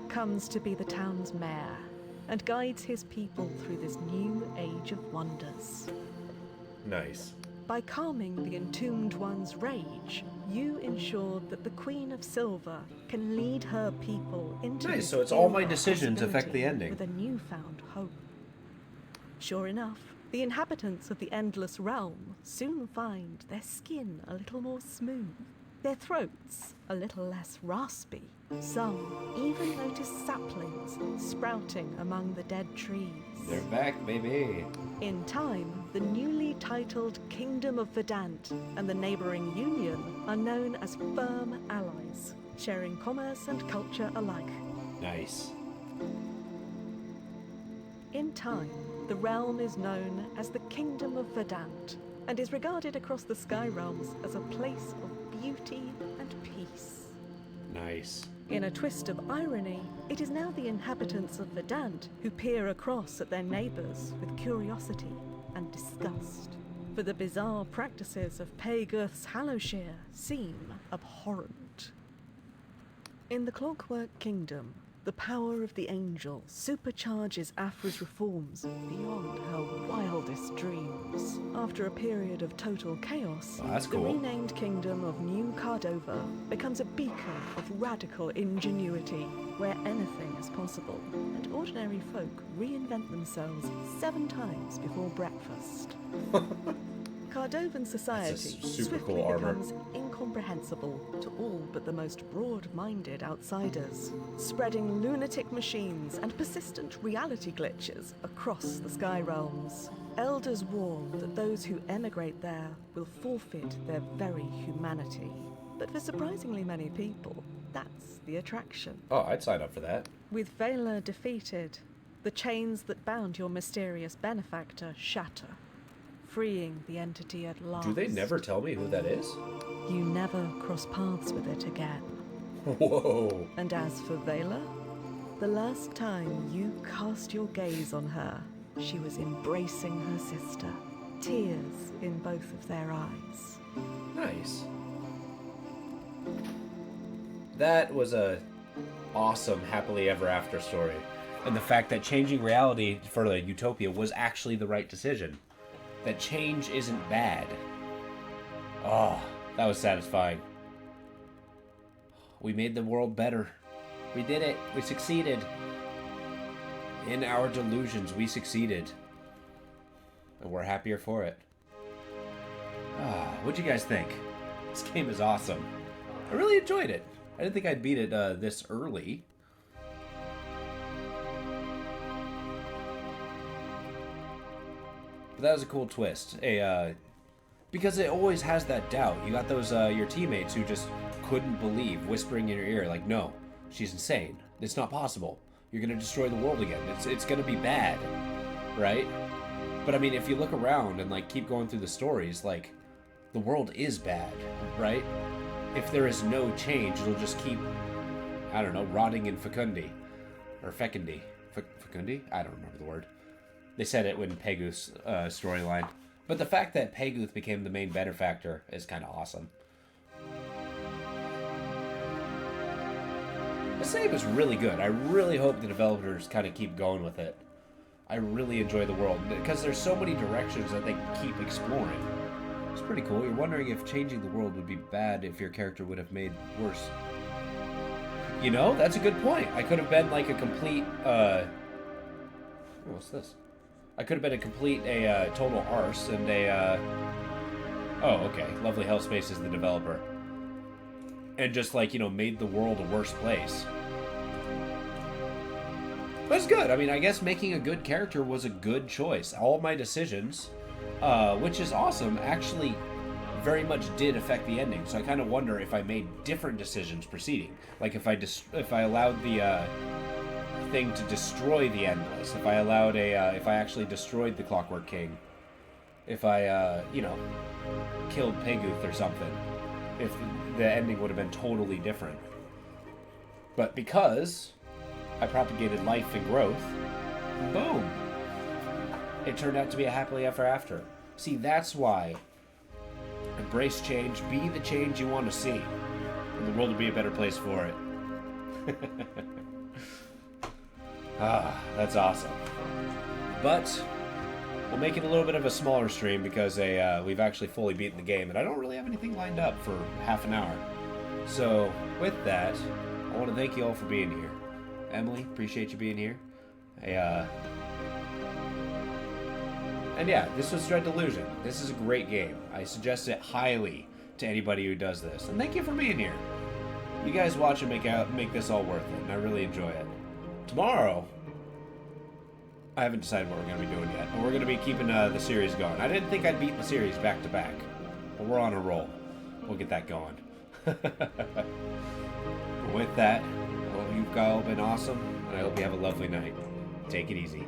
Speaker 2: comes to be the town's mayor and guides his people through this new age of wonders.
Speaker 1: Nice.
Speaker 2: By calming the entombed one's rage, you ensure that the Queen of Silver can lead her people into
Speaker 1: Nice,
Speaker 2: this
Speaker 1: so it's all my
Speaker 2: era of
Speaker 1: decisions affect the
Speaker 2: possibility
Speaker 1: ending.
Speaker 2: with a newfound hope. Sure enough, the inhabitants of the Endless Realm soon find their skin a little more smooth, their throats a little less raspy. Some even notice saplings sprouting among the dead trees.
Speaker 1: They're back, baby.
Speaker 2: In time, the newly titled Kingdom of Verdant and the neighboring Union are known as firm allies, sharing commerce and culture alike.
Speaker 1: Nice.
Speaker 2: In time, the realm is known as the Kingdom of Verdant and is regarded across the Sky Realms as a place of beauty and peace.
Speaker 1: Nice.
Speaker 2: In a twist of irony, it is now the inhabitants of Verdant who peer across at their neighbours with curiosity and disgust, for the bizarre practices of Payguth's Hallowshire seem abhorrent. In the Clockwork Kingdom, the power of the angel supercharges Afra's reforms beyond her wildest dreams. After a period of total chaos,
Speaker 1: Oh, that's
Speaker 2: the
Speaker 1: cool.
Speaker 2: renamed kingdom of New Cardova becomes a beacon of radical ingenuity, where anything is possible, and ordinary folk reinvent themselves 7 times before breakfast. Cardovan society
Speaker 1: super
Speaker 2: swiftly
Speaker 1: cool armor.
Speaker 2: becomes incomprehensible to all but the most broad-minded outsiders, spreading lunatic machines and persistent reality glitches across the Sky Realms. Elders warn that those who emigrate there will forfeit their very humanity. But for surprisingly many people, that's the attraction.
Speaker 1: Oh, I'd sign up for that.
Speaker 2: With Vela defeated, the chains that bound your mysterious benefactor shatter, freeing the entity at last.
Speaker 1: Do they never tell me who that is?
Speaker 2: You never cross paths with it again.
Speaker 1: Whoa.
Speaker 2: And as for Vela, the last time you cast your gaze on her, she was embracing her sister, tears in both of their eyes.
Speaker 1: Nice. That was a awesome happily ever after story. And the fact that changing reality for the utopia was actually the right decision. That change isn't bad. Oh, that was satisfying. We made the world better. We did it. We succeeded. In our delusions, we succeeded. And we're happier for it. What'd you guys think? This game is awesome. I really enjoyed it. I didn't think I'd beat it this early. But that was a cool twist. Because it always has that doubt. You got those your teammates who just couldn't believe, whispering in your ear, like, no, she's insane. It's not possible. You're gonna destroy the world again. It's gonna be bad, right? But I mean, if you look around and like keep going through the stories, like the world is bad, right? If there is no change, it'll just keep, I don't know, rotting in fecundity or fecundity. Fecundity? I don't remember the word. They said it in Peguth's storyline. But the fact that Peguth became the main benefactor is kind of awesome. The save is really good. I really hope the developers kind of keep going with it. I really enjoy the world because there's so many directions that they keep exploring. It's pretty cool. You're wondering if changing the world would be bad if your character would have made worse. You know, that's a good point. I could have been like a complete, what's this? I could have been a complete, total arse and oh, okay. Lovely Hellspace is the developer. And just like, you know, made the world a worse place. But it's good. I mean, I guess making a good character was a good choice. All my decisions, which is awesome, actually very much did affect the ending. So I kind of wonder if I made different decisions proceeding. Like if I allowed the thing to destroy the Endless, if I allowed if I actually destroyed the Clockwork King, if I you know, killed Peguth or something, if the ending would have been totally different. But because I propagated life and growth, boom, it turned out to be a happily ever after. See, that's why embrace change, be the change you want to see, and the world will be a better place for it. Ah, that's awesome. But we'll make it a little bit of a smaller stream because we've actually fully beaten the game, and I don't really have anything lined up for half an hour. So with that, I want to thank you all for being here. Emily, appreciate you being here. And yeah, this was Dread Delusion. This is a great game. I suggest it highly to anybody who does this. And thank you for being here. You guys watch and make this all worth it, and I really enjoy it. Tomorrow, I haven't decided what we're going to be doing yet, but we're going to be keeping the series going. I didn't think I'd beat the series back to back, but we're on a roll. We'll get that going. With that, I hope you've all been awesome, and I hope you have a lovely night. Take it easy.